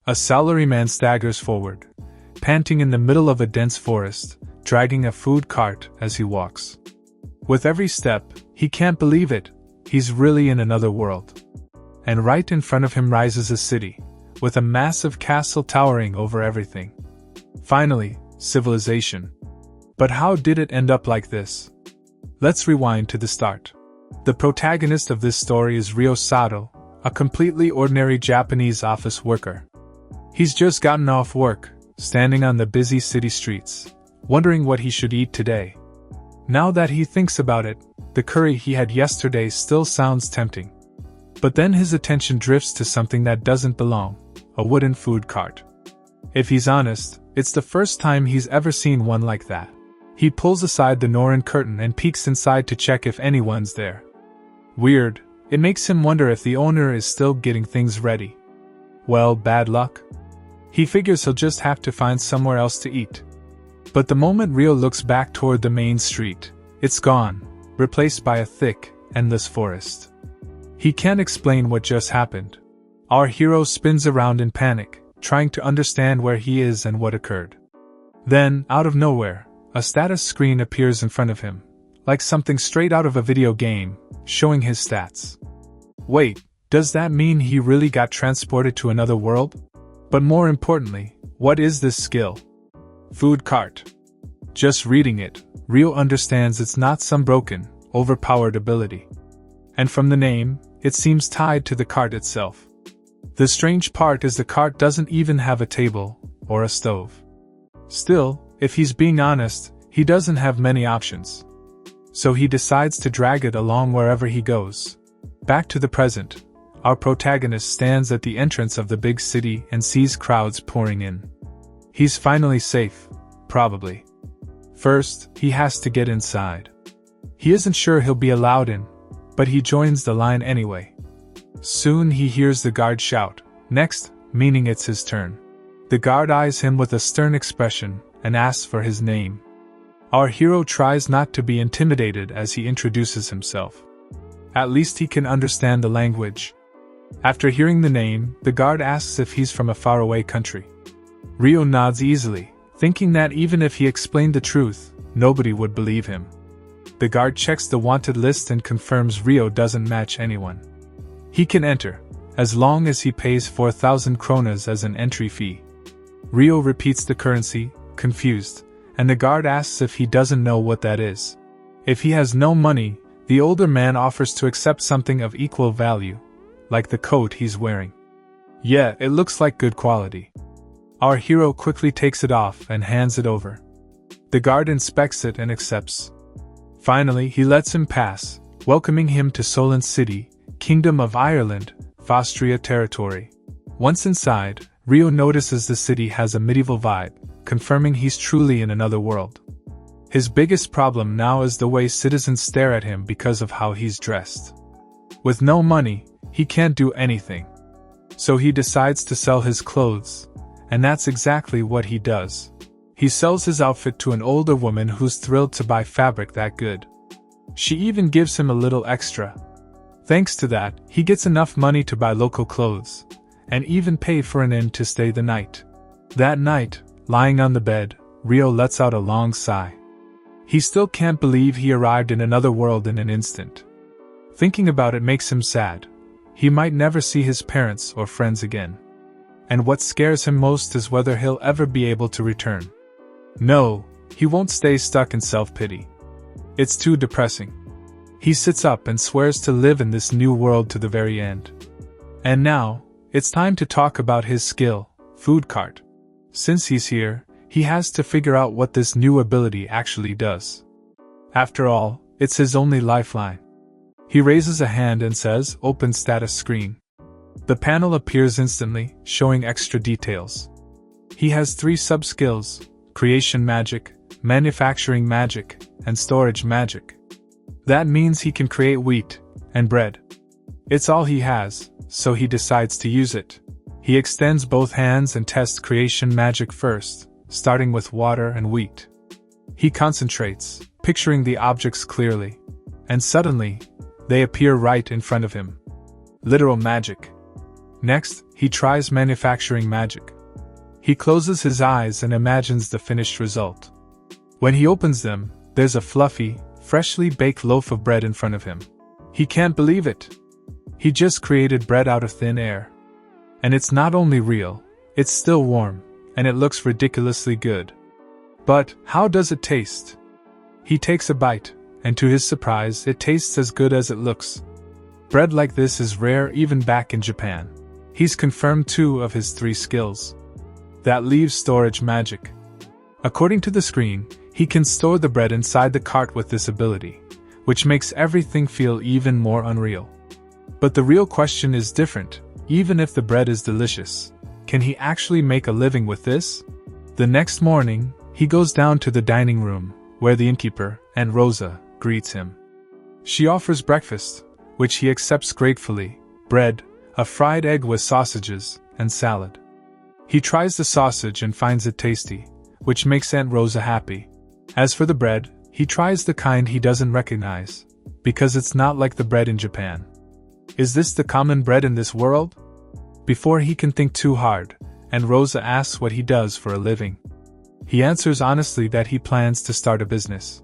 A salaryman staggers forward, panting in the middle of a dense forest, dragging a food cart as he walks. With every step, he can't believe it, he's really in another world. And right in front of him rises a city, with a massive castle towering over everything. Finally, civilization. But how did it end up like this? Let's rewind to the start. The protagonist of this story is Ryo Sato, a completely ordinary Japanese office worker. He's just gotten off work, standing on the busy city streets, wondering what he should eat today. Now that he thinks about it, the curry he had yesterday still sounds tempting. But then his attention drifts to something that doesn't belong, a wooden food cart. If he's honest, it's the first time he's ever seen one like that. He pulls aside the Norin curtain and peeks inside to check if anyone's there. Weird, it makes him wonder if the owner is still getting things ready. Well, bad luck. He figures he'll just have to find somewhere else to eat. But the moment Ryo looks back toward the main street, it's gone, replaced by a thick, endless forest. He can't explain what just happened. Our hero spins around in panic, trying to understand where he is and what occurred. Then, out of nowhere, a status screen appears in front of him, like something straight out of a video game, showing his stats. Wait, does that mean he really got transported to another world? But more importantly, what is this skill? Food cart. Just reading it, Ryo understands it's not some broken, overpowered ability. And from the name, it seems tied to the cart itself. The strange part is the cart doesn't even have a table, or a stove. Still, if he's being honest, he doesn't have many options. So he decides to drag it along wherever he goes. Back to the present. Our protagonist stands at the entrance of the big city and sees crowds pouring in. He's finally safe, probably. First, he has to get inside. He isn't sure he'll be allowed in, but he joins the line anyway. Soon he hears the guard shout, "Next," meaning it's his turn. The guard eyes him with a stern expression and asks for his name. Our hero tries not to be intimidated as he introduces himself. At least he can understand the language. After hearing the name, the guard asks if he's from a faraway country. Ryo nods easily, thinking that even if he explained the truth, nobody would believe him. The guard checks the wanted list and confirms Ryo doesn't match anyone. He can enter, as long as he pays 4,000 kronas as an entry fee. Ryo repeats the currency, confused, and the guard asks if he doesn't know what that is. If he has no money, the older man offers to accept something of equal value, like the coat he's wearing. Yeah, it looks like good quality. Our hero quickly takes it off and hands it over. The guard inspects it and accepts. Finally, he lets him pass, welcoming him to Solen City, Kingdom of Ireland, Fostria territory. Once inside, Ryo notices the city has a medieval vibe, confirming he's truly in another world. His biggest problem now is the way citizens stare at him because of how he's dressed. With no money, he can't do anything. So he decides to sell his clothes, and that's exactly what he does. He sells his outfit to an older woman who's thrilled to buy fabric that good. She even gives him a little extra. Thanks to that, he gets enough money to buy local clothes, and even pay for an inn to stay the night. That night, lying on the bed, Ryo lets out a long sigh. He still can't believe he arrived in another world in an instant. Thinking about it makes him sad. He might never see his parents or friends again. And what scares him most is whether he'll ever be able to return. No, he won't stay stuck in self-pity. It's too depressing. He sits up and swears to live in this new world to the very end. And now, it's time to talk about his skill, food cart. Since he's here, he has to figure out what this new ability actually does. After all, it's his only lifeline. He raises a hand and says, "Open status screen." The panel appears instantly, showing extra details. He has 3 sub-skills: creation magic, manufacturing magic, and storage magic. That means he can create wheat and bread. It's all he has, so he decides to use it. He extends both hands and tests creation magic first, starting with water and wheat. He concentrates, picturing the objects clearly. And suddenly, they appear right in front of him. Literal magic. Next, he tries manufacturing magic. He closes his eyes and imagines the finished result. When he opens them, there's a fluffy, freshly baked loaf of bread in front of him. He can't believe it. He just created bread out of thin air. And it's not only real, it's still warm, and it looks ridiculously good. But how does it taste? He takes a bite, and to his surprise, it tastes as good as it looks. Bread like this is rare even back in Japan. He's confirmed 2 of his 3 skills. That leaves storage magic. According to the screen, he can store the bread inside the cart with this ability, which makes everything feel even more unreal. But the real question is different. Even if the bread is delicious, can he actually make a living with this? The next morning, he goes down to the dining room, where the innkeeper, Aunt Rosa, greets him. She offers breakfast, which he accepts gratefully: bread, a fried egg with sausages, and salad. He tries the sausage and finds it tasty, which makes Aunt Rosa happy. As for the bread, he tries the kind he doesn't recognize, because it's not like the bread in Japan. Is this the common bread in this world? Before he can think too hard, Aunt Rosa asks what he does for a living. He answers honestly that he plans to start a business.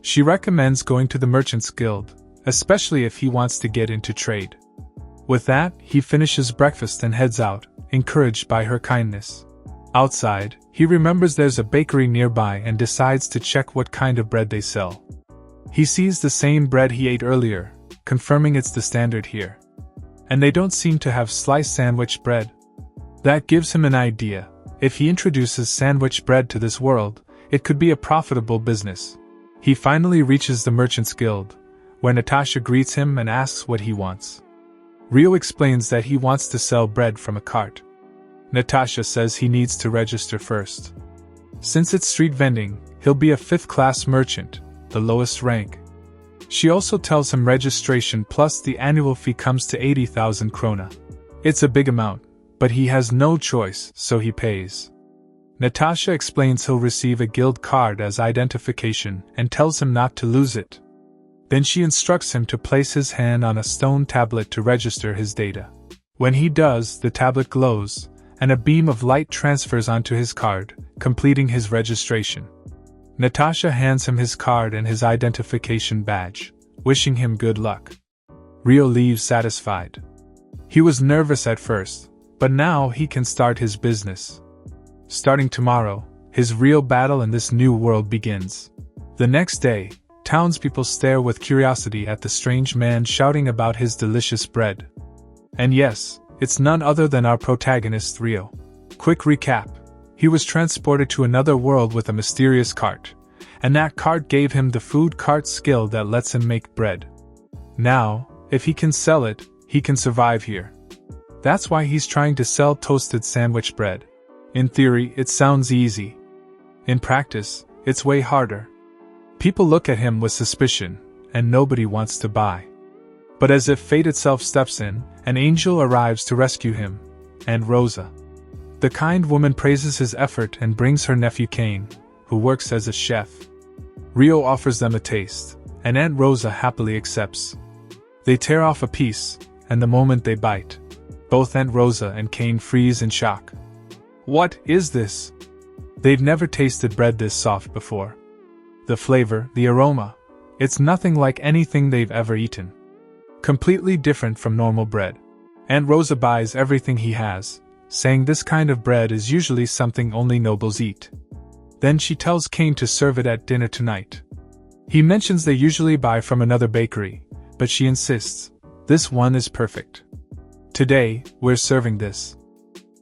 She recommends going to the Merchants Guild, especially if he wants to get into trade. With that, he finishes breakfast and heads out, encouraged by her kindness. Outside, he remembers there's a bakery nearby and decides to check what kind of bread they sell. He sees the same bread he ate earlier, confirming it's the standard here. And they don't seem to have sliced sandwich bread. That gives him an idea. If he introduces sandwich bread to this world, it could be a profitable business. He finally reaches the Merchants Guild, where Natasha greets him and asks what he wants. Rio explains that he wants to sell bread from a cart. Natasha says he needs to register first. Since it's street vending, he'll be a 5th-class merchant, the lowest rank. She also tells him registration plus the annual fee comes to 80,000 krona. It's a big amount, but he has no choice, so he pays. Natasha explains he'll receive a guild card as identification and tells him not to lose it. Then she instructs him to place his hand on a stone tablet to register his data. When he does, the tablet glows, and a beam of light transfers onto his card, completing his registration. Natasha hands him his card and his identification badge, wishing him good luck. Rio leaves satisfied. He was nervous at first, but now he can start his business. Starting tomorrow, his real battle in this new world begins. The next day, townspeople stare with curiosity at the strange man shouting about his delicious bread. And yes, it's none other than our protagonist Rio. Quick recap. He was transported to another world with a mysterious cart, and that cart gave him the food cart skill that lets him make bread. Now, if he can sell it, he can survive here. That's why he's trying to sell toasted sandwich bread. In theory, it sounds easy. In practice, it's way harder. People look at him with suspicion, and nobody wants to buy. But as if fate itself steps in, an angel arrives to rescue him, Aunt Rosa. The kind woman praises his effort and brings her nephew Cain, who works as a chef. Rio offers them a taste, and Aunt Rosa happily accepts. They tear off a piece, and the moment they bite, both Aunt Rosa and Cain freeze in shock. What is this? They've never tasted bread this soft before. The flavor, the aroma, it's nothing like anything they've ever eaten. Completely different from normal bread. Aunt Rosa buys everything he has, saying this kind of bread is usually something only nobles eat. Then she tells Cain to serve it at dinner tonight. He mentions they usually buy from another bakery, but she insists, this one is perfect. Today, we're serving this.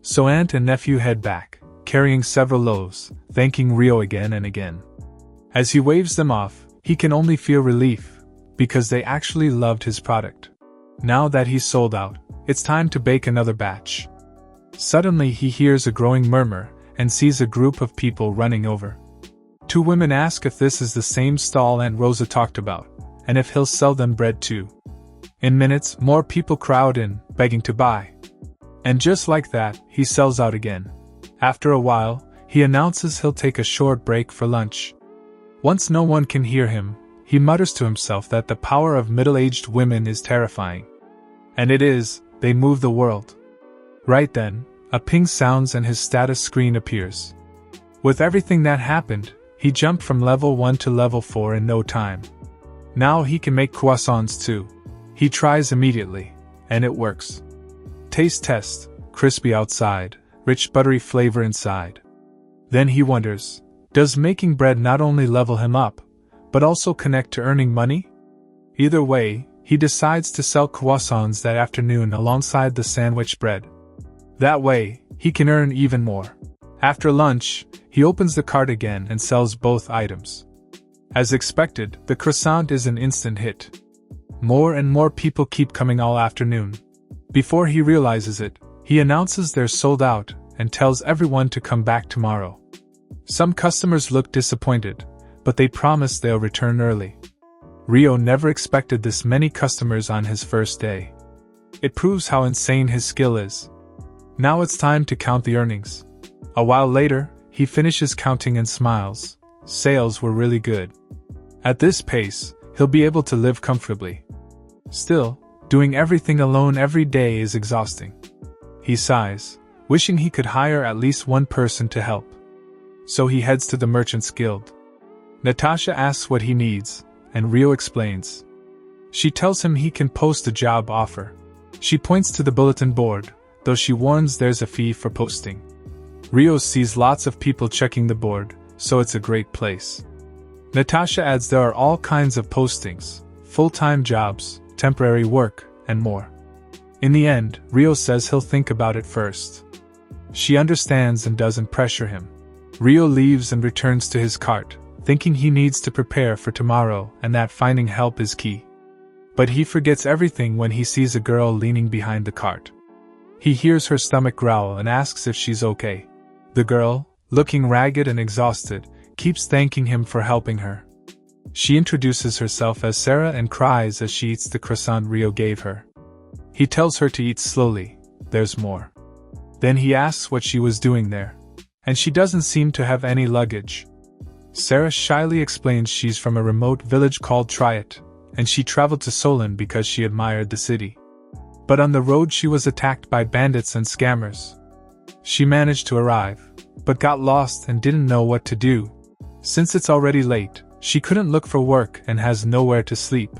So aunt and nephew head back, carrying several loaves, thanking Rio again and again. As he waves them off, he can only feel relief, because they actually loved his product. Now that he's sold out, it's time to bake another batch. Suddenly he hears a growing murmur, and sees a group of people running over. 2 women ask if this is the same stall Aunt Rosa talked about, and if he'll sell them bread too. In minutes, more people crowd in, begging to buy. And just like that, he sells out again. After a while, he announces he'll take a short break for lunch. Once no one can hear him, he mutters to himself that the power of middle-aged women is terrifying. And it is, they move the world. Right then, a ping sounds and his status screen appears. With everything that happened, he jumped from level 1 to level 4 in no time. Now he can make croissants too. He tries immediately, and it works. Taste test: crispy outside, rich buttery flavor inside. Then he wonders, does making bread not only level him up, but also connect to earning money? Either way, he decides to sell croissants that afternoon alongside the sandwich bread. That way, he can earn even more. After lunch, he opens the cart again and sells both items. As expected, the croissant is an instant hit. More and more people keep coming all afternoon. Before he realizes it, he announces they're sold out and tells everyone to come back tomorrow. Some customers look disappointed, but they promise they'll return early. Rio never expected this many customers on his first day. It proves how insane his skill is. Now it's time to count the earnings. A while later, he finishes counting and smiles. Sales were really good. At this pace, he'll be able to live comfortably. Still, doing everything alone every day is exhausting. He sighs, wishing he could hire at least one person to help. So he heads to the Merchants Guild. Natasha asks what he needs, and Rio explains. She tells him he can post a job offer. She points to the bulletin board, though she warns there's a fee for posting. Rio sees lots of people checking the board, so it's a great place. Natasha adds there are all kinds of postings, full-time jobs, temporary work, and more. In the end, Rio says he'll think about it first. She understands and doesn't pressure him. Rio leaves and returns to his cart, thinking he needs to prepare for tomorrow and that finding help is key. But he forgets everything when he sees a girl leaning behind the cart. He hears her stomach growl and asks if she's okay. The girl, looking ragged and exhausted, keeps thanking him for helping her. She introduces herself as Sarah and cries as she eats the croissant Rio gave her. He tells her to eat slowly, there's more. Then he asks what she was doing there. And she doesn't seem to have any luggage. Sarah shyly explains she's from a remote village called Cerrito, and she traveled to Solen because she admired the city. But on the road she was attacked by bandits and scammers. She managed to arrive, but got lost and didn't know what to do. Since it's already late, she couldn't look for work and has nowhere to sleep.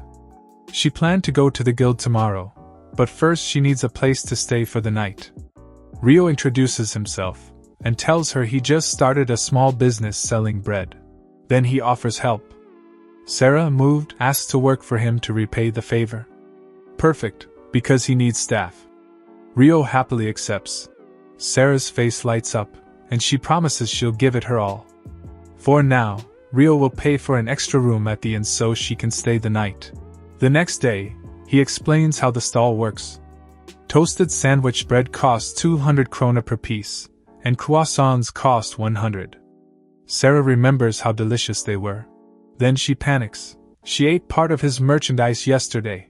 She planned to go to the guild tomorrow, but first she needs a place to stay for the night. Rio introduces himself, and tells her he just started a small business selling bread. Then he offers help. Sarah, moved, asks to work for him to repay the favor. Perfect, because he needs staff. Rio happily accepts. Sarah's face lights up, and she promises she'll give it her all. For now, Rio will pay for an extra room at the inn so she can stay the night. The next day, he explains how the stall works. Toasted sandwich bread costs 200 krona per piece, and croissants cost 100. Sarah remembers how delicious they were. Then she panics. She ate part of his merchandise yesterday.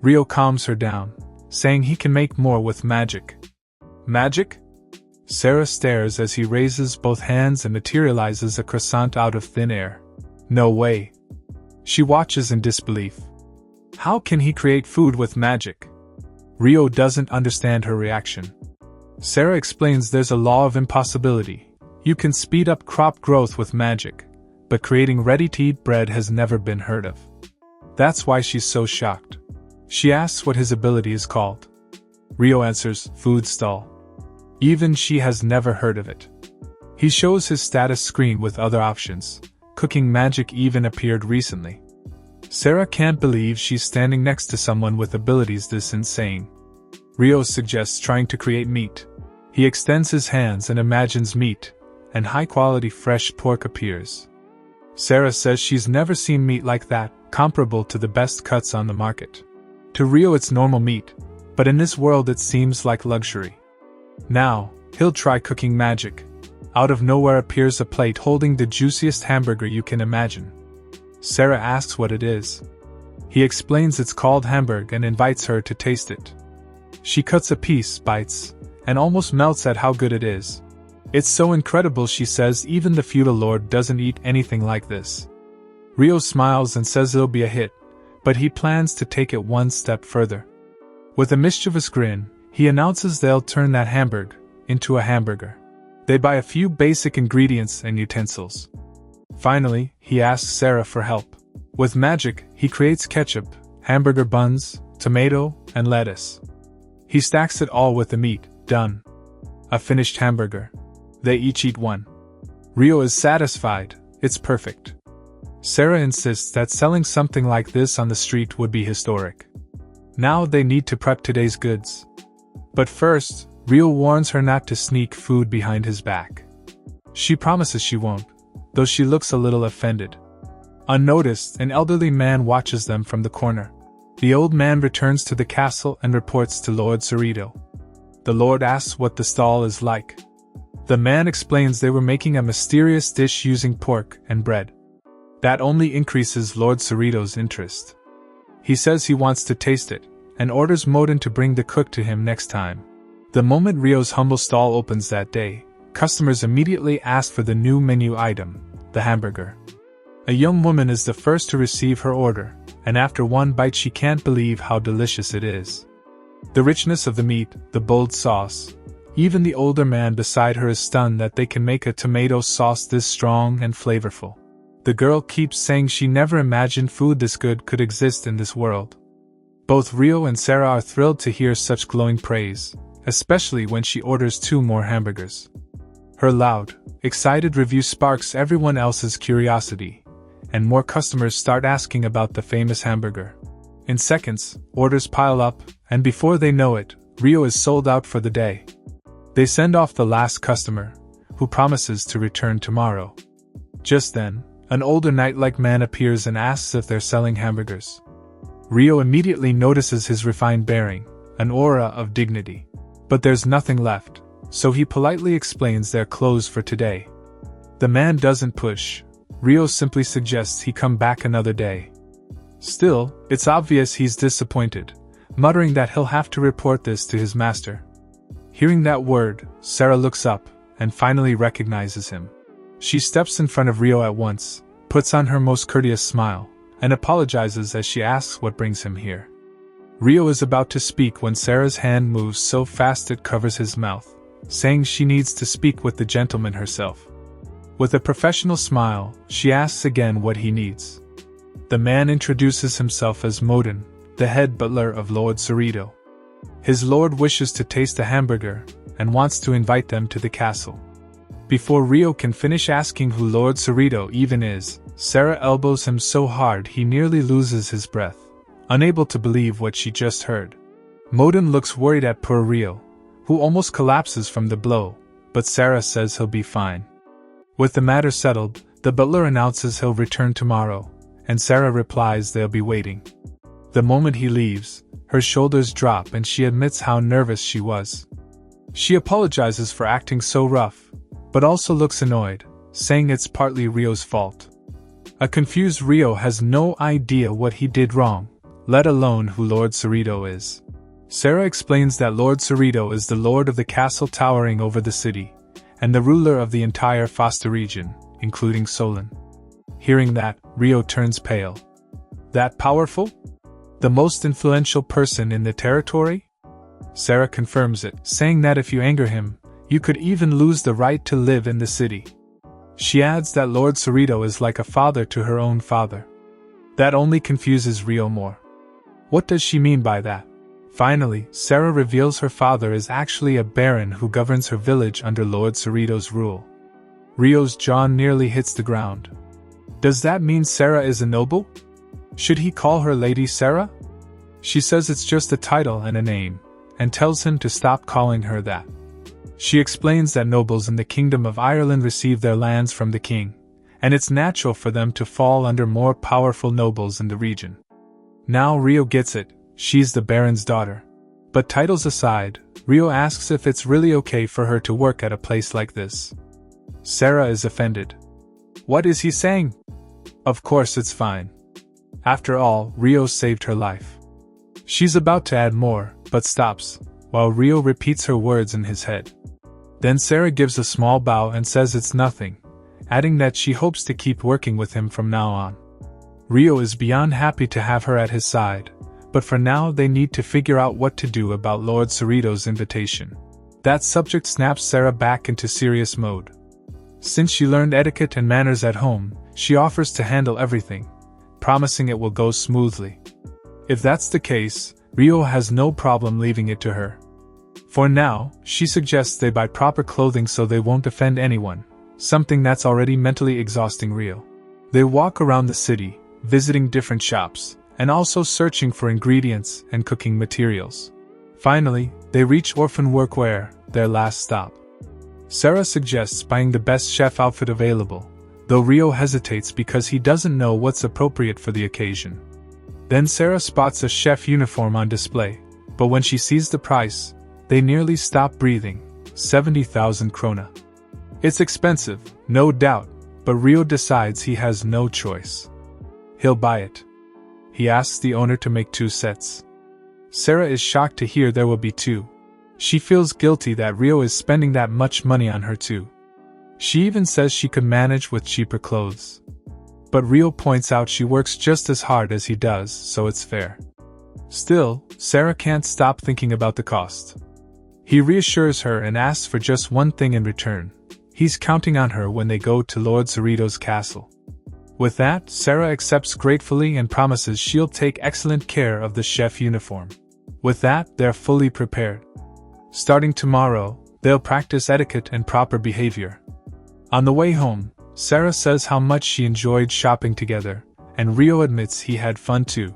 Rio calms her down, saying he can make more with magic. Magic? Sarah stares as he raises both hands and materializes a croissant out of thin air. No way. She watches in disbelief. How can he create food with magic? Rio doesn't understand her reaction. Sarah explains there's a law of impossibility. You can speed up crop growth with magic, but creating ready-to-eat bread has never been heard of. That's why she's so shocked. She asks what his ability is called. Rio answers, food stall. Even she has never heard of it. He shows his status screen with other options. Cooking magic even appeared recently. Sarah can't believe she's standing next to someone with abilities this insane. Rio suggests trying to create meat. He extends his hands and imagines meat, and high-quality fresh pork appears. Sarah says she's never seen meat like that, comparable to the best cuts on the market. To Rio it's normal meat, but in this world it seems like luxury. Now, he'll try cooking magic. Out of nowhere appears a plate holding the juiciest hamburger you can imagine. Sarah asks what it is. He explains it's called hamburg and invites her to taste it. She cuts a piece, bites, and almost melts at how good it is. It's so incredible, she says, even the feudal lord doesn't eat anything like this. Rio smiles and says it'll be a hit, but he plans to take it one step further. With a mischievous grin, He announces they'll turn that hamburger into a hamburger. They buy a few basic ingredients and utensils. Finally, he asks Sarah for help. With magic, he creates ketchup, hamburger buns, tomato, and lettuce. He stacks it all with the meat. Done. A finished hamburger. They each eat one. Rio is satisfied. It's perfect. Sarah insists that selling something like this on the street would be historic. Now they need to prep today's goods. But first, Rio warns her not to sneak food behind his back. She promises she won't, though she looks a little offended. Unnoticed, an elderly man watches them from the corner. The old man returns to the castle and reports to Lord Cerrito. The lord asks what the stall is like. The man explains they were making a mysterious dish using pork and bread. That only increases Lord Cerrito's interest. He says he wants to taste it, and orders Moden to bring the cook to him next time. The moment Rio's humble stall opens that day, customers immediately ask for the new menu item, the hamburger. A young woman is the first to receive her order, and after one bite she can't believe how delicious it is. The richness of the meat, the bold sauce. Even the older man beside her is stunned that they can make a tomato sauce this strong and flavorful. The girl keeps saying she never imagined food this good could exist in this world. Both Rio and Sarah are thrilled to hear such glowing praise, especially when she orders 2 more hamburgers. Her loud, excited review sparks everyone else's curiosity, and more customers start asking about the famous hamburger. In seconds, orders pile up, and before they know it, Rio is sold out for the day. They send off the last customer, who promises to return tomorrow. Just then, an older knight-like man appears and asks if they're selling hamburgers. Rio immediately notices his refined bearing, an aura of dignity. But there's nothing left, so he politely explains they're closed for today. The man doesn't push. Rio simply suggests he come back another day. Still, it's obvious he's disappointed, muttering that he'll have to report this to his master. Hearing that word, Sarah looks up, and finally recognizes him. She steps in front of Rio at once, puts on her most courteous smile, and apologizes as she asks what brings him here. Rio is about to speak when Sarah's hand moves so fast it covers his mouth, saying she needs to speak with the gentleman herself. With a professional smile, she asks again what he needs. The man introduces himself as Moden, the head butler of Lord Cerrito. His lord wishes to taste the hamburger, and wants to invite them to the castle. Before Rio can finish asking who Lord Cerrito even is, Sarah elbows him so hard he nearly loses his breath, unable to believe what she just heard. Moden looks worried at poor Rio, who almost collapses from the blow, but Sarah says he'll be fine. With the matter settled, the butler announces he'll return tomorrow, and Sarah replies they'll be waiting. The moment he leaves, her shoulders drop and she admits how nervous she was. She apologizes for acting so rough, but also looks annoyed, saying it's partly Rio's fault. A confused Rio has no idea what he did wrong, let alone who Lord Cerrito is. Sarah explains that Lord Cerrito is the lord of the castle towering over the city, and the ruler of the entire Foster region, including Solen. Hearing that, Rio turns pale. That powerful? The most influential person in the territory? Sarah confirms it, saying that if you anger him, you could even lose the right to live in the city. She adds that Lord Cerrito is like a father to her own father. That only confuses Rio more. What does she mean by that? Finally, Sarah reveals her father is actually a baron who governs her village under Lord Cerrito's rule. Rio's jaw nearly hits the ground. Does that mean Sarah is a noble? Should he call her Lady Sarah? She says it's just a title and a name, and tells him to stop calling her that. She explains that nobles in the Kingdom of Ireland receive their lands from the king, and it's natural for them to fall under more powerful nobles in the region. Now Rio gets it, she's the Baron's daughter. But titles aside, Rio asks if it's really okay for her to work at a place like this. Sarah is offended. What is he saying? Of course it's fine. After all, Rio saved her life. She's about to add more, but stops, while Rio repeats her words in his head. Then Sarah gives a small bow and says it's nothing, adding that she hopes to keep working with him from now on. Rio is beyond happy to have her at his side, but for now they need to figure out what to do about Lord Cerrito's invitation. That subject snaps Sarah back into serious mode. Since she learned etiquette and manners at home, she offers to handle everything, promising it will go smoothly. If that's the case, Rio has no problem leaving it to her. For now, she suggests they buy proper clothing so they won't offend anyone, something that's already mentally exhausting Rio. They walk around the city, visiting different shops, and also searching for ingredients and cooking materials. Finally, they reach Orphan Workwear, their last stop. Sarah suggests buying the best chef outfit available, though Rio hesitates because he doesn't know what's appropriate for the occasion. Then Sarah spots a chef uniform on display, but when she sees the price, they nearly stop breathing. 70,000 krona. It's expensive, no doubt, but Rio decides he has no choice. He'll buy it. He asks the owner to make 2 sets. Sarah is shocked to hear there will be 2. She feels guilty that Rio is spending that much money on her too. She even says she could manage with cheaper clothes. But Rio points out she works just as hard as he does, so it's fair. Still, Sarah can't stop thinking about the cost. He reassures her and asks for just one thing in return. He's counting on her when they go to Lord Cerrito's castle. With that, Sarah accepts gratefully and promises she'll take excellent care of the chef uniform. With that, they're fully prepared. Starting tomorrow, they'll practice etiquette and proper behavior. On the way home, Sarah says how much she enjoyed shopping together, and Rio admits he had fun too.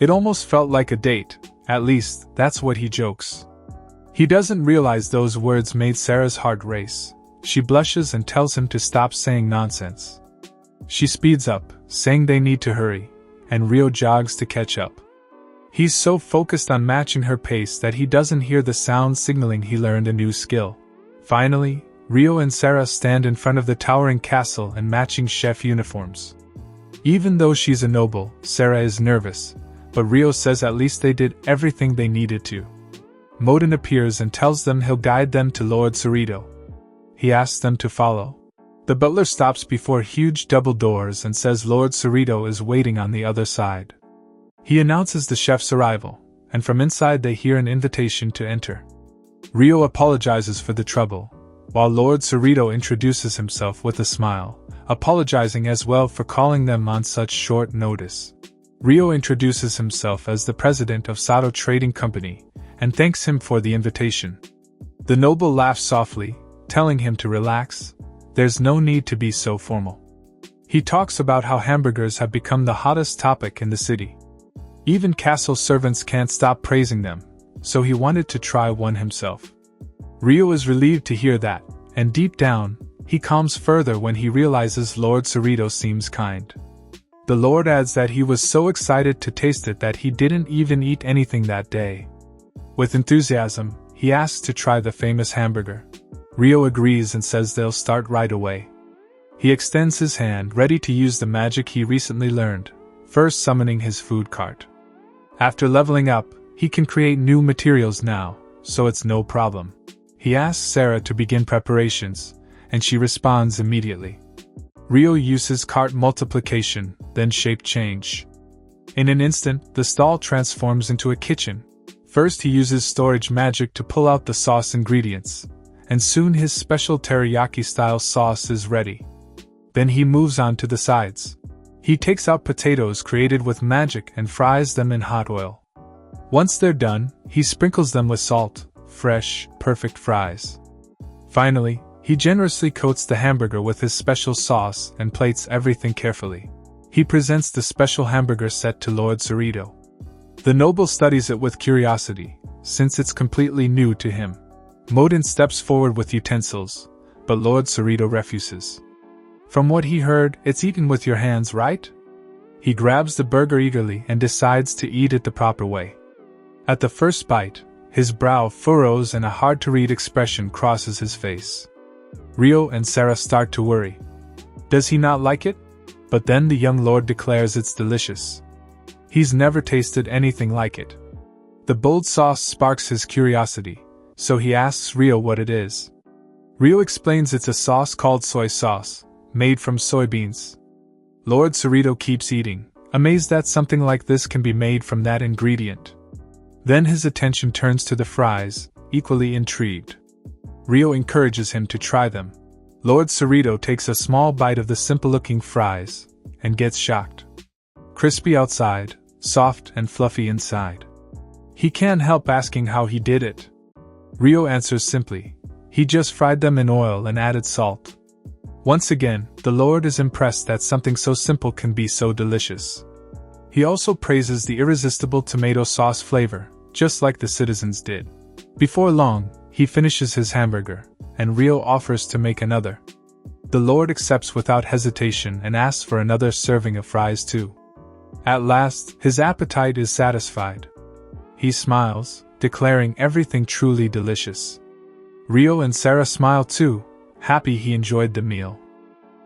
It almost felt like a date, at least, that's what he jokes. He doesn't realize those words made Sarah's heart race. She blushes and tells him to stop saying nonsense. She speeds up, saying they need to hurry, and Rio jogs to catch up. He's so focused on matching her pace that he doesn't hear the sound signaling he learned a new skill. Finally, Rio and Sarah stand in front of the towering castle and matching chef uniforms. Even though she's a noble, Sarah is nervous, but Rio says at least they did everything they needed to. Modin appears and tells them he'll guide them to Lord Cerrito. He asks them to follow. The butler stops before huge double doors and says Lord Cerrito is waiting on the other side. He announces the chef's arrival, and from inside they hear an invitation to enter. Rio apologizes for the trouble, while Lord Cerrito introduces himself with a smile, apologizing as well for calling them on such short notice. Rio introduces himself as the president of Sato Trading Company, and thanks him for the invitation. The noble laughs softly, telling him to relax. There's no need to be so formal. He talks about how hamburgers have become the hottest topic in the city. Even castle servants can't stop praising them, so he wanted to try one himself. Rio is relieved to hear that, and deep down, he calms further when he realizes Lord Cerrito seems kind. The Lord adds that he was so excited to taste it that he didn't even eat anything that day. With enthusiasm, he asks to try the famous hamburger. Rio agrees and says they'll start right away. He extends his hand, ready to use the magic he recently learned, first summoning his food cart. After leveling up, he can create new materials now, so it's no problem. He asks Sarah to begin preparations, and she responds immediately. Rio uses cart multiplication, then shape change. In an instant, the stall transforms into a kitchen. First he uses storage magic to pull out the sauce ingredients, and soon his special teriyaki-style sauce is ready. Then he moves on to the sides. He takes out potatoes created with magic and fries them in hot oil. Once they're done, he sprinkles them with salt, fresh, perfect fries. Finally, he generously coats the hamburger with his special sauce and plates everything carefully. He presents the special hamburger set to Lord Cerrito. The noble studies it with curiosity, since it's completely new to him. Modin steps forward with utensils, but Lord Cerrito refuses. From what he heard, it's eaten with your hands, right? He grabs the burger eagerly and decides to eat it the proper way. At the first bite, his brow furrows and a hard-to-read expression crosses his face. Rio and Sarah start to worry. Does he not like it? But then the young lord declares it's delicious. He's never tasted anything like it. The bold sauce sparks his curiosity, so he asks Rio what it is. Rio explains it's a sauce called soy sauce, made from soybeans. Lord Cerrito keeps eating, amazed that something like this can be made from that ingredient. Then his attention turns to the fries, equally intrigued. Rio encourages him to try them. Lord Cerrito takes a small bite of the simple-looking fries, and gets shocked. Crispy outside, soft and fluffy inside. He can't help asking how he did it. Rio answers simply, he just fried them in oil and added salt. Once again, the Lord is impressed that something so simple can be so delicious. He also praises the irresistible tomato sauce flavor, just like the citizens did. Before long, he finishes his hamburger, and Rio offers to make another. The Lord accepts without hesitation and asks for another serving of fries too. At last, his appetite is satisfied. He smiles, declaring everything truly delicious. Rio and Sarah smile too, happy he enjoyed the meal.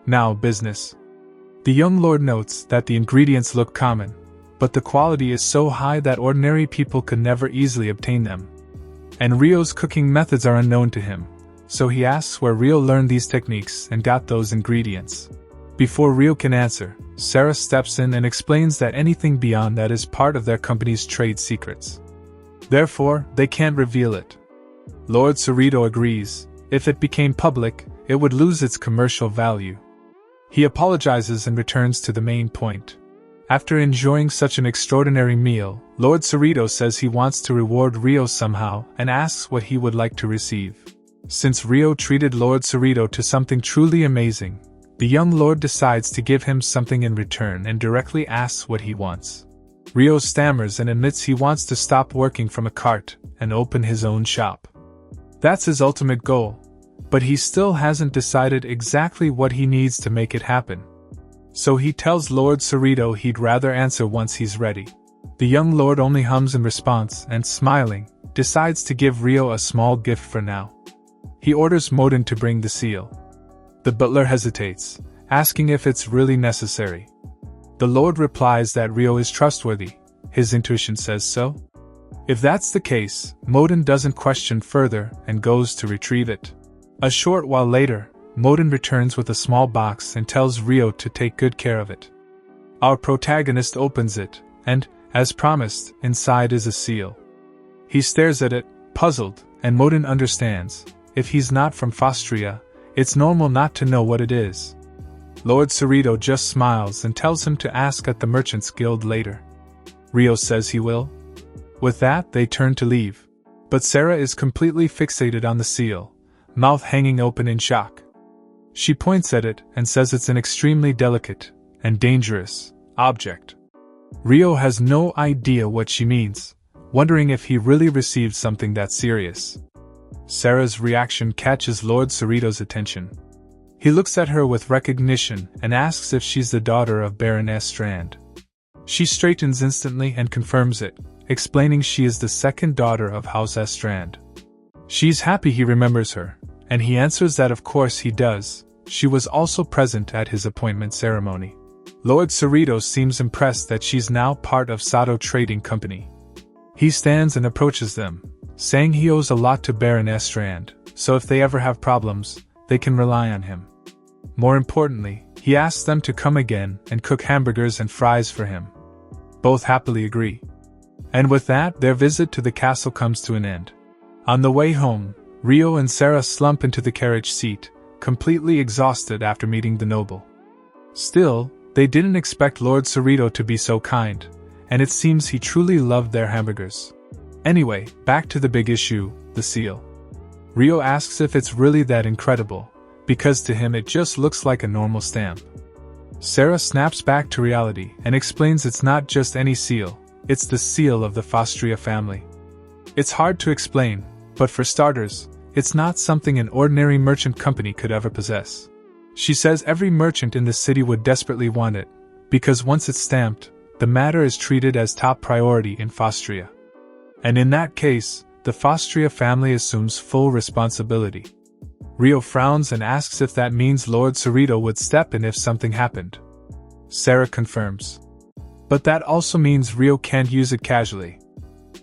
Now business. The young lord notes that the ingredients look common, but the quality is so high that ordinary people could never easily obtain them. And Rio's cooking methods are unknown to him, so he asks where Rio learned these techniques and got those ingredients. Before Rio can answer, Sarah steps in and explains that anything beyond that is part of their company's trade secrets. Therefore, they can't reveal it. Lord Cerrito agrees. If it became public, it would lose its commercial value. He apologizes and returns to the main point. After enjoying such an extraordinary meal, Lord Cerrito says he wants to reward Rio somehow and asks what he would like to receive. Since Rio treated Lord Cerrito to something truly amazing, the young lord decides to give him something in return and directly asks what he wants. Rio stammers and admits he wants to stop working from a cart and open his own shop. That's his ultimate goal, but he still hasn't decided exactly what he needs to make it happen. So he tells Lord Cerrito he'd rather answer once he's ready. The young lord only hums in response and, smiling, decides to give Rio a small gift for now. He orders Modin to bring the seal. The butler hesitates, asking if it's really necessary. The lord replies that Rio is trustworthy, his intuition says so. If that's the case, Modin doesn't question further and goes to retrieve it. A short while later, Modin returns with a small box and tells Rio to take good care of it. Our protagonist opens it, and, as promised, inside is a seal. He stares at it, puzzled, and Modin understands. If he's not from Fostria, it's normal not to know what it is. Lord Cerrito just smiles and tells him to ask at the Merchants Guild later. Rio says he will. With that, they turn to leave. But Sarah is completely fixated on the seal, mouth hanging open in shock. She points at it and says it's an extremely delicate and dangerous object. Rio has no idea what she means, wondering if he really received something that serious. Sarah's reaction catches Lord Cerrito's attention. He looks at her with recognition and asks if she's the daughter of Baroness Strand. She straightens instantly and confirms it, explaining she is the second daughter of House S. Strand. She's happy he remembers her, and he answers that of course he does. She was also present at his appointment ceremony. Lord Cerrito seems impressed that she's now part of Sato Trading Company. He stands and approaches them, saying he owes a lot to Baroness Strand, so if they ever have problems, they can rely on him. More importantly, he asks them to come again and cook hamburgers and fries for him. Both happily agree. And with that, their visit to the castle comes to an end. On the way home, Rio and Sarah slump into the carriage seat, completely exhausted after meeting the noble. Still, they didn't expect Lord Cerrito to be so kind, and it seems he truly loved their hamburgers. Anyway, back to the big issue, the seal. Rio asks if it's really that incredible, because to him it just looks like a normal stamp. Sarah snaps back to reality and explains it's not just any seal, it's the seal of the Fostria family. It's hard to explain, but for starters, it's not something an ordinary merchant company could ever possess. She says every merchant in the city would desperately want it, because once it's stamped, the matter is treated as top priority in Fostria. And in that case, the Fostria family assumes full responsibility. Rio frowns and asks if that means Lord Cerrito would step in if something happened. Sarah confirms. But that also means Rio can't use it casually.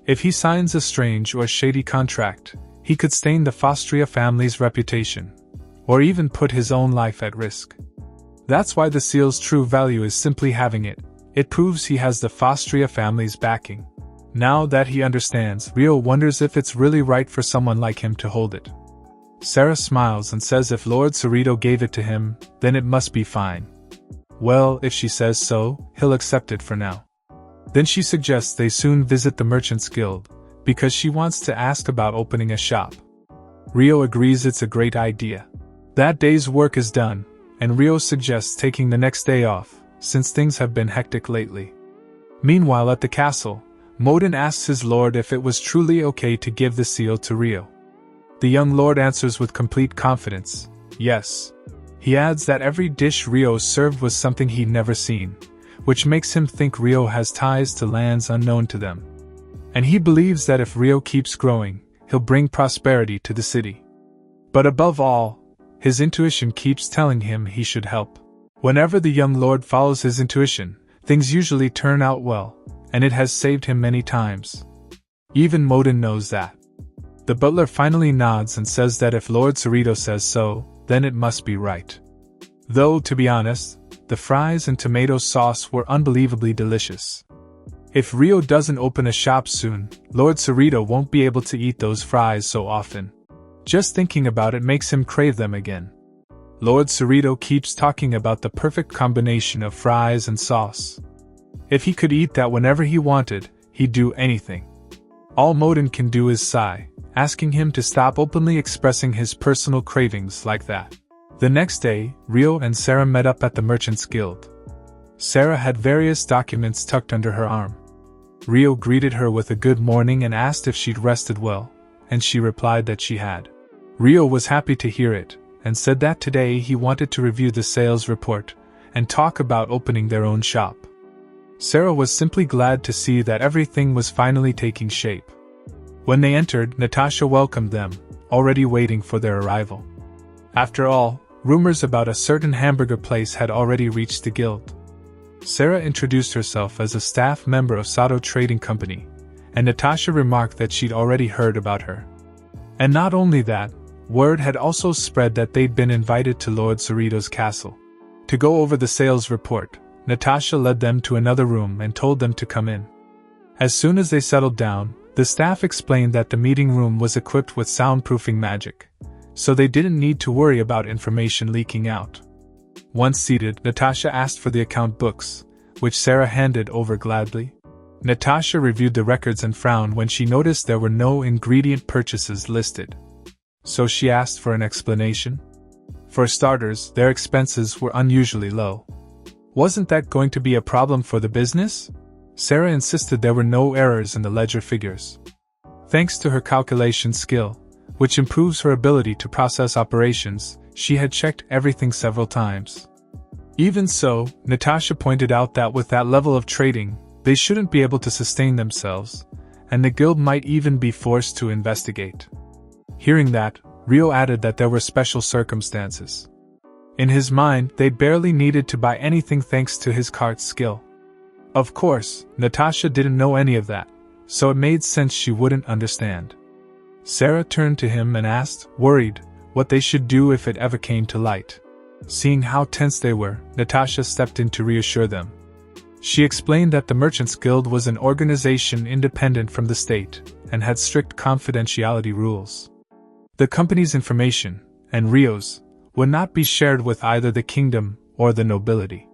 If he signs a strange or shady contract, he could stain the Fostria family's reputation, or even put his own life at risk. That's why the seal's true value is simply having it, It proves he has the Fostria family's backing. Now that he understands, Rio wonders if it's really right for someone like him to hold it. Sarah smiles and says if Lord Cerrito gave it to him, then it must be fine. Well, if she says so, he'll accept it for now. Then she suggests they soon visit the Merchants Guild, because she wants to ask about opening a shop. Rio agrees it's a great idea. That day's work is done, and Rio suggests taking the next day off, since things have been hectic lately. Meanwhile at the castle, Modin asks his lord if it was truly okay to give the seal to Rio. The young lord answers with complete confidence, yes. He adds that every dish Rio served was something he'd never seen, which makes him think Rio has ties to lands unknown to them. And he believes that if Rio keeps growing, he'll bring prosperity to the city. But above all, his intuition keeps telling him he should help. Whenever the young lord follows his intuition, things usually turn out well, and it has saved him many times. Even Modin knows that. The butler finally nods and says that if Lord Cerrito says so, then it must be right. Though, to be honest, the fries and tomato sauce were unbelievably delicious. If Rio doesn't open a shop soon, Lord Cerrito won't be able to eat those fries so often. Just thinking about it makes him crave them again. Lord Cerrito keeps talking about the perfect combination of fries and sauce. If he could eat that whenever he wanted, he'd do anything. All Modin can do is sigh, asking him to stop openly expressing his personal cravings like that. The next day, Rio and Sarah met up at the Merchants Guild. Sarah had various documents tucked under her arm. Rio greeted her with a good morning and asked if she'd rested well, and she replied that she had. Rio was happy to hear it, and said that today he wanted to review the sales report and talk about opening their own shop. Sarah was simply glad to see that everything was finally taking shape. When they entered, Natasha welcomed them, already waiting for their arrival. After all, rumors about a certain hamburger place had already reached the guild. Sarah introduced herself as a staff member of Sato Trading Company, and Natasha remarked that she'd already heard about her. And not only that, word had also spread that they'd been invited to Lord Cerrito's castle. To go over the sales report, Natasha led them to another room and told them to come in. As soon as they settled down, the staff explained that the meeting room was equipped with soundproofing magic, so they didn't need to worry about information leaking out. Once seated, Natasha asked for the account books, which Sarah handed over gladly. Natasha reviewed the records and frowned when she noticed there were no ingredient purchases listed. So she asked for an explanation. For starters, their expenses were unusually low. Wasn't that going to be a problem for the business? Sarah insisted there were no errors in the ledger figures. Thanks to her calculation skill, which improves her ability to process operations, she had checked everything several times. Even so, Natasha pointed out that with that level of trading, they shouldn't be able to sustain themselves, and the guild might even be forced to investigate. Hearing that, Rio added that there were special circumstances. In his mind, they barely needed to buy anything thanks to his cart's skill. Of course, Natasha didn't know any of that, so it made sense she wouldn't understand. Sarah turned to him and asked, worried, what they should do if it ever came to light. Seeing how tense they were, Natasha stepped in to reassure them. She explained that the Merchants Guild was an organization independent from the state, and had strict confidentiality rules. The company's information, and Rio's, would not be shared with either the kingdom or the nobility.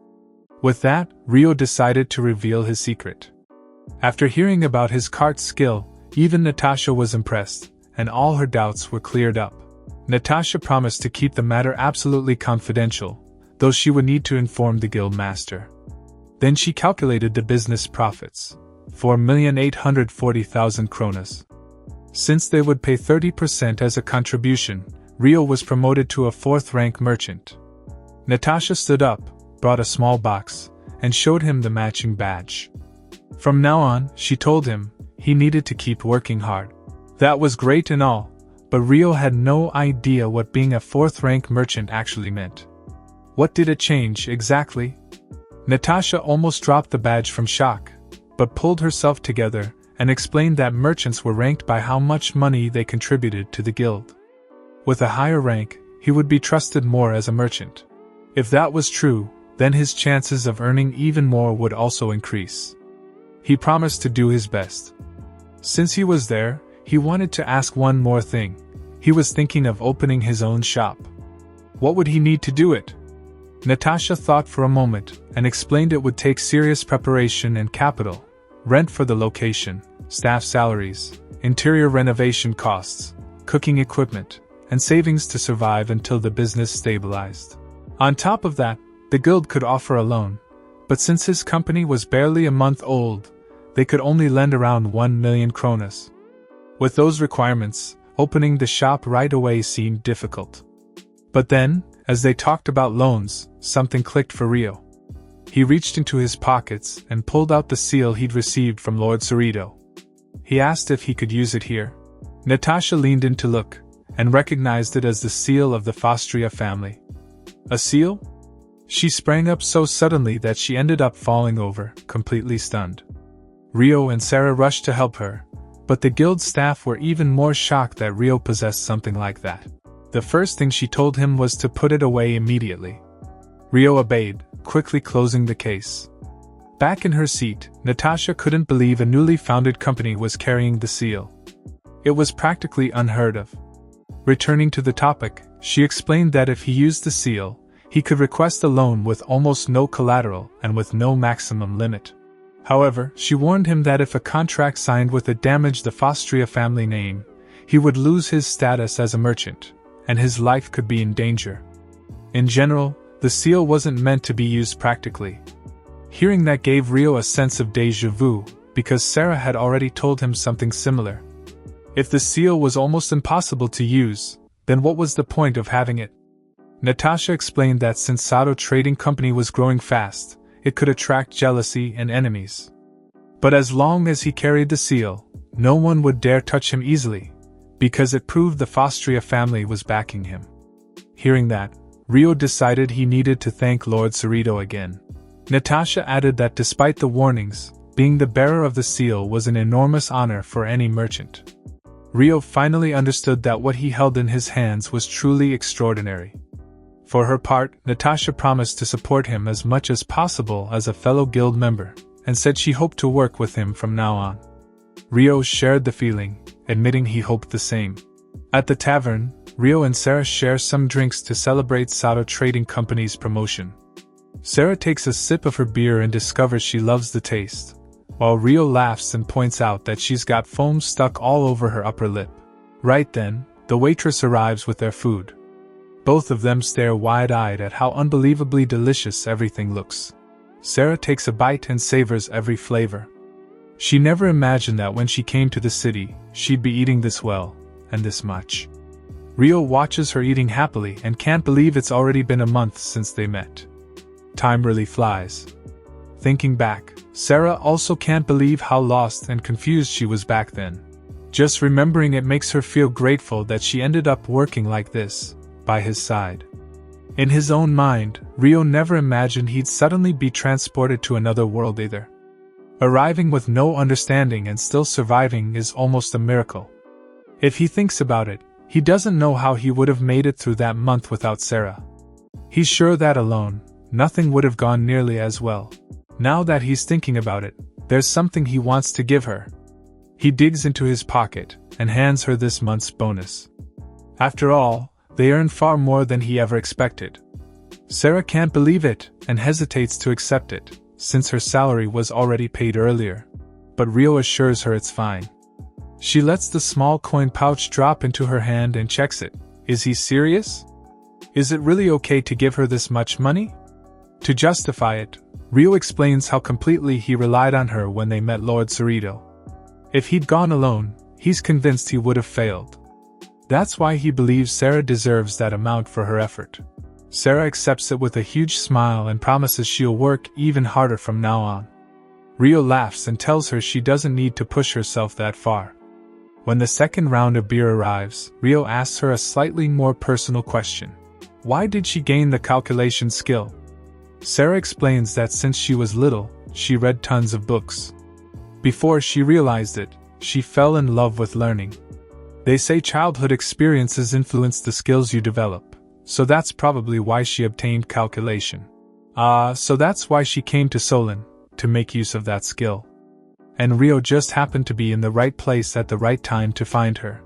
With that, Rio decided to reveal his secret. After hearing about his cart's skill, even Natasha was impressed, and all her doubts were cleared up. Natasha promised to keep the matter absolutely confidential, though she would need to inform the guild master. Then she calculated the business profits, 4,840,000 kronas. Since they would pay 30% as a contribution, Rio was promoted to a 4th-rank merchant. Natasha stood up, brought a small box, and showed him the matching badge. From now on, she told him, he needed to keep working hard. That was great and all, but Rio had no idea what being a 4th-rank merchant actually meant. What did it change exactly? Natasha almost dropped the badge from shock, but pulled herself together and explained that merchants were ranked by how much money they contributed to the guild. With a higher rank, he would be trusted more as a merchant. If that was true, then his chances of earning even more would also increase. He promised to do his best. Since he was there, he wanted to ask one more thing. He was thinking of opening his own shop. What would he need to do it? Natasha thought for a moment, and explained it would take serious preparation and capital, rent for the location, staff salaries, interior renovation costs, cooking equipment, and savings to survive until the business stabilized. On top of that, the guild could offer a loan, but since his company was barely a month old, they could only lend around 1 million kronas. With those requirements, opening the shop right away seemed difficult. But then, as they talked about loans, something clicked for Rio. He reached into his pockets and pulled out the seal he'd received from Lord Cerrito. He asked if he could use it here. Natasha leaned in to look, and recognized it as the seal of the Fostria family. A seal? She sprang up so suddenly that she ended up falling over, completely stunned. Rio and Sarah rushed to help her, but the guild staff were even more shocked that Rio possessed something like that. The first thing she told him was to put it away immediately. Rio obeyed, quickly closing the case. Back in her seat, Natasha couldn't believe a newly founded company was carrying the seal. It was practically unheard of. Returning to the topic, she explained that if he used the seal, he could request a loan with almost no collateral and with no maximum limit. However, she warned him that if a contract signed with it damaged the Fostria family name, he would lose his status as a merchant, and his life could be in danger. In general, the seal wasn't meant to be used practically. Hearing that gave Rio a sense of déjà vu, because Sarah had already told him something similar. If the seal was almost impossible to use, then what was the point of having it? Natasha explained that since Sato Trading Company was growing fast, it could attract jealousy and enemies. But as long as he carried the seal, no one would dare touch him easily, because it proved the Fostria family was backing him. Hearing that, Rio decided he needed to thank Lord Cerrito again. Natasha added that despite the warnings, being the bearer of the seal was an enormous honor for any merchant. Rio finally understood that what he held in his hands was truly extraordinary. For her part, Natasha promised to support him as much as possible as a fellow guild member, and said she hoped to work with him from now on. Rio shared the feeling, admitting he hoped the same. At the tavern, Rio and Sarah share some drinks to celebrate Sato Trading Company's promotion. Sarah takes a sip of her beer and discovers she loves the taste, while Rio laughs and points out that she's got foam stuck all over her upper lip. Right then, the waitress arrives with their food. Both of them stare wide-eyed at how unbelievably delicious everything looks. Sarah takes a bite and savors every flavor. She never imagined that when she came to the city, she'd be eating this well, and this much. Rio watches her eating happily and can't believe it's already been a month since they met. Time really flies. Thinking back, Sarah also can't believe how lost and confused she was back then. Just remembering it makes her feel grateful that she ended up working like this, by his side. In his own mind, Rio never imagined he'd suddenly be transported to another world either. Arriving with no understanding and still surviving is almost a miracle. If he thinks about it, he doesn't know how he would have made it through that month without Sarah. He's sure that alone, nothing would have gone nearly as well. Now that he's thinking about it, there's something he wants to give her. He digs into his pocket and hands her this month's bonus. After all, they earn far more than he ever expected. Sarah can't believe it and hesitates to accept it, since her salary was already paid earlier. But Rio assures her it's fine. She lets the small coin pouch drop into her hand and checks it. Is he serious? Is it really okay to give her this much money? To justify it, Rio explains how completely he relied on her when they met Lord Cerrito. If he'd gone alone, he's convinced he would have failed. That's why he believes Sarah deserves that amount for her effort. Sarah accepts it with a huge smile and promises she'll work even harder from now on. Rio laughs and tells her she doesn't need to push herself that far. When the second round of beer arrives, Rio asks her a slightly more personal question. Why did she gain the calculation skill? Sarah explains that since she was little, she read tons of books. Before she realized it, she fell in love with learning. They say childhood experiences influence the skills you develop, so that's probably why she obtained calculation. So that's why she came to Solen, to make use of that skill. And Rio just happened to be in the right place at the right time to find her.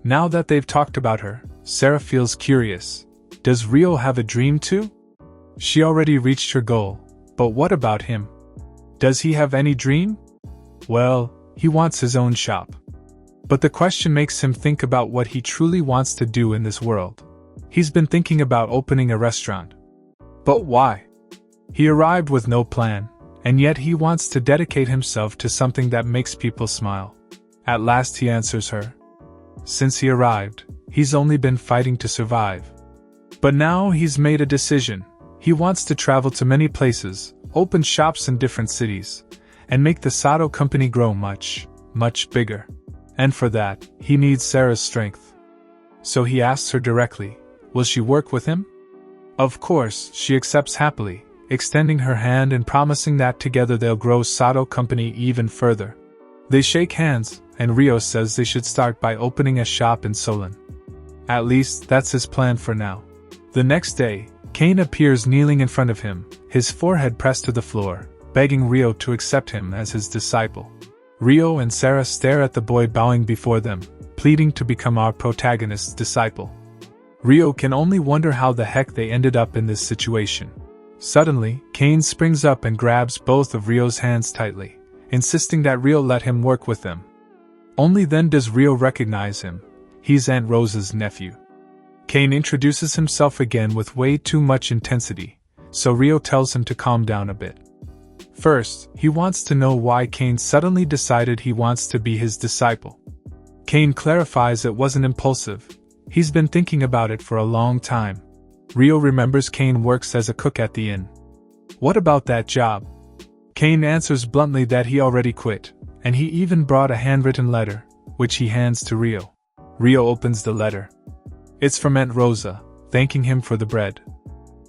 Now that they've talked about her, Sarah feels curious. Does Rio have a dream too? She already reached her goal, but what about him? Does he have any dream? Well, he wants his own shop. But the question makes him think about what he truly wants to do in this world. He's been thinking about opening a restaurant. But why? He arrived with no plan, and yet he wants to dedicate himself to something that makes people smile. At last he answers her. Since he arrived, he's only been fighting to survive. But now he's made a decision. He wants to travel to many places, open shops in different cities, and make the Cerrito company grow much, much bigger. And for that, he needs Sarah's strength. So he asks her directly, will she work with him? Of course, she accepts happily, extending her hand and promising that together they'll grow Cerrito company even further. They shake hands, and Rio says they should start by opening a shop in Solen. At least, that's his plan for now. The next day, Cain appears kneeling in front of him, his forehead pressed to the floor, begging Rio to accept him as his disciple. Rio and Sarah stare at the boy bowing before them, pleading to become our protagonist's disciple. Rio can only wonder how the heck they ended up in this situation. Suddenly, Cain springs up and grabs both of Rio's hands tightly, insisting that Rio let him work with them. Only then does Rio recognize him. He's Aunt Rosa's nephew. Cain introduces himself again with way too much intensity, so Rio tells him to calm down a bit. First, he wants to know why Cain suddenly decided he wants to be his disciple. Cain clarifies it wasn't impulsive. He's been thinking about it for a long time. Rio remembers Cain works as a cook at the inn. What about that job? Cain answers bluntly that he already quit, and he even brought a handwritten letter, which he hands to Rio. Rio opens the letter. It's from Aunt Rosa, thanking him for the bread.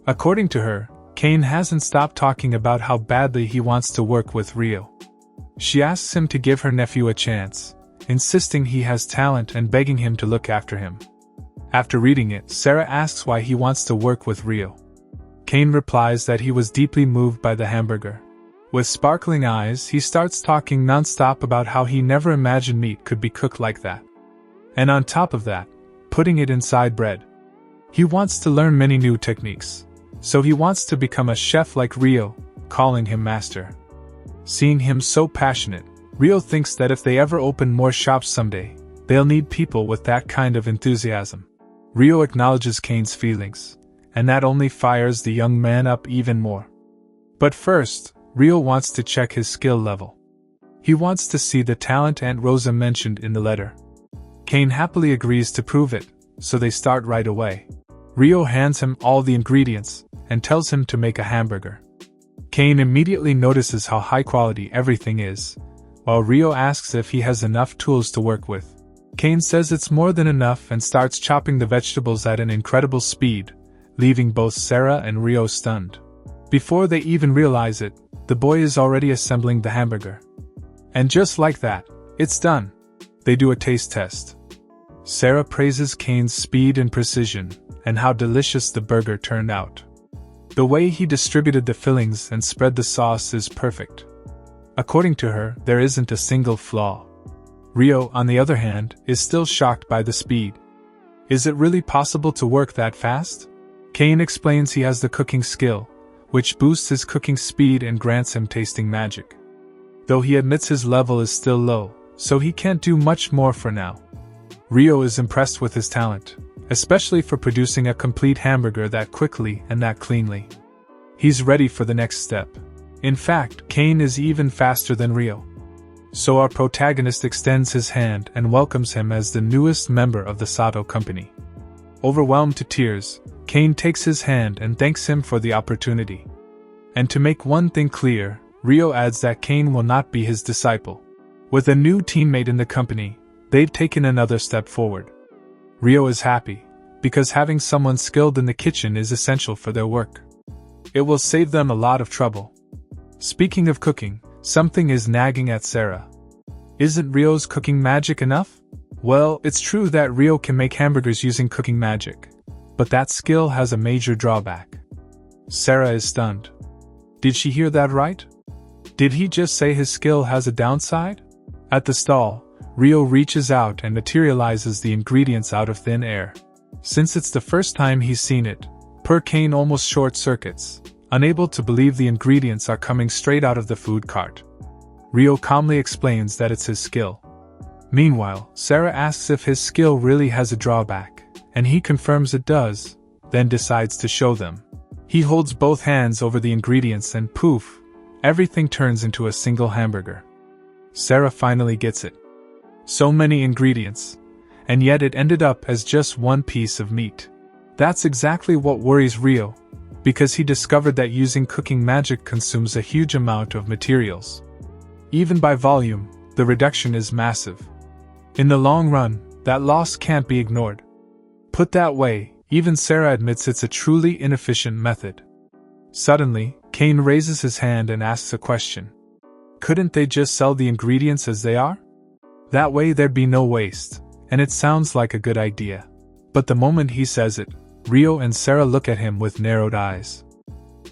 According to her, Cain hasn't stopped talking about how badly he wants to work with Rio. She asks him to give her nephew a chance, insisting he has talent and begging him to look after him. After reading it, Sarah asks why he wants to work with Rio. Cain replies that he was deeply moved by the hamburger. With sparkling eyes, he starts talking non-stop about how he never imagined meat could be cooked like that. And on top of that, putting it inside bread. He wants to learn many new techniques, so he wants to become a chef like Rio, calling him master. Seeing him so passionate, Rio thinks that if they ever open more shops someday, they'll need people with that kind of enthusiasm. Rio acknowledges Cain's feelings, and that only fires the young man up even more. But first, Rio wants to check his skill level. He wants to see the talent Aunt Rosa mentioned in the letter. Cain happily agrees to prove it, so they start right away. Rio hands him all the ingredients, and tells him to make a hamburger. Cain immediately notices how high quality everything is, while Rio asks if he has enough tools to work with. Cain says it's more than enough and starts chopping the vegetables at an incredible speed, leaving both Sarah and Rio stunned. Before they even realize it, the boy is already assembling the hamburger. And just like that, it's done. They do a taste test. Sarah praises Cain's speed and precision, and how delicious the burger turned out. The way he distributed the fillings and spread the sauce is perfect. According to her, there isn't a single flaw. Rio, on the other hand, is still shocked by the speed. Is it really possible to work that fast? Cain explains he has the cooking skill, which boosts his cooking speed and grants him tasting magic. Though he admits his level is still low, so he can't do much more for now. Rio is impressed with his talent, especially for producing a complete hamburger that quickly and that cleanly. He's ready for the next step. In fact, Cain is even faster than Rio. So our protagonist extends his hand and welcomes him as the newest member of the Cerrito company. Overwhelmed to tears, Cain takes his hand and thanks him for the opportunity. And to make one thing clear, Rio adds that Cain will not be his disciple. With a new teammate in the company, they've taken another step forward. Rio is happy, because having someone skilled in the kitchen is essential for their work. It will save them a lot of trouble. Speaking of cooking, something is nagging at Sarah. Isn't Rio's cooking magic enough? Well, it's true that Rio can make hamburgers using cooking magic, but that skill has a major drawback. Sarah is stunned. Did she hear that right? Did he just say his skill has a downside? At the stall, Rio reaches out and materializes the ingredients out of thin air. Since it's the first time he's seen it, Cain almost short-circuits, unable to believe the ingredients are coming straight out of the food cart. Rio calmly explains that it's his skill. Meanwhile, Sarah asks if his skill really has a drawback, and he confirms it does, then decides to show them. He holds both hands over the ingredients and poof, everything turns into a single hamburger. Sarah finally gets it. So many ingredients, and yet it ended up as just one piece of meat. That's exactly what worries Rio, because he discovered that using cooking magic consumes a huge amount of materials. Even by volume, the reduction is massive. In the long run, that loss can't be ignored. Put that way, even Sarah admits it's a truly inefficient method. Suddenly, Cain raises his hand and asks a question. Couldn't they just sell the ingredients as they are? That way there'd be no waste, and it sounds like a good idea. But the moment he says it, Rio and Sarah look at him with narrowed eyes.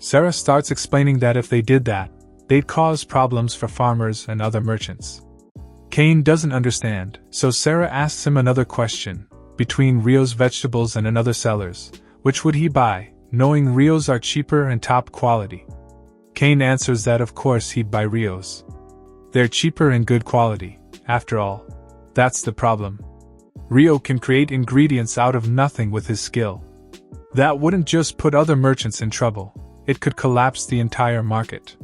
Sarah starts explaining that if they did that, they'd cause problems for farmers and other merchants. Cain doesn't understand, so Sarah asks him another question. Between Rio's vegetables and another seller's, which would he buy, knowing Rio's are cheaper and top quality? Cain answers that of course he'd buy Rio's. They're cheaper and good quality, after all. That's the problem. Rio can create ingredients out of nothing with his skill. That wouldn't just put other merchants in trouble, it could collapse the entire market.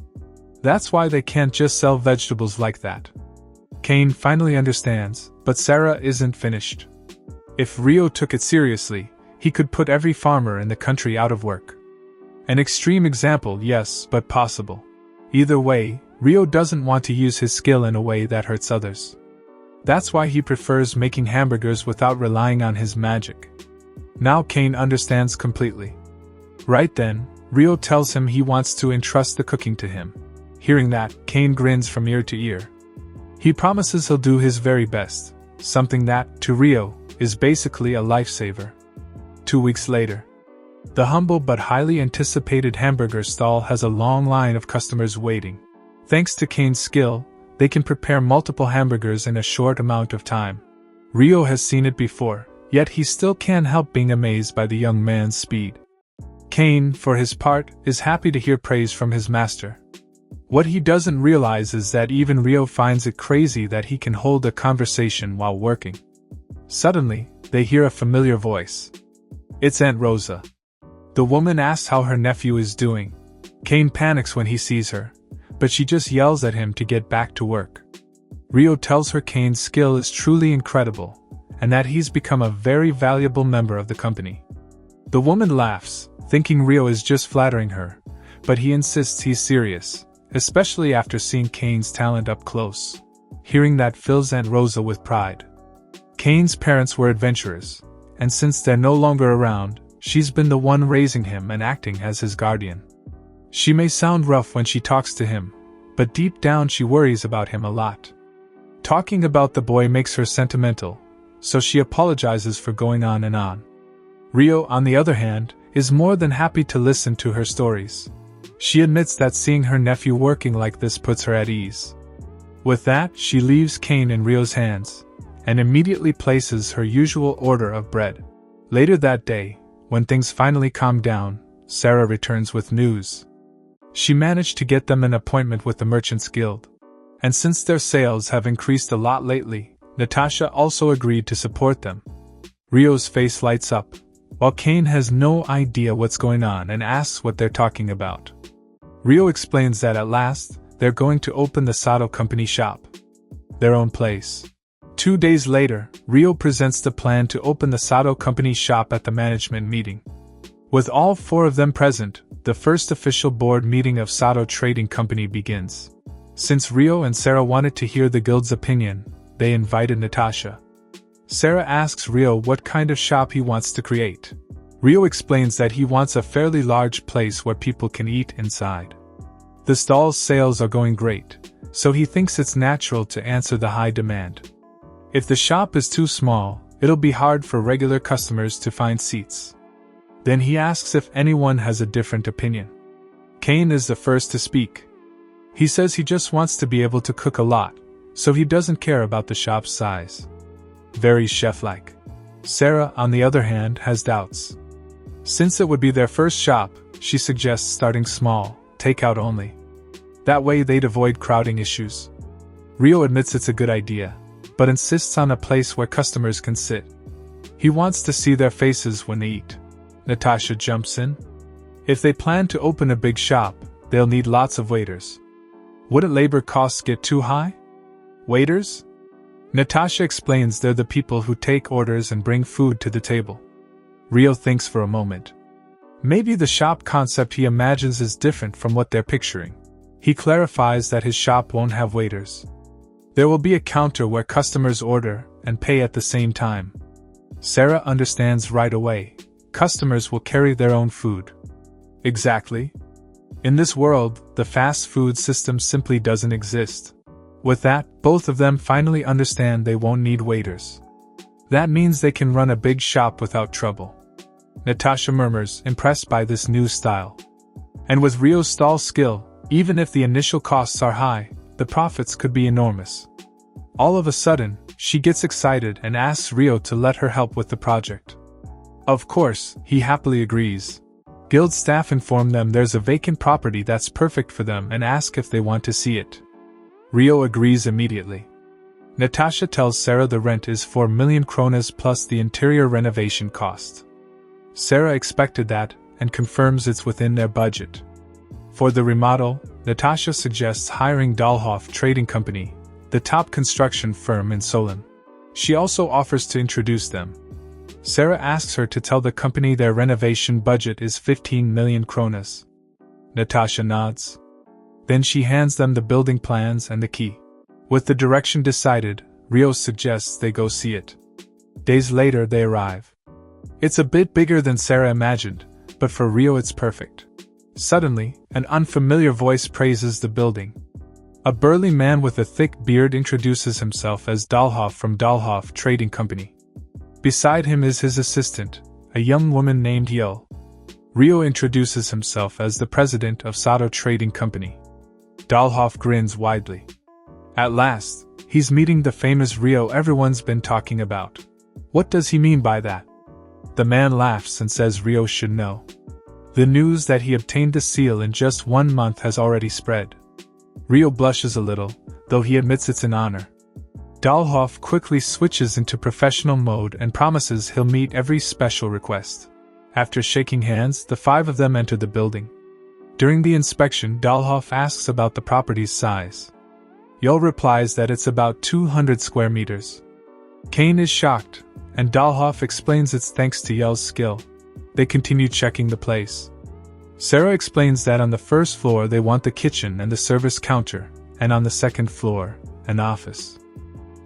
That's why they can't just sell vegetables like that. Cain finally understands, but Sarah isn't finished. If Rio took it seriously, he could put every farmer in the country out of work. An extreme example, yes, but possible. Either way, Rio doesn't want to use his skill in a way that hurts others. That's why he prefers making hamburgers without relying on his magic. Now Cain understands completely. Right then, Rio tells him he wants to entrust the cooking to him. Hearing that, Cain grins from ear to ear. He promises he'll do his very best, something that, to Rio, is basically a lifesaver. 2 weeks later, the humble but highly anticipated hamburger stall has a long line of customers waiting. Thanks to Cain's skill, they can prepare multiple hamburgers in a short amount of time. Rio has seen it before, yet he still can't help being amazed by the young man's speed. Cain, for his part, is happy to hear praise from his master. What he doesn't realize is that even Rio finds it crazy that he can hold a conversation while working. Suddenly, they hear a familiar voice. It's Aunt Rosa. The woman asks how her nephew is doing. Cain panics when he sees her, but she just yells at him to get back to work. Rio tells her Cain's skill is truly incredible, and that he's become a very valuable member of the company. The woman laughs, thinking Rio is just flattering her, but he insists he's serious, especially after seeing Cain's talent up close. Hearing that fills Aunt Rosa with pride. Cain's parents were adventurers, and since they're no longer around, she's been the one raising him and acting as his guardian. She may sound rough when she talks to him, but deep down she worries about him a lot. Talking about the boy makes her sentimental, so she apologizes for going on and on. Rio, on the other hand, is more than happy to listen to her stories. She admits that seeing her nephew working like this puts her at ease. With that, she leaves Cain in Rio's hands, and immediately places her usual order of bread. Later that day, when things finally calm down, Sarah returns with news. She managed to get them an appointment with the Merchants Guild. And since their sales have increased a lot lately, Natasha also agreed to support them. Rio's face lights up, while Cain has no idea what's going on and asks what they're talking about. Rio explains that at last, they're going to open the Sato Company shop. Their own place. 2 days later, Rio presents the plan to open the Sato Company shop at the management meeting. With all 4 of them present, the first official board meeting of Sato Trading Company begins. Since Rio and Sarah wanted to hear the guild's opinion, they invited Natasha. Sarah asks Rio what kind of shop he wants to create. Rio explains that he wants a fairly large place where people can eat inside. The stall's sales are going great, so he thinks it's natural to answer the high demand. If the shop is too small, it'll be hard for regular customers to find seats. Then he asks if anyone has a different opinion. Cain is the first to speak. He says he just wants to be able to cook a lot, so he doesn't care about the shop's size. Very chef-like. Sarah, on the other hand, has doubts. Since it would be their first shop, she suggests starting small, takeout only. That way they'd avoid crowding issues. Rio admits it's a good idea, but insists on a place where customers can sit. He wants to see their faces when they eat. Natasha jumps in. If they plan to open a big shop, they'll need lots of waiters. Wouldn't labor costs get too high? Waiters? Natasha explains they're the people who take orders and bring food to the table. Rio thinks for a moment. Maybe the shop concept he imagines is different from what they're picturing. He clarifies that his shop won't have waiters. There will be a counter where customers order and pay at the same time. Sarah understands right away. Customers will carry their own food. Exactly. In this world, the fast food system simply doesn't exist. With that, both of them finally understand they won't need waiters. That means they can run a big shop without trouble. Natasha murmurs, impressed by this new style. And with Rio's stall skill, even if the initial costs are high, the profits could be enormous. All of a sudden, she gets excited and asks Rio to let her help with the project. Of course, he happily agrees. Guild staff inform them there's a vacant property that's perfect for them and ask if they want to see it. Rio agrees immediately. Natasha tells Sarah the rent is 4 million kronas plus the interior renovation cost. Sarah expected that and confirms it's within their budget. For the remodel, Natasha suggests hiring Dahlhoff Trading Company, the top construction firm in Solen. She also offers to introduce them. Sarah asks her to tell the company their renovation budget is 15 million kronas. Natasha nods. Then she hands them the building plans and the key. With the direction decided, Rio suggests they go see it. Days later they arrive. It's a bit bigger than Sarah imagined, but for Rio it's perfect. Suddenly, an unfamiliar voice praises the building. A burly man with a thick beard introduces himself as Dahlhoff from Dahlhoff Trading Company. Beside him is his assistant, a young woman named Yo. Rio introduces himself as the president of Sato Trading Company. Dahlhoff grins widely. At last, he's meeting the famous Rio everyone's been talking about. What does he mean by that? The man laughs and says Rio should know. The news that he obtained the seal in just 1 month has already spread. Rio blushes a little, though he admits it's an honor. Dahlhoff quickly switches into professional mode and promises he'll meet every special request. After shaking hands, the 5 of them enter the building. During the inspection, Dahlhoff asks about the property's size. Yo replies that it's about 200 square meters. Cain is shocked, and Dahlhoff explains it's thanks to Yo's skill. They continue checking the place. Sarah explains that on the first floor they want the kitchen and the service counter, and on the second floor, an office.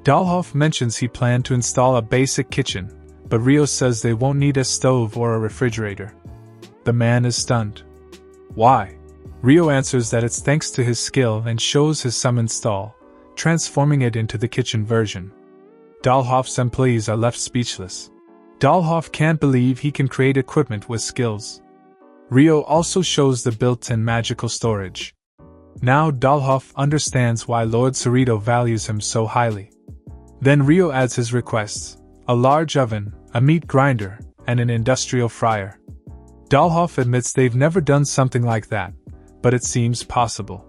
Dahlhoff mentions he planned to install a basic kitchen, but Rio says they won't need a stove or a refrigerator. The man is stunned. Why? Rio answers that it's thanks to his skill and shows his summon stall, transforming it into the kitchen version. Dahlhoff's employees are left speechless. Dahlhoff can't believe he can create equipment with skills. Rio also shows the built-in magical storage. Now Dahlhoff understands why Lord Cerrito values him so highly. Then Rio adds his requests: a large oven, a meat grinder, and an industrial fryer. Dahlhoff admits they've never done something like that, but it seems possible.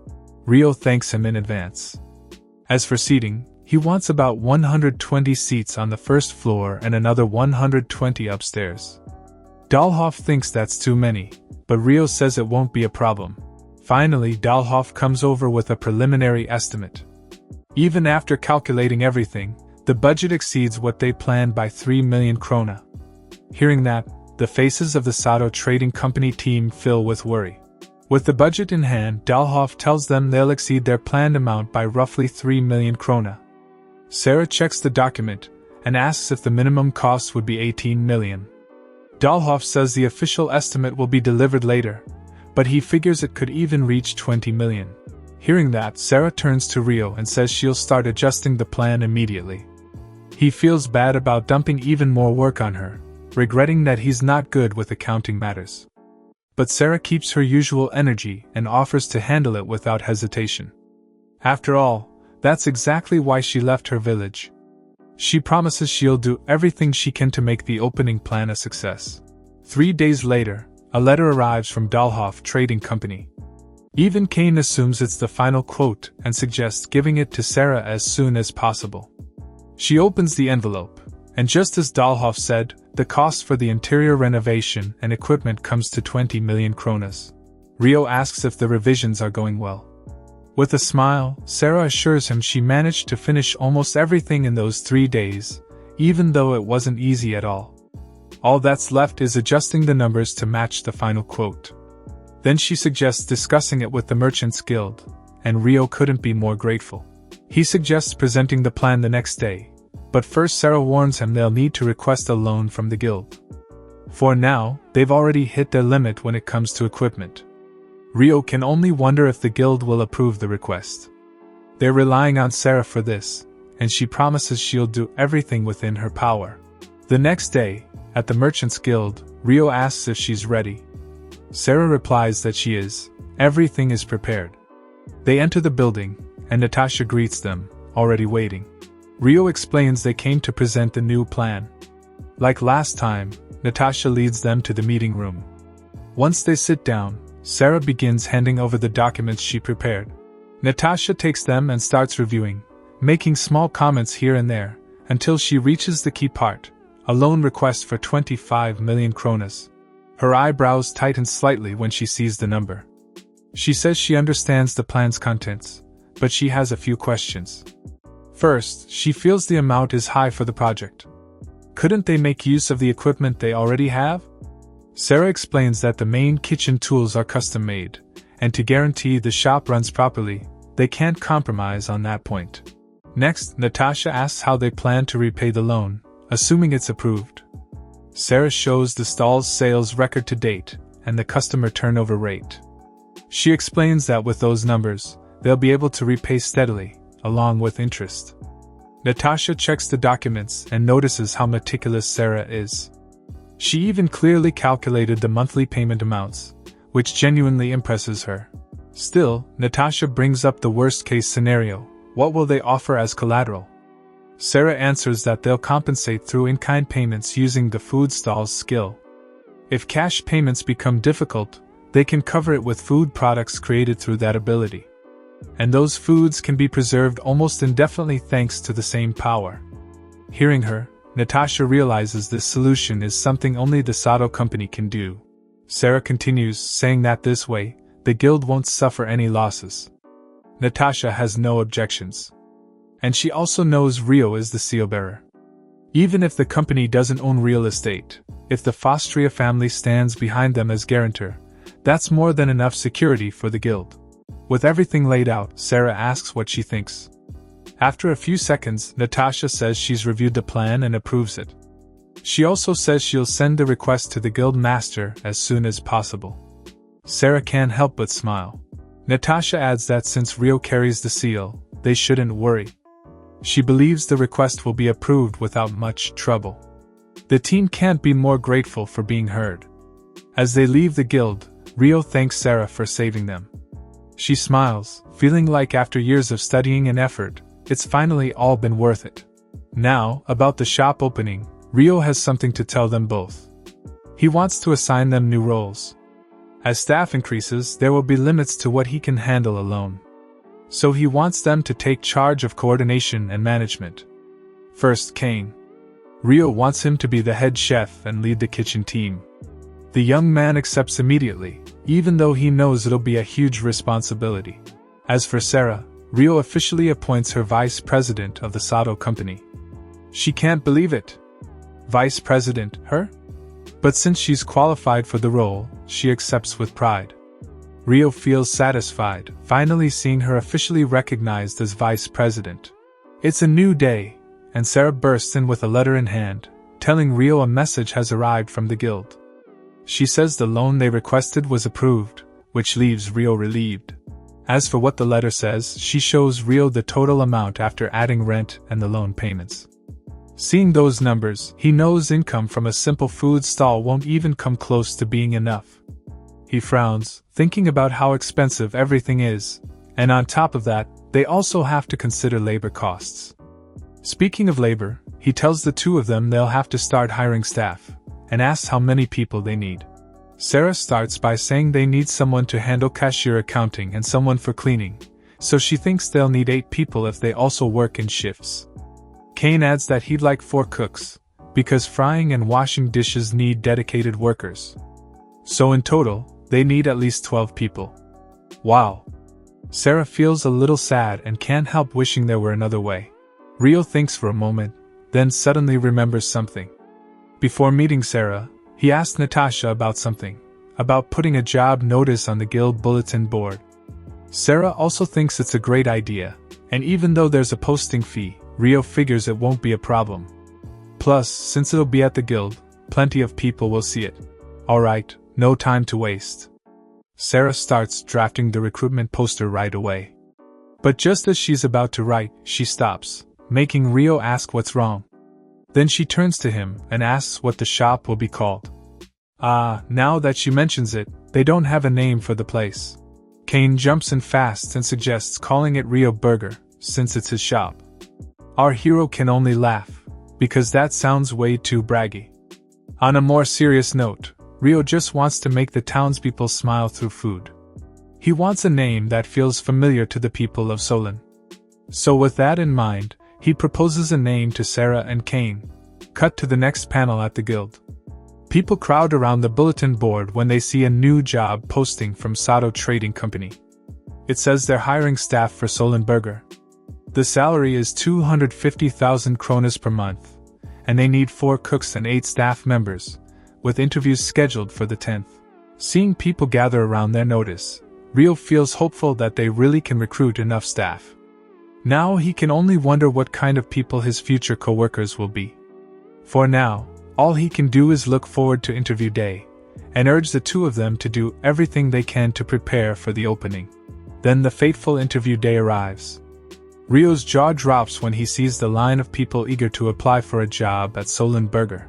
Rio thanks him in advance. As for seating, he wants about 120 seats on the first floor and another 120 upstairs. Dahlhoff thinks that's too many, but Rio says it won't be a problem. Finally, Dahlhoff comes over with a preliminary estimate. Even after calculating everything, the budget exceeds what they planned by 3 million krona. Hearing that, the faces of the Sato Trading Company team fill with worry. With the budget in hand, Dahlhoff tells them they'll exceed their planned amount by roughly 3 million krona. Sarah checks the document and asks if the minimum cost would be 18 million. Dahlhoff says the official estimate will be delivered later, but he figures it could even reach 20 million. Hearing that, Sarah turns to Rio and says she'll start adjusting the plan immediately. He feels bad about dumping even more work on her, regretting that he's not good with accounting matters. But Sarah keeps her usual energy and offers to handle it without hesitation. After all, that's exactly why she left her village. She promises she'll do everything she can to make the opening plan a success. 3 days later, a letter arrives from Dahlhoff Trading Company. Even Kane assumes it's the final quote and suggests giving it to Sarah as soon as possible. She opens the envelope, and just as Dahlhoff said, the cost for the interior renovation and equipment comes to 20 million kronas. Rio asks if the revisions are going well. With a smile, Sarah assures him she managed to finish almost everything in those 3 days, even though it wasn't easy at all. All that's left is adjusting the numbers to match the final quote. Then she suggests discussing it with the Merchants Guild, and Rio couldn't be more grateful. He suggests presenting the plan the next day, but first Sarah warns him they'll need to request a loan from the guild. For now, they've already hit their limit when it comes to equipment. Rio can only wonder if the guild will approve the request. They're relying on Sarah for this, and she promises she'll do everything within her power. The next day, at the Merchants Guild, Rio asks if she's ready. Sarah replies that she is. Everything is prepared. They enter the building, and Natasha greets them, already waiting. Rio explains they came to present the new plan. Like last time, Natasha leads them to the meeting room. Once they sit down, Sarah begins handing over the documents she prepared. Natasha takes them and starts reviewing, making small comments here and there, until she reaches the key part, a loan request for 25 million kronas. Her eyebrows tighten slightly when she sees the number. She says she understands the plan's contents, but she has a few questions. First, she feels the amount is high for the project. Couldn't they make use of the equipment they already have? Sarah explains that the main kitchen tools are custom-made, and to guarantee the shop runs properly, they can't compromise on that point. Next, Natasha asks how they plan to repay the loan, assuming it's approved. Sarah shows the stall's sales record to date, and the customer turnover rate. She explains that with those numbers, they'll be able to repay steadily, along with interest. Natasha checks the documents and notices how meticulous Sarah is. She even clearly calculated the monthly payment amounts, which genuinely impresses her. Still, Natasha brings up the worst-case scenario. What will they offer as collateral? Sarah answers that they'll compensate through in-kind payments using the food stall's skill. If cash payments become difficult, they can cover it with food products created through that ability. And those foods can be preserved almost indefinitely thanks to the same power. Hearing her, Natasha realizes this solution is something only the Sato company can do. Sarah continues, saying that this way, the guild won't suffer any losses. Natasha has no objections. And she also knows Rio is the seal-bearer. Even if the company doesn't own real estate, if the Fostria family stands behind them as guarantor, that's more than enough security for the guild. With everything laid out, Sarah asks what she thinks. After a few seconds, Natasha says she's reviewed the plan and approves it. She also says she'll send the request to the guild master as soon as possible. Sarah can't help but smile. Natasha adds that since Rio carries the seal, they shouldn't worry. She believes the request will be approved without much trouble. The team can't be more grateful for being heard. As they leave the guild, Rio thanks Sarah for saving them. She smiles, feeling like after years of studying and effort, it's finally all been worth it. Now, about the shop opening, Rio has something to tell them both. He wants to assign them new roles. As staff increases, there will be limits to what he can handle alone. So he wants them to take charge of coordination and management. First, Kane. Rio wants him to be the head chef and lead the kitchen team. The young man accepts immediately, even though he knows it'll be a huge responsibility. As for Sarah, Rio officially appoints her vice president of the Sato company. She can't believe it. Vice president, her? But since she's qualified for the role, she accepts with pride. Rio feels satisfied, finally seeing her officially recognized as vice president. It's a new day, and Sarah bursts in with a letter in hand, telling Rio a message has arrived from the guild. She says the loan they requested was approved, which leaves Rio relieved. As for what the letter says, she shows Rio the total amount after adding rent and the loan payments. Seeing those numbers, he knows income from a simple food stall won't even come close to being enough. He frowns, thinking about how expensive everything is, and on top of that, they also have to consider labor costs. Speaking of labor, he tells the two of them they'll have to start hiring staff, and asks how many people they need. Sarah starts by saying they need someone to handle cashier accounting and someone for cleaning, so she thinks they'll need 8 people if they also work in shifts. Cain adds that he'd like 4 cooks, because frying and washing dishes need dedicated workers. So in total, they need at least 12 people. Wow. Sarah feels a little sad and can't help wishing there were another way. Rio thinks for a moment, then suddenly remembers something. Before meeting Sarah, he asked Natasha about something, about putting a job notice on the guild bulletin board. Sarah also thinks it's a great idea, and even though there's a posting fee, Rio figures it won't be a problem. Plus, since it'll be at the guild, plenty of people will see it. Alright, no time to waste. Sarah starts drafting the recruitment poster right away. But just as she's about to write, she stops, making Rio ask what's wrong. Then she turns to him and asks what the shop will be called. Now that she mentions it, they don't have a name for the place. Cain jumps in fast and suggests calling it Rio Burger, since it's his shop. Our hero can only laugh, because that sounds way too braggy. On a more serious note, Rio just wants to make the townspeople smile through food. He wants a name that feels familiar to the people of Solen. So with that in mind, he proposes a name to Sarah and Cain. Cut to the next panel at the guild. People crowd around the bulletin board when they see a new job posting from Sato Trading Company. It says they're hiring staff for Solenburgger. The salary is 250,000 kronas per month, and they need 4 cooks and 8 staff members, with interviews scheduled for the 10th. Seeing people gather around their notice, Rio feels hopeful that they really can recruit enough staff. Now he can only wonder what kind of people his future co-workers will be. For now, all he can do is look forward to interview day, and urge the two of them to do everything they can to prepare for the opening. Then the fateful interview day arrives. Rio's jaw drops when he sees the line of people eager to apply for a job at Solenburgger.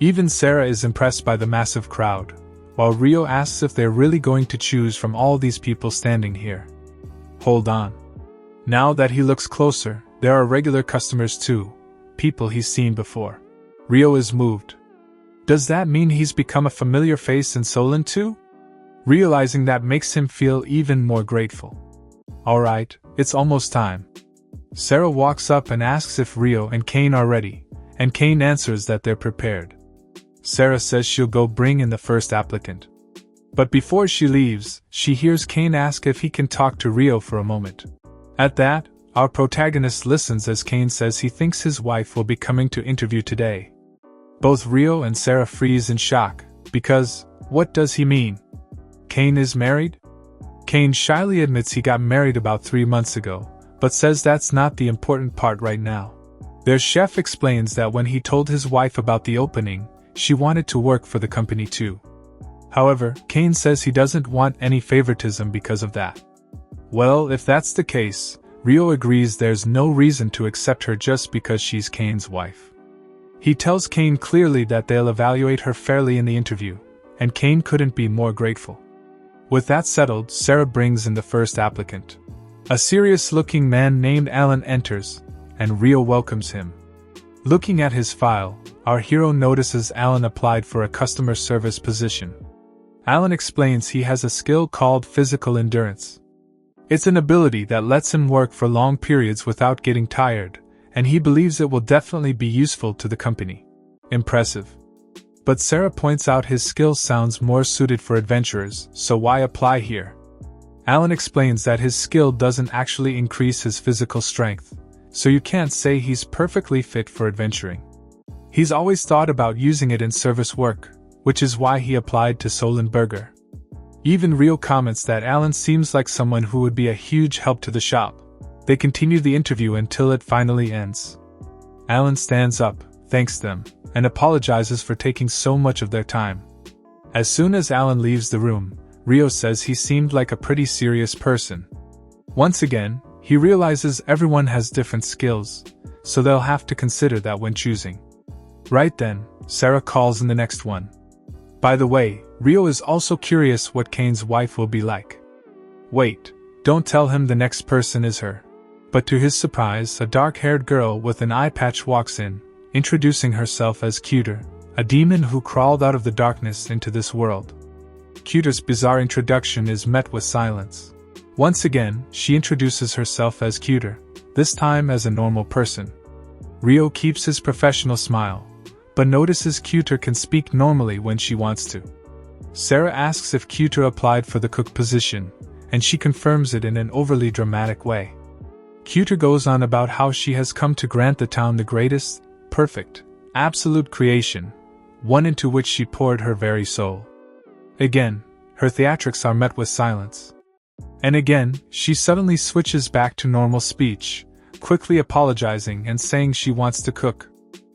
Even Sarah is impressed by the massive crowd, while Rio asks if they're really going to choose from all these people standing here. Hold on. Now that he looks closer, there are regular customers too, people he's seen before. Rio is moved. Does that mean he's become a familiar face in Solen too? Realizing that makes him feel even more grateful. Alright, it's almost time. Sarah walks up and asks if Rio and Cain are ready, and Cain answers that they're prepared. Sarah says she'll go bring in the first applicant. But before she leaves, she hears Cain ask if he can talk to Rio for a moment. At that, our protagonist listens as Cain says he thinks his wife will be coming to interview today. Both Rio and Sarah freeze in shock, because, what does he mean? Cain is married? Cain shyly admits he got married about 3 months ago, but says that's not the important part right now. Their chef explains that when he told his wife about the opening, she wanted to work for the company too. However, Cain says he doesn't want any favoritism because of that. Well, if that's the case, Rio agrees there's no reason to accept her just because she's Cain's wife. He tells Cain clearly that they'll evaluate her fairly in the interview, and Cain couldn't be more grateful. With that settled, Sarah brings in the first applicant. A serious-looking man named Alan enters, and Rio welcomes him. Looking at his file, our hero notices Alan applied for a customer service position. Alan explains he has a skill called physical endurance. It's an ability that lets him work for long periods without getting tired, and he believes it will definitely be useful to the company. Impressive. But Sarah points out his skill sounds more suited for adventurers, so why apply here? Alan explains that his skill doesn't actually increase his physical strength, so you can't say he's perfectly fit for adventuring. He's always thought about using it in service work, which is why he applied to Solenburgger. Even Rio comments that Alan seems like someone who would be a huge help to the shop. They continue the interview until it finally ends. Alan stands up, thanks them, and apologizes for taking so much of their time. As soon as Alan leaves the room, Rio says he seemed like a pretty serious person. Once again, he realizes everyone has different skills, so they'll have to consider that when choosing. Right then, Sarah calls in the next one. By the way, Rio is also curious what Kane's wife will be like. Wait, don't tell him the next person is her. But to his surprise, a dark-haired girl with an eye patch walks in, introducing herself as Cuter, a demon who crawled out of the darkness into this world. Cuter's bizarre introduction is met with silence. Once again, she introduces herself as Cuter, this time as a normal person. Rio keeps his professional smile, but notices Cuter can speak normally when she wants to. Sarah asks if Cuter applied for the cook position, and she confirms it in an overly dramatic way. Cuter goes on about how she has come to grant the town the greatest, perfect, absolute creation, one into which she poured her very soul. Again, her theatrics are met with silence. And again, she suddenly switches back to normal speech, quickly apologizing and saying she wants to cook.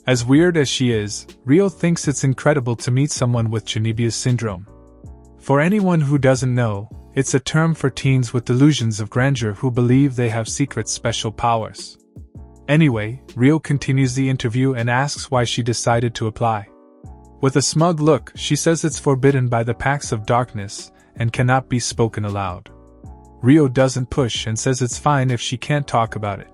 As weird as she is, Rio thinks it's incredible to meet someone with Genevieve syndrome. For anyone who doesn't know, it's a term for teens with delusions of grandeur who believe they have secret special powers. Anyway, Rio continues the interview and asks why she decided to apply. With a smug look, she says it's forbidden by the pacts of darkness and cannot be spoken aloud. Rio doesn't push and says it's fine if she can't talk about it.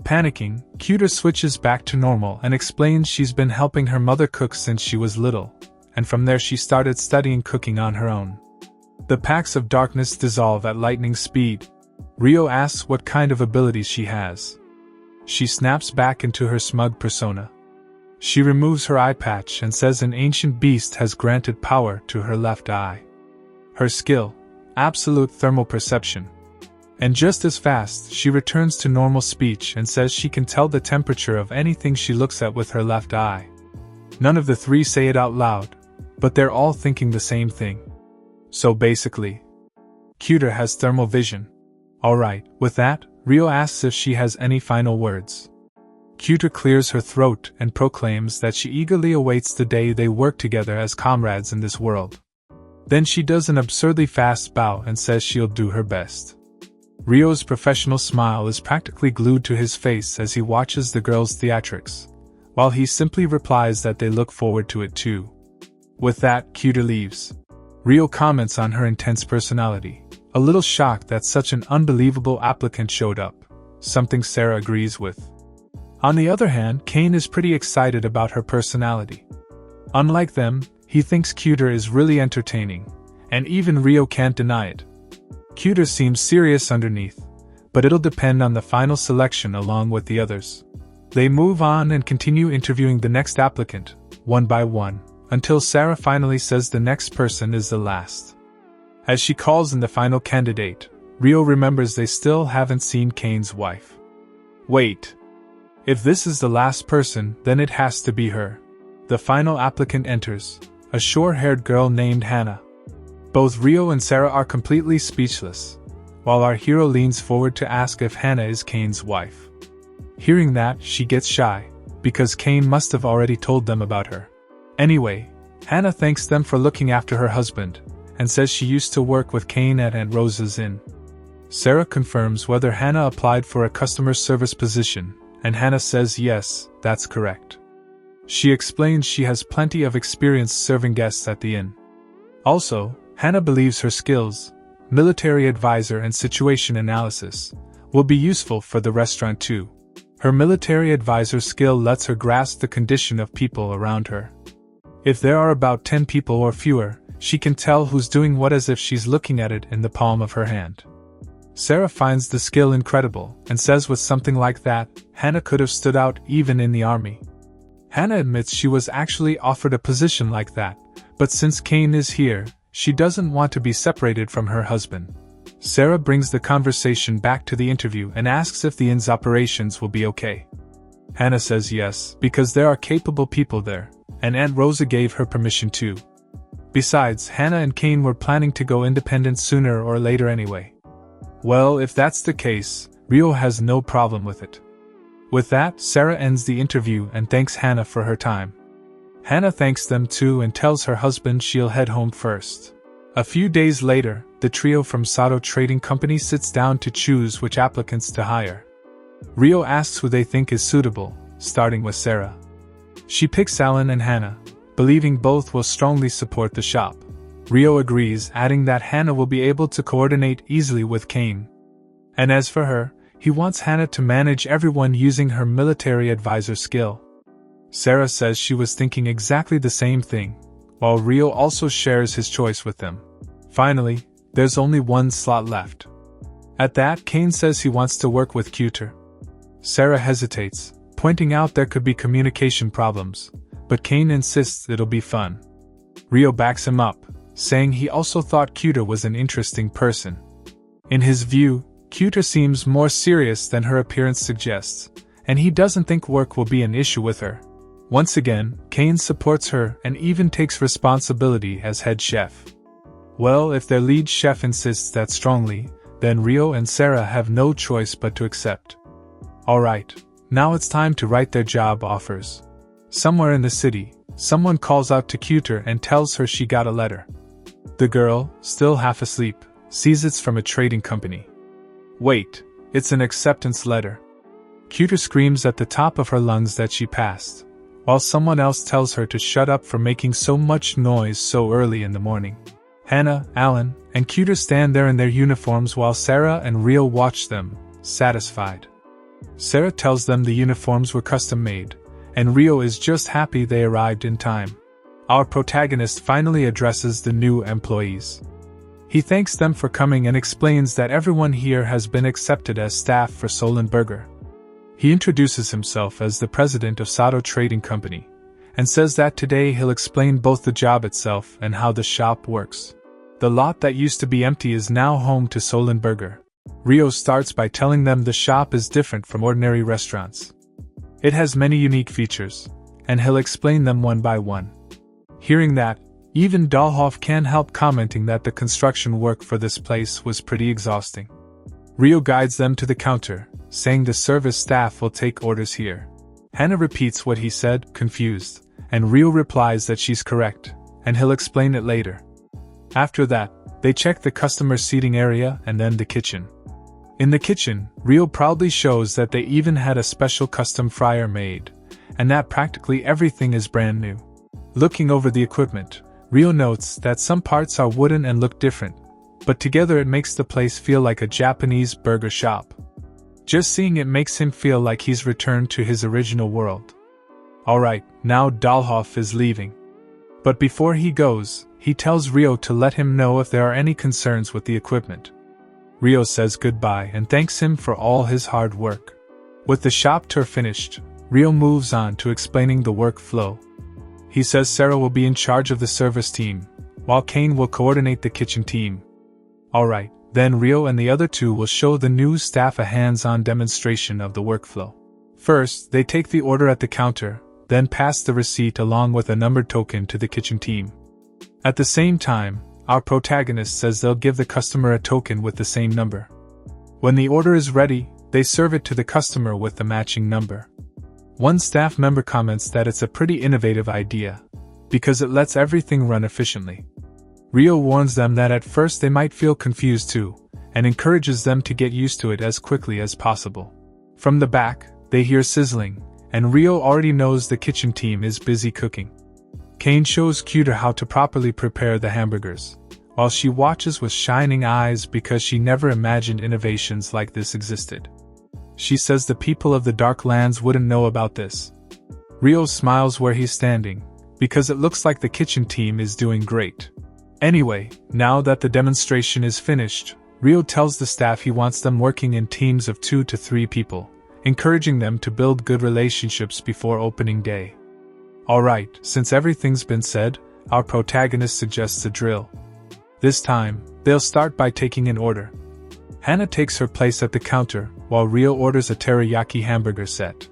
Panicking, Cuter switches back to normal and explains she's been helping her mother cook since she was little, and from there she started studying cooking on her own. The pacts of darkness dissolve at lightning speed. Rio asks what kind of abilities she has. She snaps back into her smug persona. She removes her eye patch and says an ancient beast has granted power to her left eye. Her skill, absolute thermal perception. And just as fast, she returns to normal speech and says she can tell the temperature of anything she looks at with her left eye. None of the three say it out loud, but they're all thinking the same thing. So basically, Cuter has thermal vision. Alright, with that, Rio asks if she has any final words. Cuter clears her throat and proclaims that she eagerly awaits the day they work together as comrades in this world. Then she does an absurdly fast bow and says she'll do her best. Rio's professional smile is practically glued to his face as he watches the girls' theatrics, while he simply replies that they look forward to it too. With that, Cuter leaves. Rio comments on her intense personality, a little shocked that such an unbelievable applicant showed up, something Sarah agrees with. On the other hand, Kane is pretty excited about her personality. Unlike them, he thinks Cuter is really entertaining, and even Rio can't deny it. Cuter seems serious underneath, but it'll depend on the final selection along with the others. They move on and continue interviewing the next applicant, one by one, until Sarah finally says the next person is the last. As she calls in the final candidate, Rio remembers they still haven't seen Kane's wife. Wait. If this is the last person, then it has to be her. The final applicant enters, a short-haired girl named Hannah. Both Rio and Sarah are completely speechless, while our hero leans forward to ask if Hannah is Kane's wife. Hearing that, she gets shy, because Kane must have already told them about her. Anyway, Hannah thanks them for looking after her husband, and says she used to work with Kane at Aunt Rosa's inn. Sarah confirms whether Hannah applied for a customer service position, and Hannah says yes, that's correct. She explains she has plenty of experience serving guests at the inn. Also, Hannah believes her skills, military advisor and situation analysis, will be useful for the restaurant too. Her military advisor skill lets her grasp the condition of people around her. If there are about 10 people or fewer, she can tell who's doing what as if she's looking at it in the palm of her hand. Sarah finds the skill incredible and says with something like that, Hannah could have stood out even in the army. Hannah admits she was actually offered a position like that, but since Kane is here, she doesn't want to be separated from her husband. Sarah brings the conversation back to the interview and asks if the inn's operations will be okay. Hannah says yes, because there are capable people there, and Aunt Rosa gave her permission too. Besides, Hannah and Kane were planning to go independent sooner or later anyway. Well, if that's the case, Rio has no problem with it. With that, Sarah ends the interview and thanks Hannah for her time. Hannah thanks them too and tells her husband she'll head home first. A few days later, the trio from Sato Trading Company sits down to choose which applicants to hire. Rio asks who they think is suitable, starting with Sarah. She picks Alan and Hannah, believing both will strongly support the shop. Rio agrees, adding that Hannah will be able to coordinate easily with Cain. And as for her, he wants Hannah to manage everyone using her military advisor skill. Sarah says she was thinking exactly the same thing, while Rio also shares his choice with them. Finally, there's only one slot left. At that, Cain says he wants to work with Cuter. Sarah hesitates, pointing out there could be communication problems, but Cain insists it'll be fun. Rio backs him up, saying he also thought Cuter was an interesting person. In his view, Cuter seems more serious than her appearance suggests, and he doesn't think work will be an issue with her. Once again, Cain supports her and even takes responsibility as head chef. Well, if their lead chef insists that strongly, then Rio and Sarah have no choice but to accept. Alright, now it's time to write their job offers. Somewhere in the city, someone calls out to Cuter and tells her she got a letter. The girl, still half asleep, sees it's from a trading company. Wait, it's an acceptance letter. Cuter screams at the top of her lungs that she passed, while someone else tells her to shut up for making so much noise so early in the morning. Hannah, Alan, and Cuter stand there in their uniforms while Sarah and Rio watch them, satisfied. Sarah tells them the uniforms were custom made, and Rio is just happy they arrived in time. Our protagonist finally addresses the new employees. He thanks them for coming and explains that everyone here has been accepted as staff for Solenburgger. He introduces himself as the president of Sato Trading Company, and says that today he'll explain both the job itself and how the shop works. The lot that used to be empty is now home to Solenburgger. Rio starts by telling them the shop is different from ordinary restaurants. It has many unique features, and he'll explain them one by one. Hearing that, even Dahlhoff can't help commenting that the construction work for this place was pretty exhausting. Rio guides them to the counter, saying the service staff will take orders here. Hannah repeats what he said, confused, and Rio replies that she's correct, and he'll explain it later. After that, they check the customer seating area and then the kitchen. In the kitchen, Rio proudly shows that they even had a special custom fryer made, and that practically everything is brand new. Looking over the equipment, Rio notes that some parts are wooden and look different, but together it makes the place feel like a Japanese burger shop. Just seeing it makes him feel like he's returned to his original world. Alright, now Dahlhoff is leaving. But before he goes, he tells Rio to let him know if there are any concerns with the equipment. Rio says goodbye and thanks him for all his hard work. With the shop tour finished, Rio moves on to explaining the workflow. He says Sarah will be in charge of the service team, while Cain will coordinate the kitchen team. Alright, then Rio and the other two will show the new staff a hands-on demonstration of the workflow. First, they take the order at the counter, then pass the receipt along with a numbered token to the kitchen team. At the same time, our protagonist says they'll give the customer a token with the same number. When the order is ready, they serve it to the customer with the matching number. One staff member comments that it's a pretty innovative idea, because it lets everything run efficiently. Rio warns them that at first they might feel confused too, and encourages them to get used to it as quickly as possible. From the back, they hear sizzling, and Rio already knows the kitchen team is busy cooking. Cain shows Cuter how to properly prepare the hamburgers, while she watches with shining eyes because she never imagined innovations like this existed. She says the people of the Dark Lands wouldn't know about this. Rio smiles where he's standing, because it looks like the kitchen team is doing great. Anyway, now that the demonstration is finished, Rio tells the staff he wants them working in teams of 2 to 3 people, encouraging them to build good relationships before opening day. Alright, since everything's been said, our protagonist suggests a drill. This time, they'll start by taking an order. Hannah takes her place at the counter, while Rio orders a teriyaki hamburger set.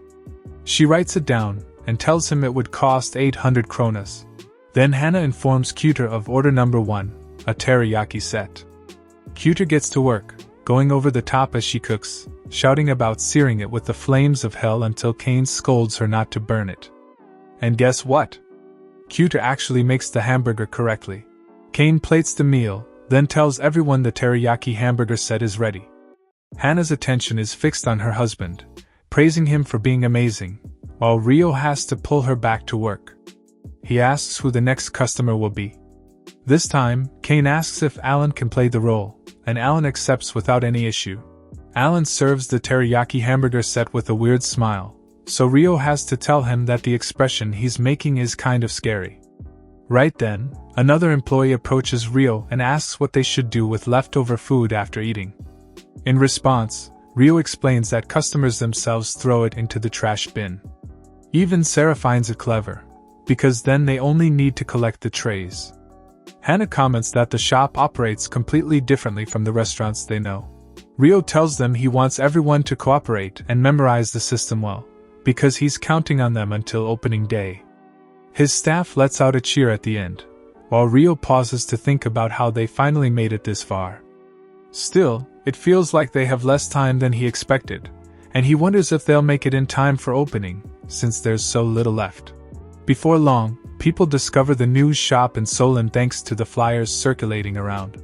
She writes it down, and tells him it would cost 800 kronas. Then Hannah informs Cuter of order number 1, a teriyaki set. Cuter gets to work, going over the top as she cooks, shouting about searing it with the flames of hell until Cain scolds her not to burn it. And guess what? Cuter actually makes the hamburger correctly. Cain plates the meal, then tells everyone the teriyaki hamburger set is ready. Hannah's attention is fixed on her husband, praising him for being amazing, while Rio has to pull her back to work. He asks who the next customer will be. This time, Kane asks if Alan can play the role, and Alan accepts without any issue. Alan serves the teriyaki hamburger set with a weird smile, so Rio has to tell him that the expression he's making is kind of scary. Right then, another employee approaches Rio and asks what they should do with leftover food after eating. In response, Rio explains that customers themselves throw it into the trash bin. Even Sarah finds it clever, because then they only need to collect the trays. Hannah comments that the shop operates completely differently from the restaurants they know. Rio tells them he wants everyone to cooperate and memorize the system well, because he's counting on them until opening day. His staff lets out a cheer at the end, while Rio pauses to think about how they finally made it this far. Still, it feels like they have less time than he expected, and he wonders if they'll make it in time for opening, since there's so little left. Before long, people discover the news shop in Solen thanks to the flyers circulating around.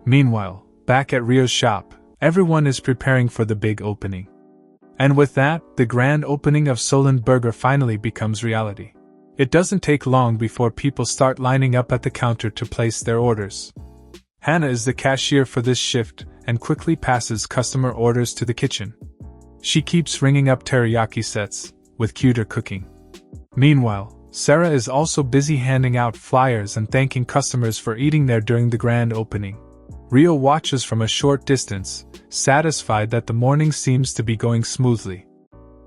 Meanwhile, back at Rio's shop, everyone is preparing for the big opening. And with that, the grand opening of Solenburgger finally becomes reality. It doesn't take long before people start lining up at the counter to place their orders. Hannah is the cashier for this shift and quickly passes customer orders to the kitchen. She keeps ringing up teriyaki sets, with cuter cooking. Meanwhile, Sarah is also busy handing out flyers and thanking customers for eating there during the grand opening. Rio watches from a short distance, satisfied that the morning seems to be going smoothly.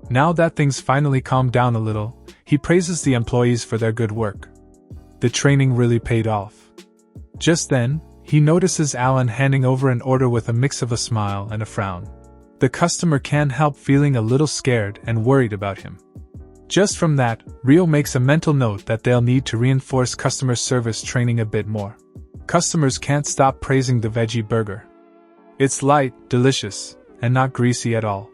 Now that things finally calm down a little, he praises the employees for their good work. The training really paid off. Just then, he notices Alan handing over an order with a mix of a smile and a frown. The customer can't help feeling a little scared and worried about him. Just from that, Rio makes a mental note that they'll need to reinforce customer service training a bit more. Customers can't stop praising the veggie burger. It's light, delicious, and not greasy at all.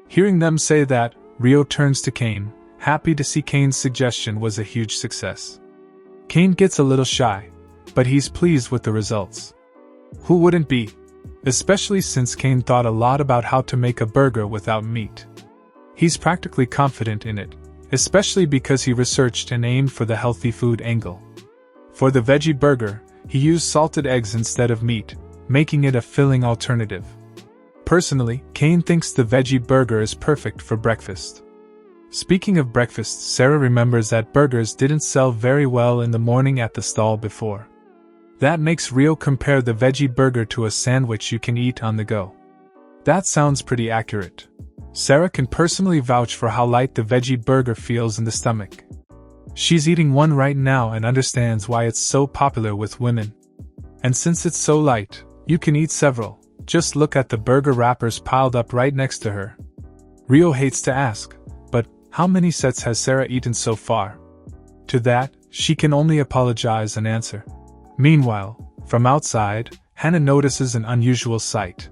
Hearing them say that, Rio turns to Kane, happy to see Kane's suggestion was a huge success. Kane gets a little shy, but he's pleased with the results. Who wouldn't be? Especially since Kane thought a lot about how to make a burger without meat. He's practically confident in it, especially because he researched and aimed for the healthy food angle. For the veggie burger, he used salted eggs instead of meat, making it a filling alternative. Personally, Kane thinks the veggie burger is perfect for breakfast. Speaking of breakfast, Sarah remembers that burgers didn't sell very well in the morning at the stall before. That makes Rio compare the veggie burger to a sandwich you can eat on the go. That sounds pretty accurate. Sarah can personally vouch for how light the veggie burger feels in the stomach. She's eating one right now and understands why it's so popular with women. And since it's so light, you can eat several. Just look at the burger wrappers piled up right next to her. Rio hates to ask, but how many sets has Sarah eaten so far? To that, she can only apologize and answer. Meanwhile, from outside, Hannah notices an unusual sight.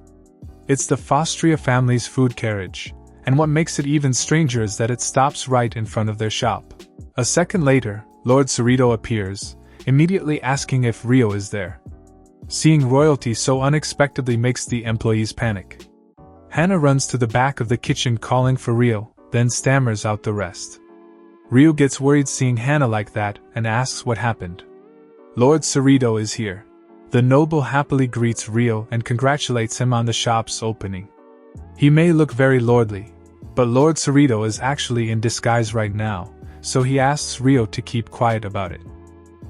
It's the Fostria family's food carriage, and what makes it even stranger is that it stops right in front of their shop. A second later, Lord Cerrito appears, immediately asking if Rio is there. Seeing royalty so unexpectedly makes the employees panic. Hannah runs to the back of the kitchen calling for Rio, then stammers out the rest. Rio gets worried seeing Hannah like that and asks what happened. Lord Cerrito is here. The noble happily greets Rio and congratulates him on the shop's opening. He may look very lordly, but Lord Cerrito is actually in disguise right now, so he asks Rio to keep quiet about it.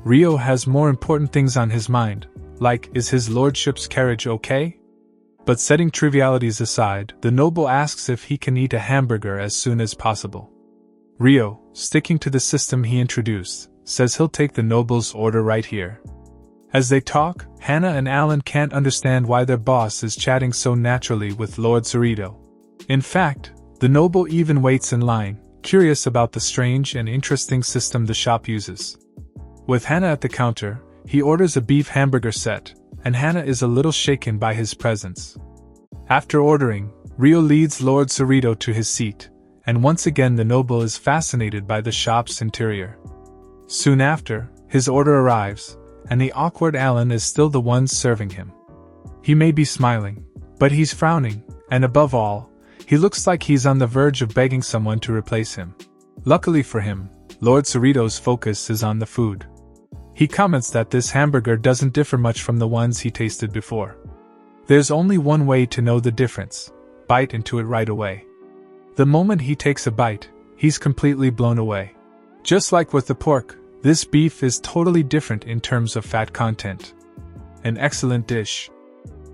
Rio has more important things on his mind, like is his lordship's carriage okay? But setting trivialities aside, the noble asks if he can eat a hamburger as soon as possible. Rio, sticking to the system he introduced, says he'll take the noble's order right here. As they talk, Hannah and Alan can't understand why their boss is chatting so naturally with Lord Cerrito. In fact, the noble even waits in line, curious about the strange and interesting system the shop uses. With Hannah at the counter, he orders a beef hamburger set, and Hannah is a little shaken by his presence. After ordering, Rio leads Lord Cerrito to his seat, and once again the noble is fascinated by the shop's interior. Soon after, his order arrives, and the awkward Alan is still the one serving him. He may be smiling, but he's frowning, and above all, He looks like he's on the verge of begging someone to replace him. Luckily for him, Lord Cerrito's focus is on the food. He comments that this hamburger doesn't differ much from the ones he tasted before. There's only one way to know the difference: bite into it right away. The moment he takes a bite, he's completely blown away. Just like with the pork, this beef is totally different in terms of fat content. An excellent dish.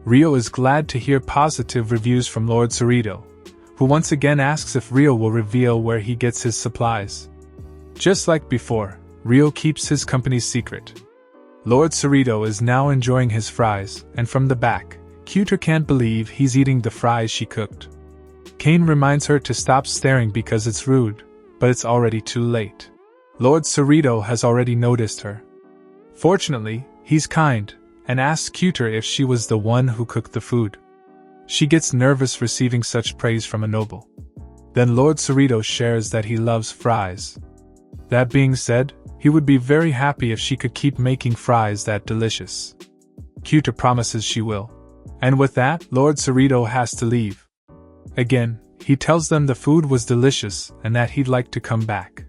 Rio is glad to hear positive reviews from Lord Cerrito, who once again asks if Rio will reveal where he gets his supplies. Just like before, Rio keeps his company's secret. Lord Cerrito is now enjoying his fries, and from the back, Cuter can't believe he's eating the fries she cooked. Kane reminds her to stop staring because it's rude, but it's already too late. Lord Cerrito has already noticed her. Fortunately, he's kind, and asks Cuter if she was the one who cooked the food. She gets nervous receiving such praise from a noble. Then Lord Cerrito shares that he loves fries. That being said, he would be very happy if she could keep making fries that delicious. Cuter promises she will. And with that, Lord Cerrito has to leave. Again, he tells them the food was delicious and that he'd like to come back.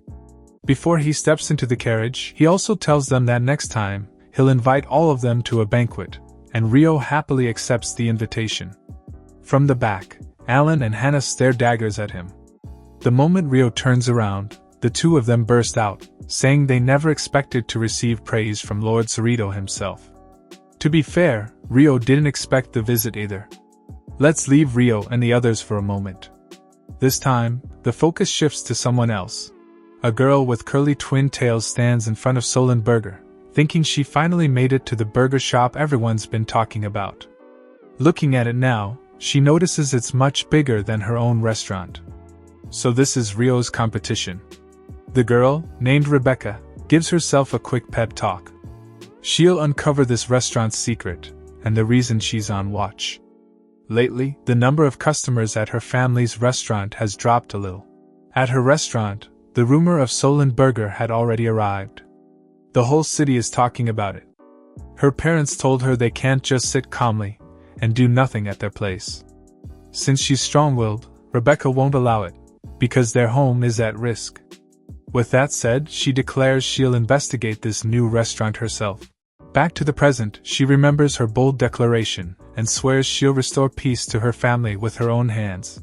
Before he steps into the carriage, he also tells them that next time, he'll invite all of them to a banquet, and Rio happily accepts the invitation. From the back, Alan and Hannah stare daggers at him. The moment Rio turns around, the two of them burst out, saying they never expected to receive praise from Lord Cerrito himself. To be fair, Rio didn't expect the visit either. Let's leave Rio and the others for a moment. This time, the focus shifts to someone else. A girl with curly twin tails stands in front of Solenburgger, thinking she finally made it to the burger shop everyone's been talking about. Looking at it now, she notices it's much bigger than her own restaurant. So this is Rio's competition. The girl, named Rebecca, gives herself a quick pep talk. She'll uncover this restaurant's secret, and the reason she's on watch. Lately, the number of customers at her family's restaurant has dropped a little. At her restaurant, the rumor of Solenburgger had already arrived. The whole city is talking about it. Her parents told her they can't just sit calmly and do nothing at their place. Since she's strong-willed, Rebecca won't allow it, because their home is at risk. With that said, she declares she'll investigate this new restaurant herself. Back to the present, she remembers her bold declaration and swears she'll restore peace to her family with her own hands.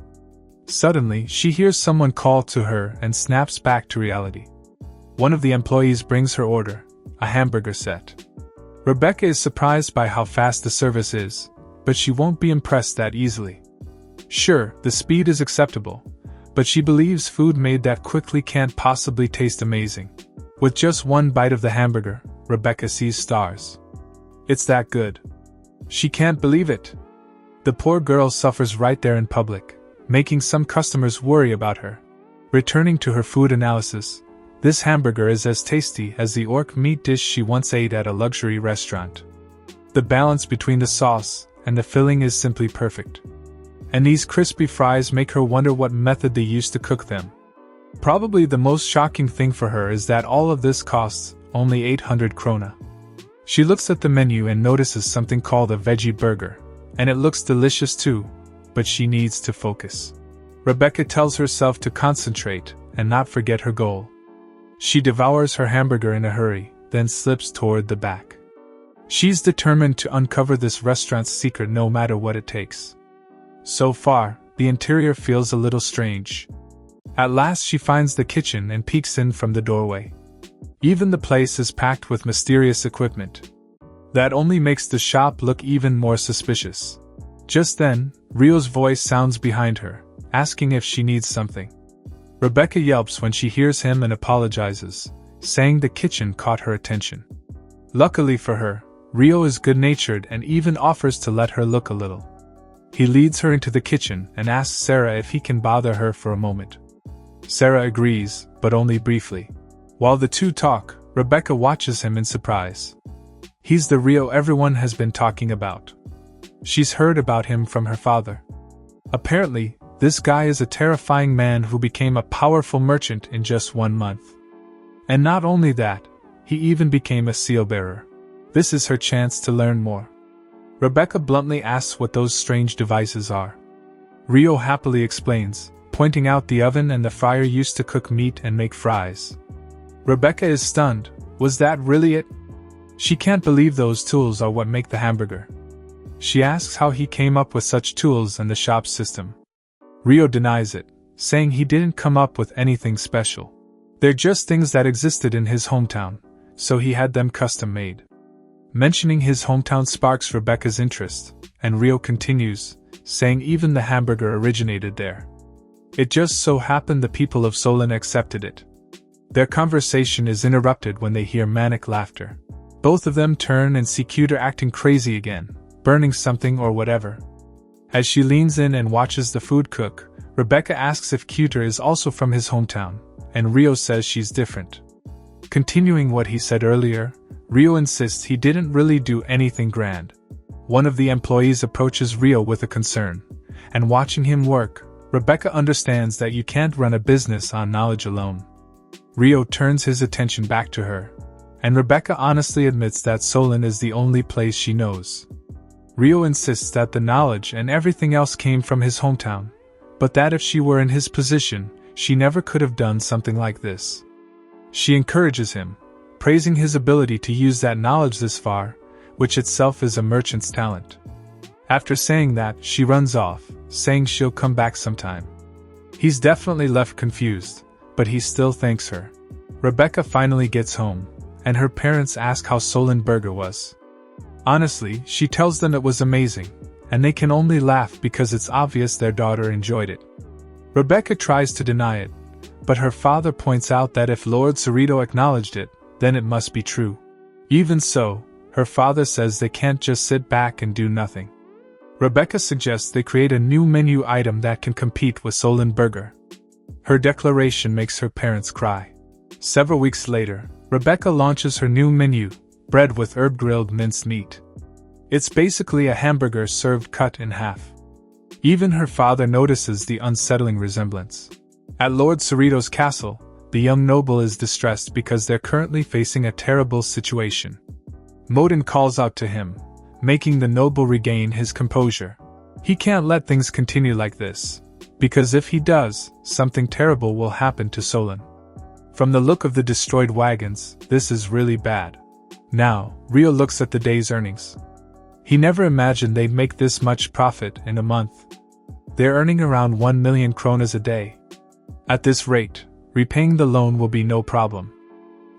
Suddenly, she hears someone call to her and snaps back to reality. One of the employees brings her order, a hamburger set. Rebecca is surprised by how fast the service is, but she won't be impressed that easily. Sure, the speed is acceptable, but she believes food made that quickly can't possibly taste amazing. With just one bite of the hamburger, Rebecca sees stars. It's that good. She can't believe it. The poor girl suffers right there in public, making some customers worry about her. Returning to her food analysis, this hamburger is as tasty as the orc meat dish she once ate at a luxury restaurant. The balance between the sauce and the filling is simply perfect. And these crispy fries make her wonder what method they used to cook them. Probably the most shocking thing for her is that all of this costs only 800 krona. She looks at the menu and notices something called a veggie burger, and it looks delicious too, but she needs to focus. Rebecca tells herself to concentrate and not forget her goal. She devours her hamburger in a hurry, then slips toward the back. She's determined to uncover this restaurant's secret no matter what it takes. So far, the interior feels a little strange. At last she finds the kitchen and peeks in from the doorway. Even the place is packed with mysterious equipment. That only makes the shop look even more suspicious. Just then, Rio's voice sounds behind her, asking if she needs something. Rebecca yelps when she hears him and apologizes, saying the kitchen caught her attention. Luckily for her, Rio is good-natured and even offers to let her look a little. He leads her into the kitchen and asks Sarah if he can bother her for a moment. Sarah agrees, but only briefly. While the two talk, Rebecca watches him in surprise. He's the Rio everyone has been talking about. She's heard about him from her father. Apparently, this guy is a terrifying man who became a powerful merchant in just 1 month. And not only that, he even became a seal-bearer. This is her chance to learn more. Rebecca bluntly asks what those strange devices are. Rio happily explains, pointing out the oven and the fryer used to cook meat and make fries. Rebecca is stunned. Was that really it? She can't believe those tools are what make the hamburger. She asks how he came up with such tools and the shop system. Rio denies it, saying he didn't come up with anything special. They're just things that existed in his hometown, so he had them custom made. Mentioning his hometown sparks Rebecca's interest, and Rio continues, saying even the hamburger originated there. It just so happened the people of Solen accepted it. Their conversation is interrupted when they hear manic laughter. Both of them turn and see Cuter acting crazy again, burning something or whatever. As she leans in and watches the food cook, Rebecca asks if Cuter is also from his hometown, and Rio says she's different. Continuing what he said earlier, Rio insists he didn't really do anything grand. One of the employees approaches Rio with a concern, and watching him work, Rebecca understands that you can't run a business on knowledge alone. Rio turns his attention back to her, and Rebecca honestly admits that Solen is the only place she knows. Rio insists that the knowledge and everything else came from his hometown, but that if she were in his position, she never could have done something like this. She encourages him, praising his ability to use that knowledge this far, which itself is a merchant's talent. After saying that, she runs off, saying she'll come back sometime. He's definitely left confused, but he still thanks her. Rebecca finally gets home, and her parents ask how Solenburgger was. Honestly, she tells them it was amazing, and they can only laugh because it's obvious their daughter enjoyed it. Rebecca tries to deny it, but her father points out that if Lord Cerrito acknowledged it, then it must be true. Even so, her father says they can't just sit back and do nothing. Rebecca suggests they create a new menu item that can compete with Solenburgger. Her declaration makes her parents cry. Several weeks later, Rebecca launches her new menu, bread with herb-grilled minced meat. It's basically a hamburger served cut in half. Even her father notices the unsettling resemblance. At Lord Cerrito's castle, the young noble is distressed because they're currently facing a terrible situation. Modin calls out to him, making the noble regain his composure. He can't let things continue like this, because if he does, something terrible will happen to Solen. From the look of the destroyed wagons, this is really bad. Now, Rio looks at the day's earnings. He never imagined they'd make this much profit in a month. They're earning around 1 million kronas a day. At this rate, repaying the loan will be no problem.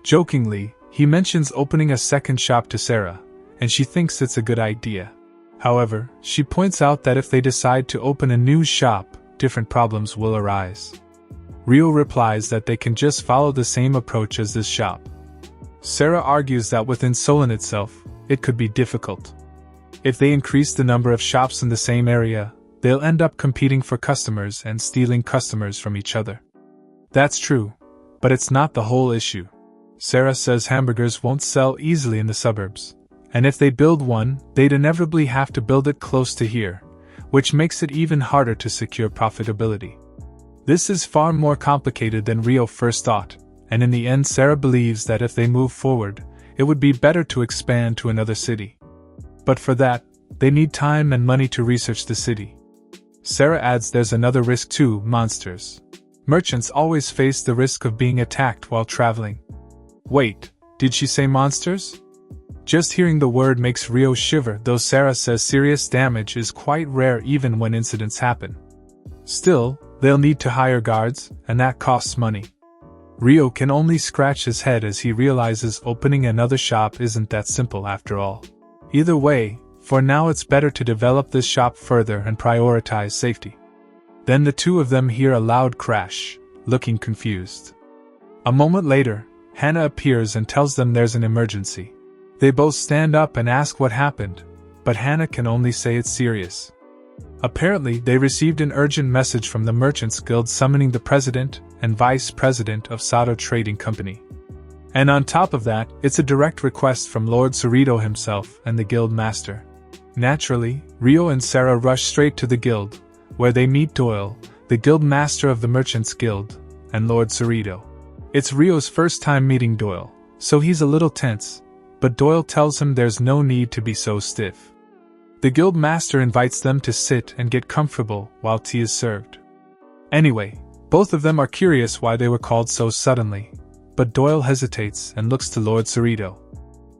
Jokingly, he mentions opening a second shop to Sarah, and she thinks it's a good idea. However, she points out that if they decide to open a new shop, different problems will arise. Rio replies that they can just follow the same approach as this shop. Sarah argues that within Solen itself, it could be difficult. If they increase the number of shops in the same area, they'll end up competing for customers and stealing customers from each other. That's true, but it's not the whole issue. Sarah says hamburgers won't sell easily in the suburbs, and if they build one, they'd inevitably have to build it close to here, which makes it even harder to secure profitability. This is far more complicated than Rio first thought, and in the end Sarah believes that if they move forward, it would be better to expand to another city. But for that, they need time and money to research the city. Sarah adds there's another risk too: monsters. Merchants always face the risk of being attacked while traveling. Wait, did she say monsters? Just hearing the word makes Rio shiver, though Sarah says serious damage is quite rare even when incidents happen. Still, they'll need to hire guards, and that costs money. Rio can only scratch his head as he realizes opening another shop isn't that simple after all. Either way, for now it's better to develop this shop further and prioritize safety. Then the two of them hear a loud crash, looking confused. A moment later, Hannah appears and tells them there's an emergency. They both stand up and ask what happened, but Hannah can only say it's serious. Apparently, they received an urgent message from the Merchants Guild summoning the president and vice president of Sato Trading Company. And on top of that, it's a direct request from Lord Cerrito himself and the guild master. Naturally, Rio and Sarah rush straight to the guild, where they meet Doyle, the guild master of the Merchants Guild, and Lord Cerrito. It's Rio's first time meeting Doyle, so he's a little tense, but Doyle tells him there's no need to be so stiff. The guild master invites them to sit and get comfortable while tea is served. Anyway, both of them are curious why they were called so suddenly, but Doyle hesitates and looks to Lord Cerrito.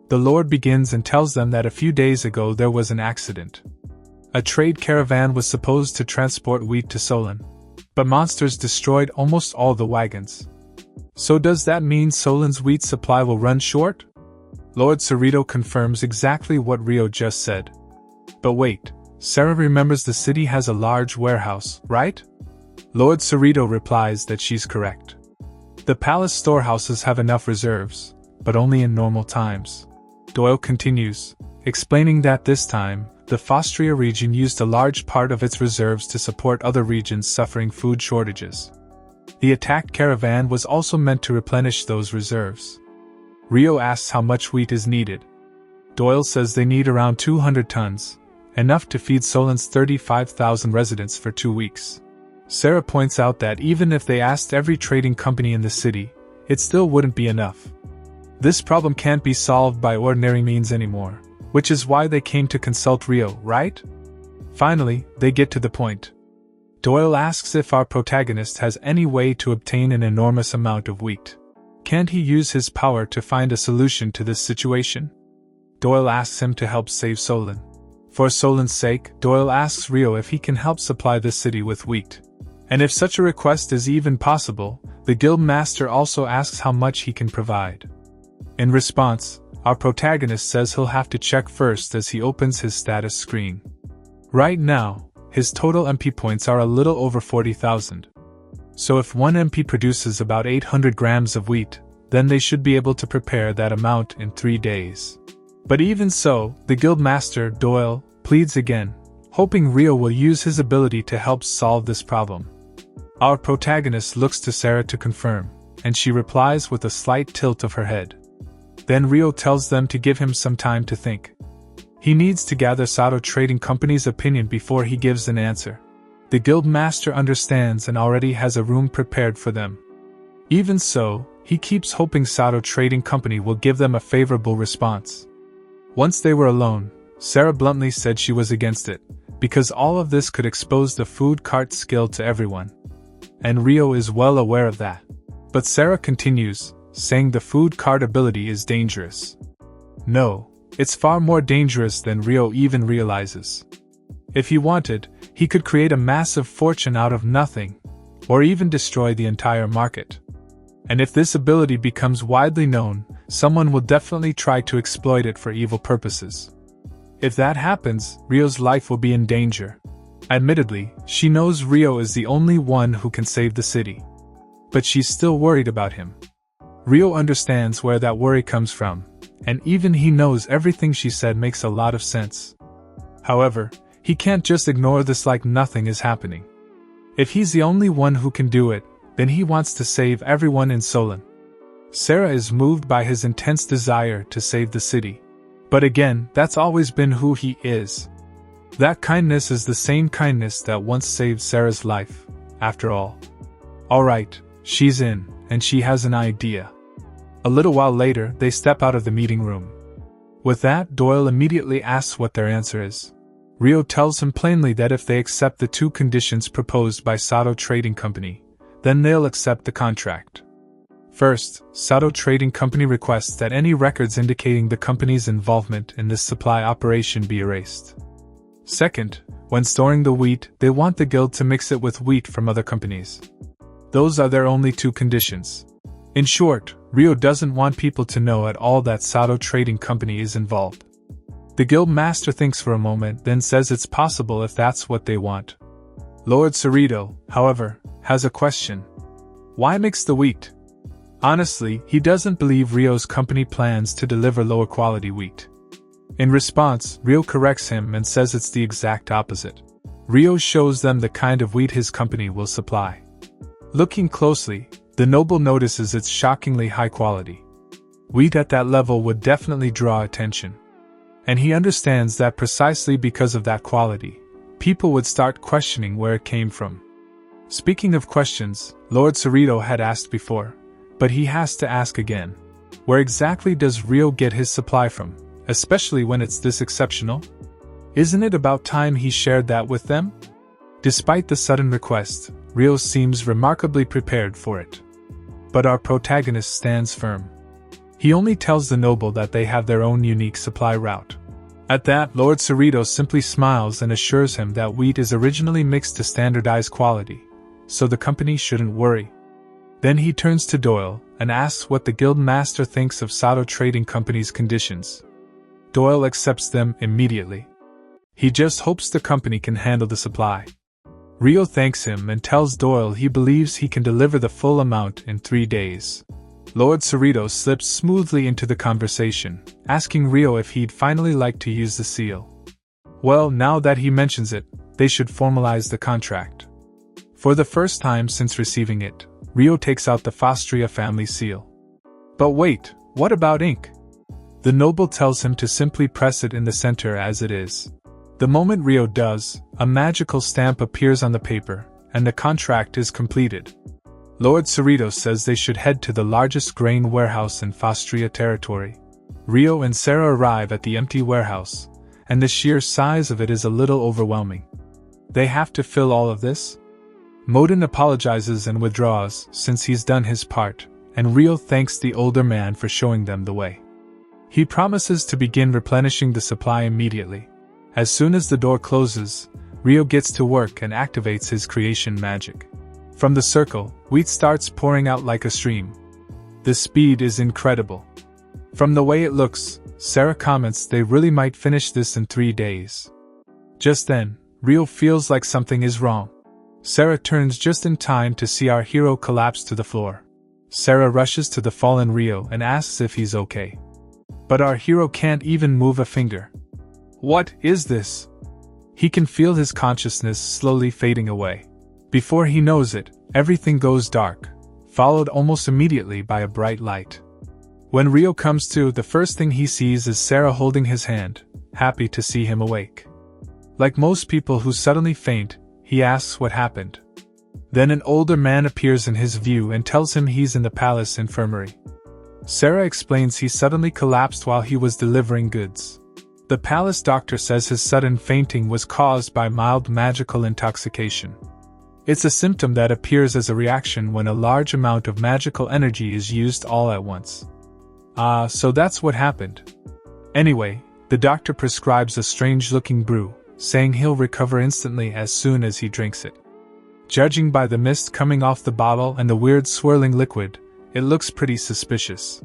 The Lord begins and tells them that a few days ago there was an accident. A trade caravan was supposed to transport wheat to Solen, but monsters destroyed almost all the wagons. So does that mean Solen's wheat supply will run short? Lord Cerrito confirms exactly what Rio just said. But wait, Sarah remembers the city has a large warehouse, right? Lord Cerrito replies that she's correct. The palace storehouses have enough reserves, but only in normal times. Doyle continues, explaining that this time, the Fostria region used a large part of its reserves to support other regions suffering food shortages. The attacked caravan was also meant to replenish those reserves. Rio asks how much wheat is needed. Doyle says they need around 200 tons, enough to feed Solen's 35,000 residents for 2 weeks. Sarah points out that even if they asked every trading company in the city, it still wouldn't be enough. This problem can't be solved by ordinary means anymore, which is why they came to consult Rio, right? Finally, they get to the point. Doyle asks if our protagonist has any way to obtain an enormous amount of wheat. Can't he use his power to find a solution to this situation? Doyle asks him to help save Solen. For Solen's sake, Doyle asks Rio if he can help supply the city with wheat. And if such a request is even possible, the guild master also asks how much he can provide. In response, our protagonist says he'll have to check first as he opens his status screen. Right now, his total MP points are a little over 40,000. So if one MP produces about 800 grams of wheat, then they should be able to prepare that amount in 3 days. But even so, the guild master, Doyle, pleads again, hoping Rio will use his ability to help solve this problem. Our protagonist looks to Sarah to confirm, and she replies with a slight tilt of her head. Then Rio tells them to give him some time to think. He needs to gather Sato Trading Company's opinion before he gives an answer. The guild master understands and already has a room prepared for them. Even so, he keeps hoping Sato Trading Company will give them a favorable response. Once they were alone, Sarah bluntly said she was against it, because all of this could expose the food cart skill to everyone. And Rio is well aware of that. But Sarah continues, saying the food cart ability is dangerous. No, it's far more dangerous than Rio even realizes. If he wanted, he could create a massive fortune out of nothing, or even destroy the entire market. And if this ability becomes widely known, someone will definitely try to exploit it for evil purposes. If that happens, Rio's life will be in danger. Admittedly, she knows Rio is the only one who can save the city. But she's still worried about him. Rio understands where that worry comes from, and even he knows everything she said makes a lot of sense. However, he can't just ignore this like nothing is happening. If he's the only one who can do it, then he wants to save everyone in Solen. Sarah is moved by his intense desire to save the city. But again, that's always been who he is. That kindness is the same kindness that once saved Sarah's life, after all. Alright, she's in, and she has an idea. A little while later, they step out of the meeting room. With that, Doyle immediately asks what their answer is. Rio tells him plainly that if they accept the 2 conditions proposed by Sato Trading Company, then they'll accept the contract. First, Sato Trading Company requests that any records indicating the company's involvement in this supply operation be erased. Second, when storing the wheat, they want the guild to mix it with wheat from other companies. Those are their only 2 conditions. In short, Rio doesn't want people to know at all that Sato Trading Company is involved. The guild master thinks for a moment, then says it's possible if that's what they want. Lord Cerrito, however, has a question. Why mix the wheat? Honestly, he doesn't believe Rio's company plans to deliver lower quality wheat. In response, Rio corrects him and says it's the exact opposite. Rio shows them the kind of wheat his company will supply. Looking closely, the noble notices its shockingly high quality. Wheat at that level would definitely draw attention. And he understands that precisely because of that quality, people would start questioning where it came from. Speaking of questions, Lord Cerrito had asked before, but he has to ask again. Where exactly does Rio get his supply from, especially when it's this exceptional? Isn't it about time he shared that with them? Despite the sudden request, Rio seems remarkably prepared for it. But our protagonist stands firm. He only tells the noble that they have their own unique supply route. At that, Lord Cerrito simply smiles and assures him that wheat is originally mixed to standardized quality, so the company shouldn't worry. Then he turns to Doyle and asks what the guild master thinks of Sato Trading Company's conditions. Doyle accepts them immediately. He just hopes the company can handle the supply. Rio thanks him and tells Doyle he believes he can deliver the full amount in 3 days. Lord Cerrito slips smoothly into the conversation, asking Rio if he'd finally like to use the seal. Well, now that he mentions it, they should formalize the contract. For the first time since receiving it, Rio takes out the Fastria family seal. But wait, what about ink? The noble tells him to simply press it in the center as it is. The moment Rio does, a magical stamp appears on the paper, and the contract is completed. Lord Cerrito says they should head to the largest grain warehouse in Fastria territory. Rio and Sarah arrive at the empty warehouse, and the sheer size of it is a little overwhelming. They have to fill all of this? Modin apologizes and withdraws since he's done his part, and Rio thanks the older man for showing them the way. He promises to begin replenishing the supply immediately. As soon as the door closes, Rio gets to work and activates his creation magic. From the circle, wheat starts pouring out like a stream. The speed is incredible. From the way it looks, Sarah comments they really might finish this in 3 days. Just then, Rio feels like something is wrong. Sarah turns just in time to see our hero collapse to the floor. Sarah rushes to the fallen Rio and asks if he's okay. But our hero can't even move a finger. What is this? He can feel his consciousness slowly fading away. Before he knows it, everything goes dark, followed almost immediately by a bright light. When Rio comes to, the first thing he sees is Sarah holding his hand, happy to see him awake. Like most people who suddenly faint, he asks what happened. Then an older man appears in his view and tells him he's in the palace infirmary. Sarah explains he suddenly collapsed while he was delivering goods. The palace doctor says his sudden fainting was caused by mild magical intoxication. It's a symptom that appears as a reaction when a large amount of magical energy is used all at once. So that's what happened. Anyway, the doctor prescribes a strange-looking brew, saying he'll recover instantly as soon as he drinks it. Judging by the mist coming off the bottle and the weird swirling liquid, it looks pretty suspicious.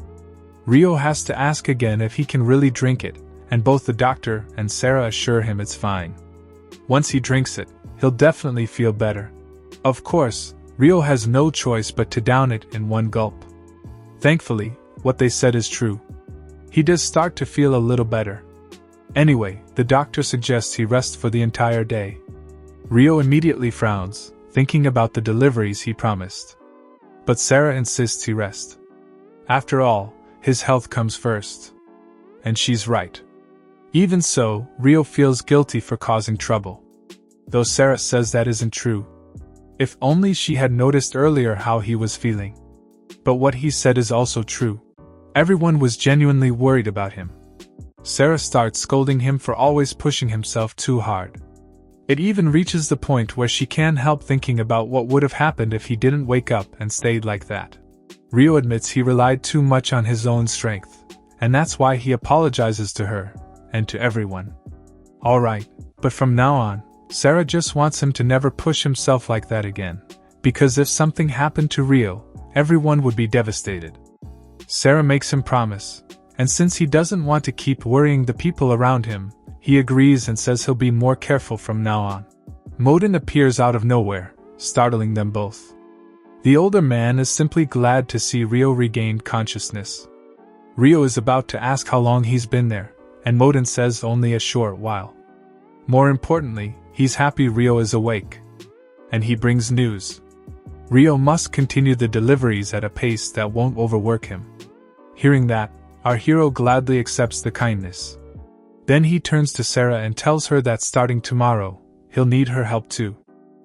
Rio has to ask again if he can really drink it, and both the doctor and Sarah assure him it's fine. Once he drinks it, he'll definitely feel better. Of course, Rio has no choice but to down it in one gulp. Thankfully, what they said is true. He does start to feel a little better. Anyway, the doctor suggests he rest for the entire day. Rio immediately frowns, thinking about the deliveries he promised. But Sarah insists he rest. After all, his health comes first. And she's right. Even so, Rio feels guilty for causing trouble. Though Sarah says that isn't true. If only she had noticed earlier how he was feeling. But what he said is also true. Everyone was genuinely worried about him. Sarah starts scolding him for always pushing himself too hard. It even reaches the point where she can't help thinking about what would have happened if he didn't wake up and stayed like that. Rio admits he relied too much on his own strength, and that's why he apologizes to her, and to everyone. Alright, but from now on, Sarah just wants him to never push himself like that again, because if something happened to Rio, everyone would be devastated. Sarah makes him promise, and since he doesn't want to keep worrying the people around him, he agrees and says he'll be more careful from now on. Modin appears out of nowhere, startling them both. The older man is simply glad to see Rio regain consciousness. Rio is about to ask how long he's been there, and Modin says only a short while. More importantly, he's happy Rio is awake. And he brings news. Rio must continue the deliveries at a pace that won't overwork him. Hearing that, our hero gladly accepts the kindness. Then he turns to Sarah and tells her that starting tomorrow, he'll need her help too.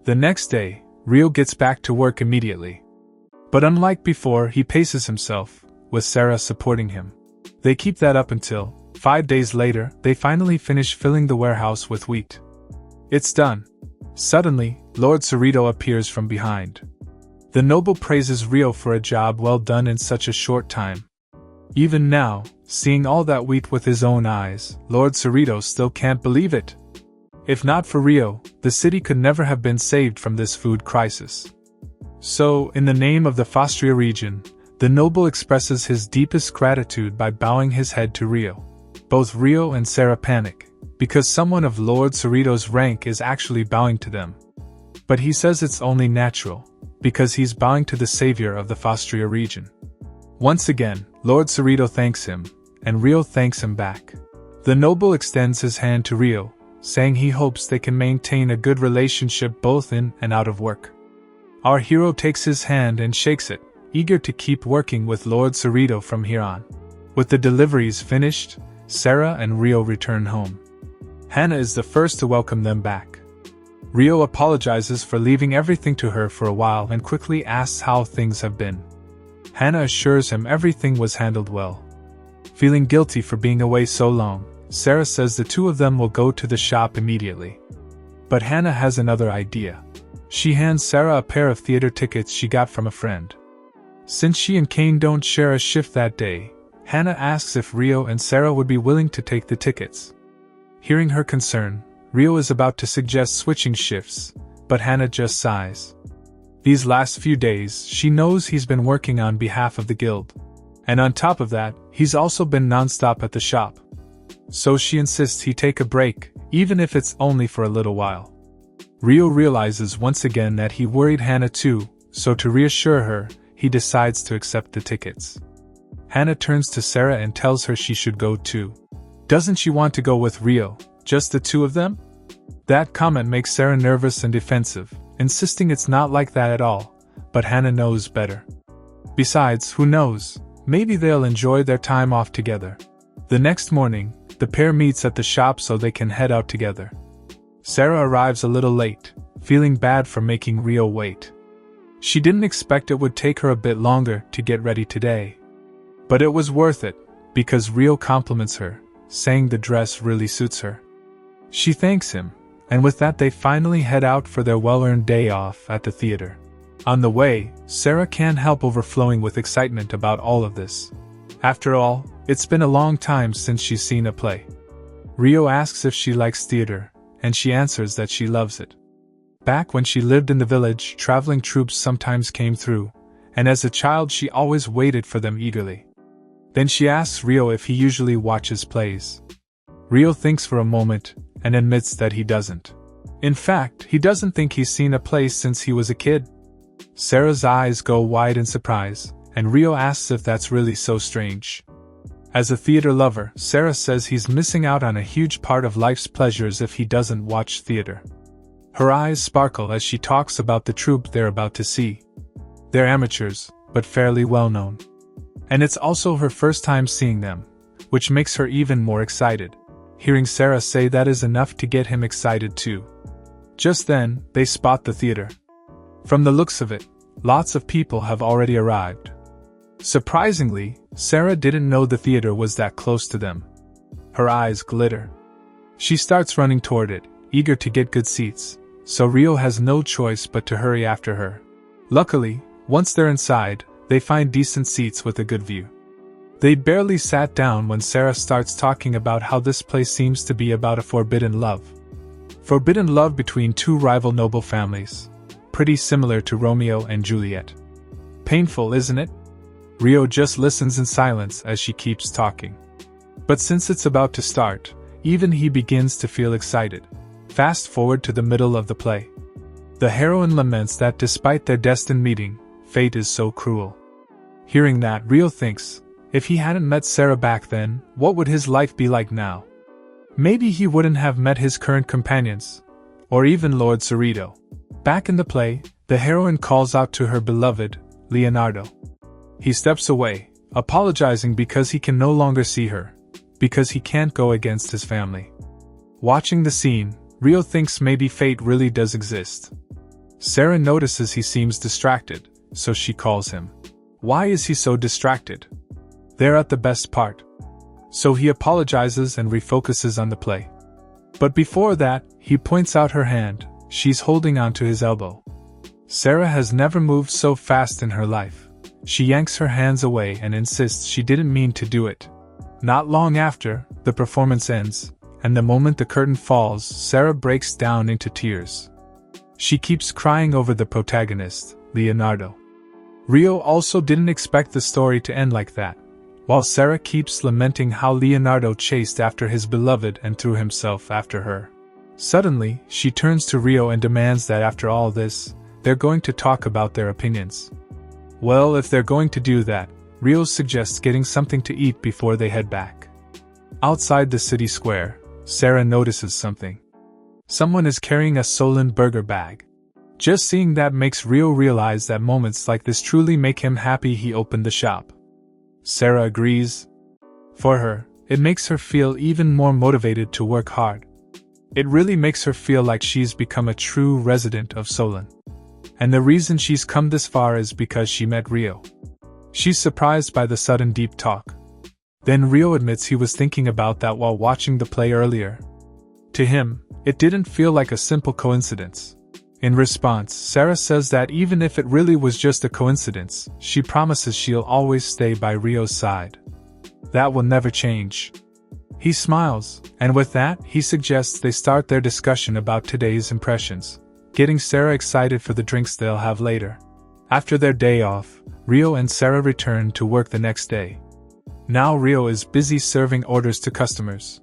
The next day, Rio gets back to work immediately. But unlike before, he paces himself, with Sarah supporting him. They keep that up until, 5 days later, they finally finish filling the warehouse with wheat. It's done. Suddenly, Lord Cerrito appears from behind. The noble praises Rio for a job well done in such a short time. Even now, seeing all that wheat with his own eyes, Lord Cerrito still can't believe it. If not for Rio, the city could never have been saved from this food crisis. So, in the name of the Fastria region, the noble expresses his deepest gratitude by bowing his head to Rio. Both Rio and Sarah panic, because someone of Lord Cerrito's rank is actually bowing to them. But he says it's only natural, because he's bowing to the savior of the Fastria region. Once again, Lord Cerrito thanks him, and Rio thanks him back. The noble extends his hand to Rio, saying he hopes they can maintain a good relationship both in and out of work. Our hero takes his hand and shakes it, eager to keep working with Lord Cerrito from here on. With the deliveries finished, Sarah and Rio return home. Hannah is the first to welcome them back. Rio apologizes for leaving everything to her for a while and quickly asks how things have been. Hannah assures him everything was handled well. Feeling guilty for being away so long, Sarah says the two of them will go to the shop immediately. But Hannah has another idea. She hands Sarah a pair of theater tickets she got from a friend. Since she and Kane don't share a shift that day, Hannah asks if Rio and Sarah would be willing to take the tickets. Hearing her concern, Rio is about to suggest switching shifts, but Hannah just sighs. These last few days, she knows he's been working on behalf of the guild. And on top of that, he's also been non-stop at the shop. So she insists he take a break, even if it's only for a little while. Rio realizes once again that he worried Hannah too, so to reassure her, he decides to accept the tickets. Hannah turns to Sarah and tells her she should go too. Doesn't she want to go with Rio, just the two of them? That comment makes Sarah nervous and defensive, insisting it's not like that at all, but Hannah knows better. Besides, who knows, maybe they'll enjoy their time off together. The next morning, the pair meets at the shop so they can head out together. Sarah arrives a little late, feeling bad for making Rio wait. She didn't expect it would take her a bit longer to get ready today. But it was worth it, because Rio compliments her, saying the dress really suits her. She thanks him, and with that they finally head out for their well-earned day off at the theater. On the way, Sarah can't help overflowing with excitement about all of this. After all, it's been a long time since she's seen a play. Rio asks if she likes theater, and she answers that she loves it. Back when she lived in the village, traveling troupes sometimes came through, and as a child she always waited for them eagerly. Then she asks Rio if he usually watches plays. Rio thinks for a moment, and admits that he doesn't. In fact, he doesn't think he's seen a play since he was a kid. Sarah's eyes go wide in surprise, and Rio asks if that's really so strange. As a theater lover, Sarah says he's missing out on a huge part of life's pleasures if he doesn't watch theater. Her eyes sparkle as she talks about the troupe they're about to see. They're amateurs, but fairly well known. And it's also her first time seeing them, which makes her even more excited. Hearing Sarah say that is enough to get him excited too. Just then, they spot the theater. From the looks of it, lots of people have already arrived. Surprisingly, Sarah didn't know the theater was that close to them. Her eyes glitter. She starts running toward it, eager to get good seats, so Rio has no choice but to hurry after her. Luckily, once they're inside, they find decent seats with a good view. They barely sat down when Sarah starts talking about how this place seems to be about a forbidden love. Forbidden love between two rival noble families. Pretty similar to Romeo and Juliet. Painful, isn't it? Rio just listens in silence as she keeps talking. But since it's about to start, even he begins to feel excited. Fast forward to the middle of the play. The heroine laments that despite their destined meeting, fate is so cruel. Hearing that, Rio thinks, if he hadn't met Sarah back then, what would his life be like now? Maybe he wouldn't have met his current companions, or even Lord Cerrito. Back in the play, the heroine calls out to her beloved, Leonardo. He steps away, apologizing because he can no longer see her, because he can't go against his family. Watching the scene, Rio thinks maybe fate really does exist. Sarah notices he seems distracted, so she calls him. Why is he so distracted? They're at the best part. So he apologizes and refocuses on the play. But before that, he points out her hand. She's holding onto his elbow. Sarah has never moved so fast in her life. She yanks her hands away and insists she didn't mean to do it. Not long after, the performance ends, and the moment the curtain falls, Sarah breaks down into tears. She keeps crying over the protagonist, Leonardo. Rio also didn't expect the story to end like that, while Sarah keeps lamenting how Leonardo chased after his beloved and threw himself after her. Suddenly, she turns to Rio and demands that after all this, they're going to talk about their opinions. Well, if they're going to do that, Rio suggests getting something to eat before they head back. Outside the city square, Sarah notices something. Someone is carrying a Solenburgger bag. Just seeing that makes Rio realize that moments like this truly make him happy he opened the shop. Sarah agrees. For her, it makes her feel even more motivated to work hard. It really makes her feel like she's become a true resident of Solen. And the reason she's come this far is because she met Rio. She's surprised by the sudden deep talk. Then Rio admits he was thinking about that while watching the play earlier. To him, it didn't feel like a simple coincidence. In response, Sarah says that even if it really was just a coincidence, she promises she'll always stay by Rio's side. That will never change. He smiles, and with that, he suggests they start their discussion about today's impressions, getting Sarah excited for the drinks they'll have later. After their day off, Rio and Sarah return to work the next day. Now Rio is busy serving orders to customers.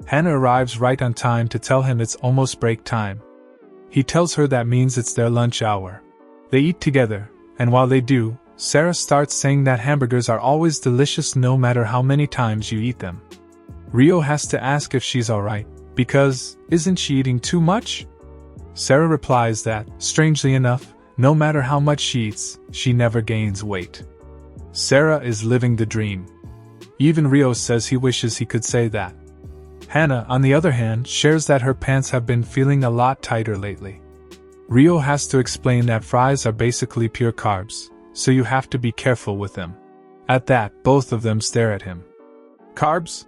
Hannah arrives right on time to tell him it's almost break time. He tells her that means it's their lunch hour. They eat together, and while they do, Sarah starts saying that hamburgers are always delicious no matter how many times you eat them. Rio has to ask if she's alright, because, isn't she eating too much? Sarah replies that, strangely enough, no matter how much she eats, she never gains weight. Sarah is living the dream. Even Rio says he wishes he could say that. Hannah, on the other hand, shares that her pants have been feeling a lot tighter lately. Rio has to explain that fries are basically pure carbs, so you have to be careful with them. At that, both of them stare at him. Carbs?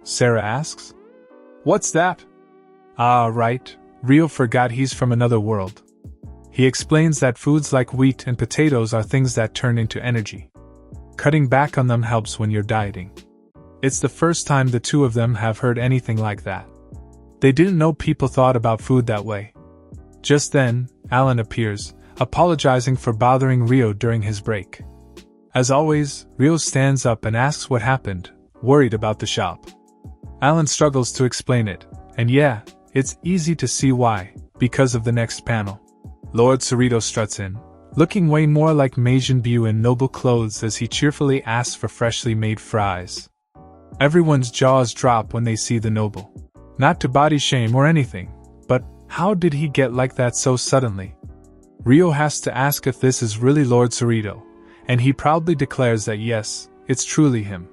Sarah asks. What's that? Ah, right, Rio forgot he's from another world. He explains that foods like wheat and potatoes are things that turn into energy. Cutting back on them helps when you're dieting. It's the first time the two of them have heard anything like that. They didn't know people thought about food that way. Just then, Alan appears, apologizing for bothering Rio during his break. As always, Rio stands up and asks what happened, worried about the shop. Alan struggles to explain it, and yeah, it's easy to see why, because of the next panel. Lord Cerrito struts in, looking way more like Majin Buu in noble clothes as he cheerfully asks for freshly made fries. Everyone's jaws drop when they see the noble. Not to body shame or anything, but how did he get like that so suddenly? Rio has to ask if this is really Lord Cerrito, and he proudly declares that yes, it's truly him.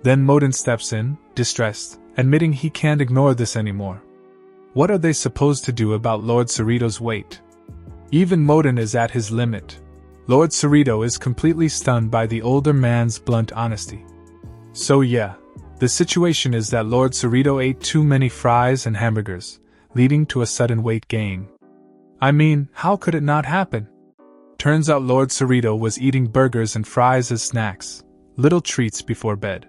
Then Modin steps in, distressed, admitting he can't ignore this anymore. What are they supposed to do about Lord Cerrito's weight? Even Modin is at his limit. Lord Cerrito is completely stunned by the older man's blunt honesty. So yeah, the situation is that Lord Cerrito ate too many fries and hamburgers, leading to a sudden weight gain. I mean, how could it not happen? Turns out Lord Cerrito was eating burgers and fries as snacks, little treats before bed.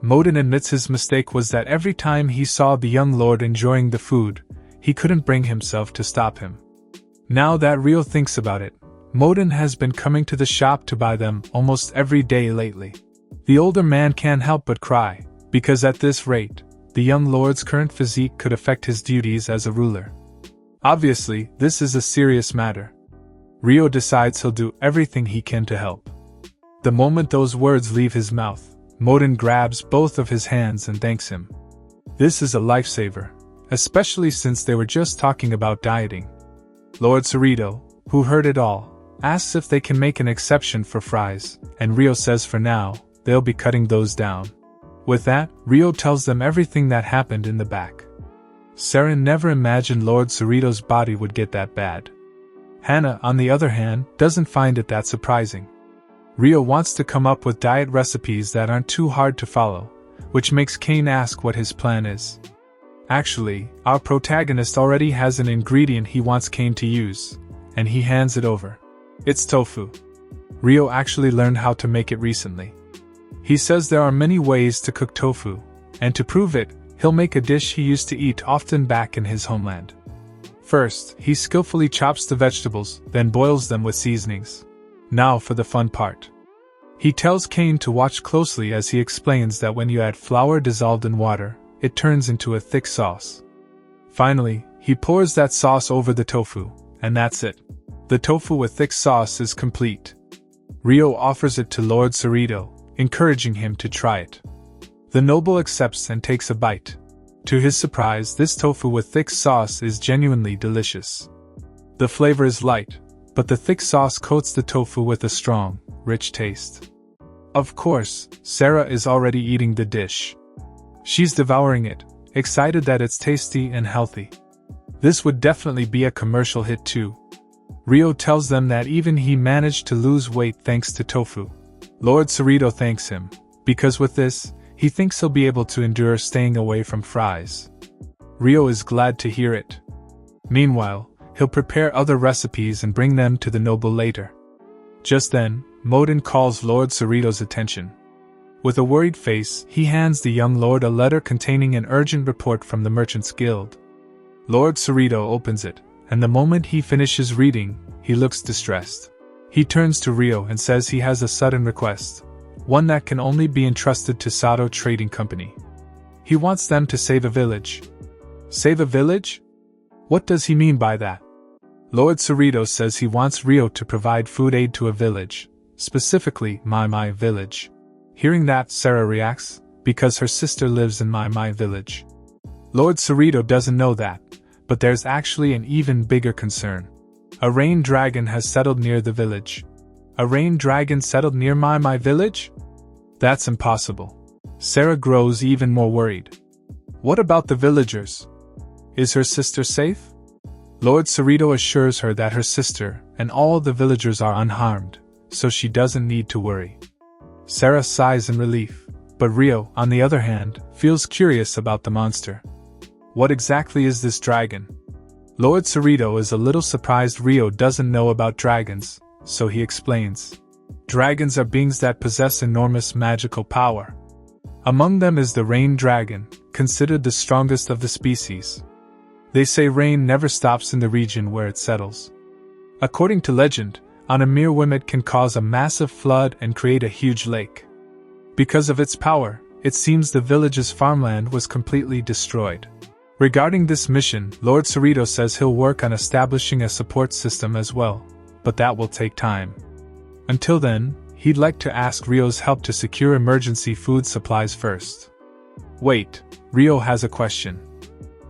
Modin admits his mistake was that every time he saw the young lord enjoying the food, he couldn't bring himself to stop him. Now that Rio thinks about it, Modin has been coming to the shop to buy them almost every day lately. The older man can't help but cry, because at this rate, the young lord's current physique could affect his duties as a ruler. Obviously, this is a serious matter. Rio decides he'll do everything he can to help. The moment those words leave his mouth, Modin grabs both of his hands and thanks him. This is a lifesaver, especially since they were just talking about dieting. Lord Cerrito, who heard it all, asks if they can make an exception for fries, and Rio says for now, they'll be cutting those down. With that, Rio tells them everything that happened in the back. Sarah never imagined Lord Cerrito's body would get that bad. Hannah, on the other hand, doesn't find it that surprising. Rio wants to come up with diet recipes that aren't too hard to follow, which makes Kane ask what his plan is. Actually, our protagonist already has an ingredient he wants Kane to use, and he hands it over. It's tofu. Rio actually learned how to make it recently. He says there are many ways to cook tofu, and to prove it, he'll make a dish he used to eat often back in his homeland. First, he skillfully chops the vegetables, then boils them with seasonings. Now for the fun part. He tells Kane to watch closely as he explains that when you add flour dissolved in water, it turns into a thick sauce. Finally, he pours that sauce over the tofu, and that's it. The tofu with thick sauce is complete. Rio offers it to Lord Cerrito, encouraging him to try it. The noble accepts and takes a bite. To his surprise, this tofu with thick sauce is genuinely delicious. The flavor is light, but the thick sauce coats the tofu with a strong, rich taste. Of course, Sarah is already eating the dish. She's devouring it, excited that it's tasty and healthy. This would definitely be a commercial hit too. Rio tells them that even he managed to lose weight thanks to tofu. Lord Cerrito thanks him, because with this, he thinks he'll be able to endure staying away from fries. Rio is glad to hear it. Meanwhile, he'll prepare other recipes and bring them to the noble later. Just then, Modin calls Lord Cerrito's attention. With a worried face, he hands the young lord a letter containing an urgent report from the Merchants Guild. Lord Cerrito opens it, and the moment he finishes reading, he looks distressed. He turns to Rio and says he has a sudden request, one that can only be entrusted to Sato Trading Company. He wants them to save a village. Save a village? What does he mean by that? Lord Cerrito says he wants Rio to provide food aid to a village, specifically Mai village. Hearing that, Sarah reacts, because her sister lives in Mai village. Lord Cerrito doesn't know that, but there's actually an even bigger concern. A rain dragon has settled near the village. A rain dragon settled near my village? That's impossible. Sarah grows even more worried. What about the villagers? Is her sister safe? Lord Cerrito assures her that her sister and all the villagers are unharmed, so she doesn't need to worry. Sarah sighs in relief, but Rio, on the other hand, feels curious about the monster. What exactly is this dragon? Lord Cerrito is a little surprised Rio doesn't know about dragons, so he explains. Dragons are beings that possess enormous magical power. Among them is the rain dragon, considered the strongest of the species. They say rain never stops in the region where it settles. According to legend, on a mere whim it can cause a massive flood and create a huge lake. Because of its power, it seems the village's farmland was completely destroyed. Regarding this mission, Lord Cerrito says he'll work on establishing a support system as well, but that will take time. Until then, he'd like to ask Rio's help to secure emergency food supplies first. Wait, Rio has a question.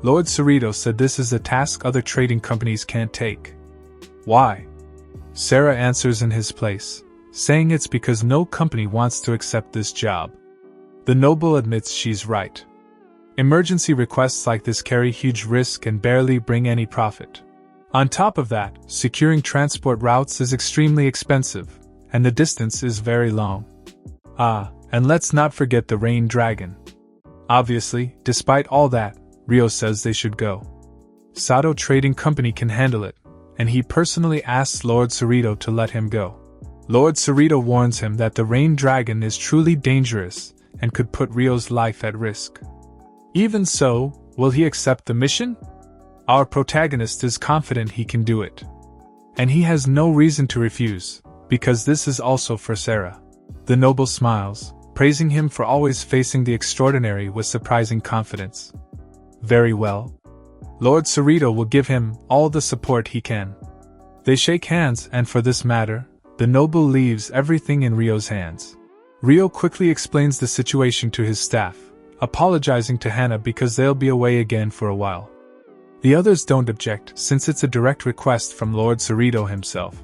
Lord Cerrito said this is a task other trading companies can't take. Why? Sarah answers in his place, saying it's because no company wants to accept this job. The noble admits she's right. Emergency requests like this carry huge risk and barely bring any profit. On top of that, securing transport routes is extremely expensive, and the distance is very long. And let's not forget the rain dragon. Obviously, despite all that, Rio says they should go. Sato Trading Company can handle it, and he personally asks Lord Cerrito to let him go. Lord Cerrito warns him that the rain dragon is truly dangerous and could put Rio's life at risk. Even so, will he accept the mission? Our protagonist is confident he can do it. And he has no reason to refuse, because this is also for Sarah. The noble smiles, praising him for always facing the extraordinary with surprising confidence. Very well. Lord Cerrito will give him all the support he can. They shake hands, and for this matter, the noble leaves everything in Rio's hands. Rio quickly explains the situation to his staff, apologizing to Hannah because they'll be away again for a while. The others don't object, since it's a direct request from Lord Cerrito himself.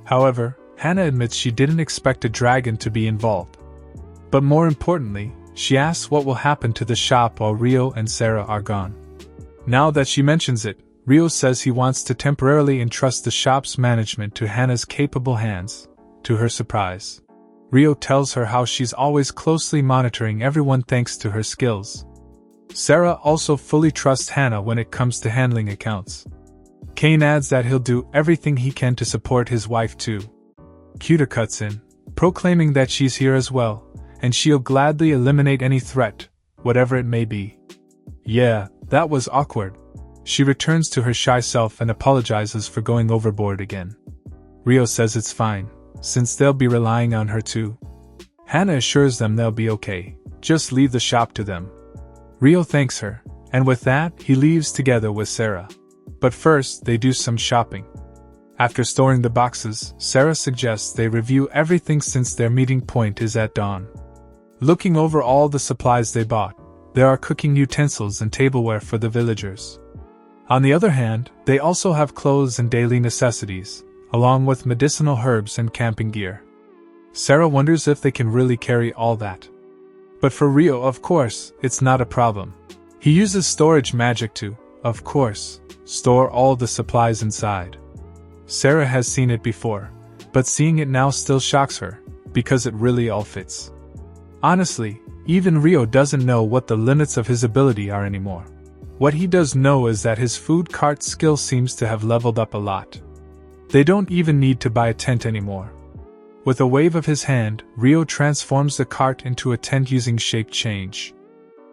However, Hannah admits she didn't expect a dragon to be involved. But more importantly, she asks what will happen to the shop while Rio and Sarah are gone. Now that she mentions it, Rio says he wants to temporarily entrust the shop's management to Hannah's capable hands, to her surprise. Rio tells her how she's always closely monitoring everyone thanks to her skills. Sarah also fully trusts Hannah when it comes to handling accounts. Kane adds that he'll do everything he can to support his wife too. Cuda cuts in, proclaiming that she's here as well, and she'll gladly eliminate any threat, whatever it may be. Yeah, that was awkward. She returns to her shy self and apologizes for going overboard again. Rio says it's fine, since they'll be relying on her too. Hannah assures them they'll be okay, just leave the shop to them. Rio thanks her, and with that, he leaves together with Sarah. But first, they do some shopping. After storing the boxes, Sarah suggests they review everything since their meeting point is at dawn. Looking over all the supplies they bought, there are cooking utensils and tableware for the villagers. On the other hand, they also have clothes and daily necessities, along with medicinal herbs and camping gear. Sarah wonders if they can really carry all that. But for Rio, of course, it's not a problem. He uses storage magic to, of course, store all the supplies inside. Sarah has seen it before, but seeing it now still shocks her, because it really all fits. Honestly, even Rio doesn't know what the limits of his ability are anymore. What he does know is that his food cart skill seems to have leveled up a lot. They don't even need to buy a tent anymore. With a wave of his hand, Rio transforms the cart into a tent using shape change.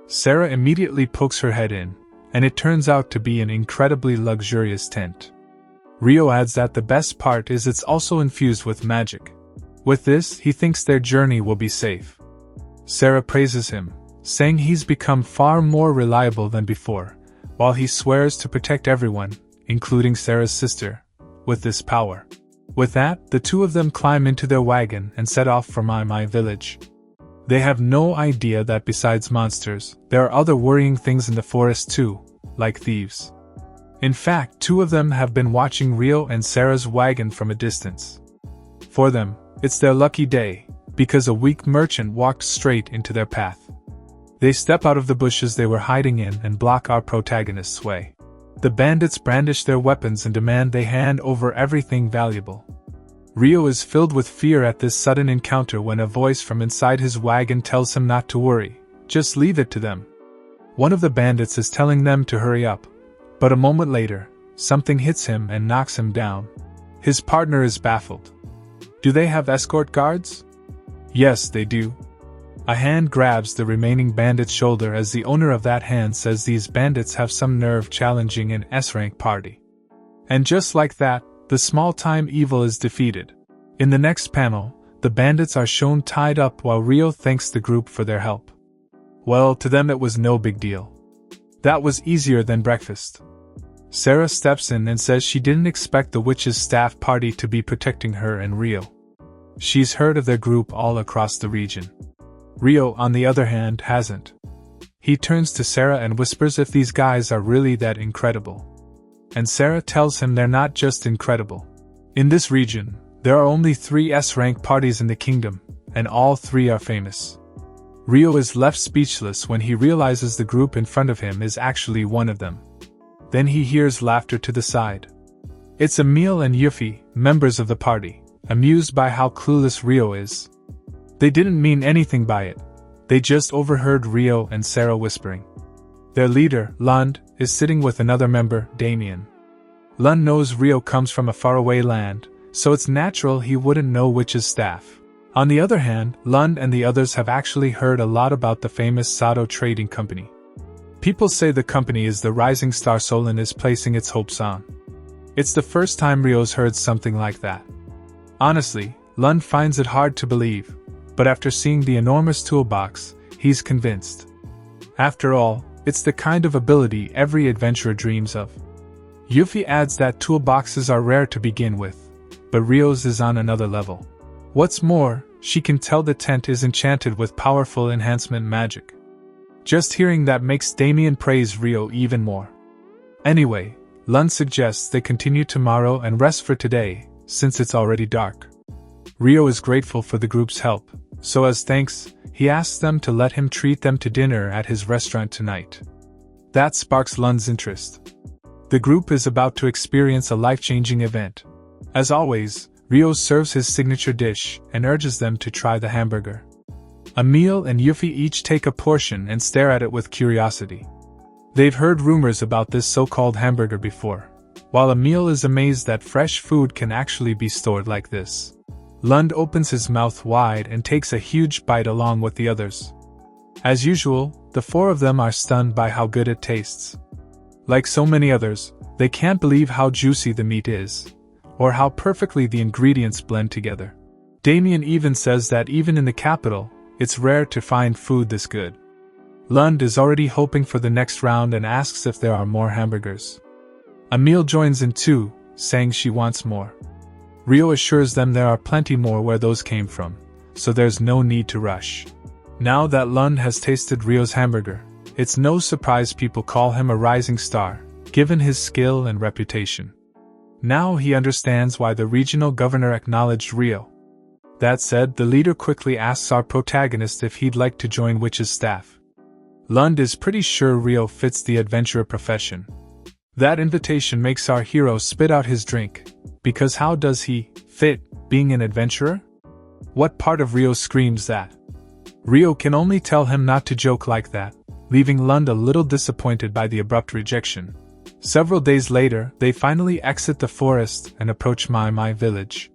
Sarah immediately pokes her head in, and it turns out to be an incredibly luxurious tent. Rio adds that the best part is it's also infused with magic. With this, he thinks their journey will be safe. Sarah praises him, saying he's become far more reliable than before, while he swears to protect everyone, including Sarah's sister, with this power. With that, the two of them climb into their wagon and set off for my village. They have no idea that besides monsters, there are other worrying things in the forest too, like thieves. In fact, two of them have been watching Rio and Sarah's wagon from a distance. For them, it's their lucky day, because a weak merchant walked straight into their path. They step out of the bushes they were hiding in and block our protagonist's way. The bandits brandish their weapons and demand they hand over everything valuable. Rio is filled with fear at this sudden encounter when a voice from inside his wagon tells him not to worry, just leave it to them. One of the bandits is telling them to hurry up, but a moment later, something hits him and knocks him down. His partner is baffled. Do they have escort guards? Yes, they do. A hand grabs the remaining bandit's shoulder as the owner of that hand says these bandits have some nerve challenging an S-rank party. And just like that, the small-time evil is defeated. In the next panel, the bandits are shown tied up while Rio thanks the group for their help. Well, to them it was no big deal. That was easier than breakfast. Sarah steps in and says she didn't expect the witch's staff party to be protecting her and Rio. She's heard of their group all across the region. Rio, on the other hand, hasn't. He turns to Sarah and whispers if these guys are really that incredible. And Sarah tells him they're not just incredible. In this region, there are only 3 S-rank parties in the kingdom, and all 3 are famous. Rio is left speechless when he realizes the group in front of him is actually one of them. Then he hears laughter to the side. It's Emil and Yuffie, members of the party, amused by how clueless Rio is. They didn't mean anything by it. They just overheard Rio and Sarah whispering. Their leader, Lund, is sitting with another member, Damien. Lund knows Rio comes from a faraway land, so it's natural he wouldn't know Witch's staff. On the other hand, Lund and the others have actually heard a lot about the famous Sato Trading Company. People say the company is the rising star Solen is placing its hopes on. It's the first time Rio's heard something like that. Honestly, Lund finds it hard to believe, but after seeing the enormous toolbox, he's convinced. After all, it's the kind of ability every adventurer dreams of. Yuffie adds that toolboxes are rare to begin with, but Rio's is on another level. What's more, she can tell the tent is enchanted with powerful enhancement magic. Just hearing that makes Damien praise Rio even more. Anyway, Lund suggests they continue tomorrow and rest for today, since it's already dark. Rio is grateful for the group's help, so as thanks, he asks them to let him treat them to dinner at his restaurant tonight. That sparks Lund's interest. The group is about to experience a life-changing event. As always, Rio serves his signature dish and urges them to try the hamburger. Emil and Yuffie each take a portion and stare at it with curiosity. They've heard rumors about this so-called hamburger before, while Emil is amazed that fresh food can actually be stored like this. Lund opens his mouth wide and takes a huge bite along with the others. As usual, the four of them are stunned by how good it tastes. Like so many others, they can't believe how juicy the meat is, or how perfectly the ingredients blend together. Damien even says that even in the capital, it's rare to find food this good. Lund is already hoping for the next round and asks if there are more hamburgers. Emil joins in too, saying she wants more. Rio assures them there are plenty more where those came from, so there's no need to rush. Now that Lund has tasted Rio's hamburger, it's no surprise people call him a rising star, given his skill and reputation. Now he understands why the regional governor acknowledged Rio. That said, the leader quickly asks our protagonist if he'd like to join Witch's staff. Lund is pretty sure Rio fits the adventurer profession. That invitation makes our hero spit out his drink, because how does he fit being an adventurer? What part of Rio screams that? Rio can only tell him not to joke like that, leaving Lund a little disappointed by the abrupt rejection. Several days later, they finally exit the forest and approach Mai village.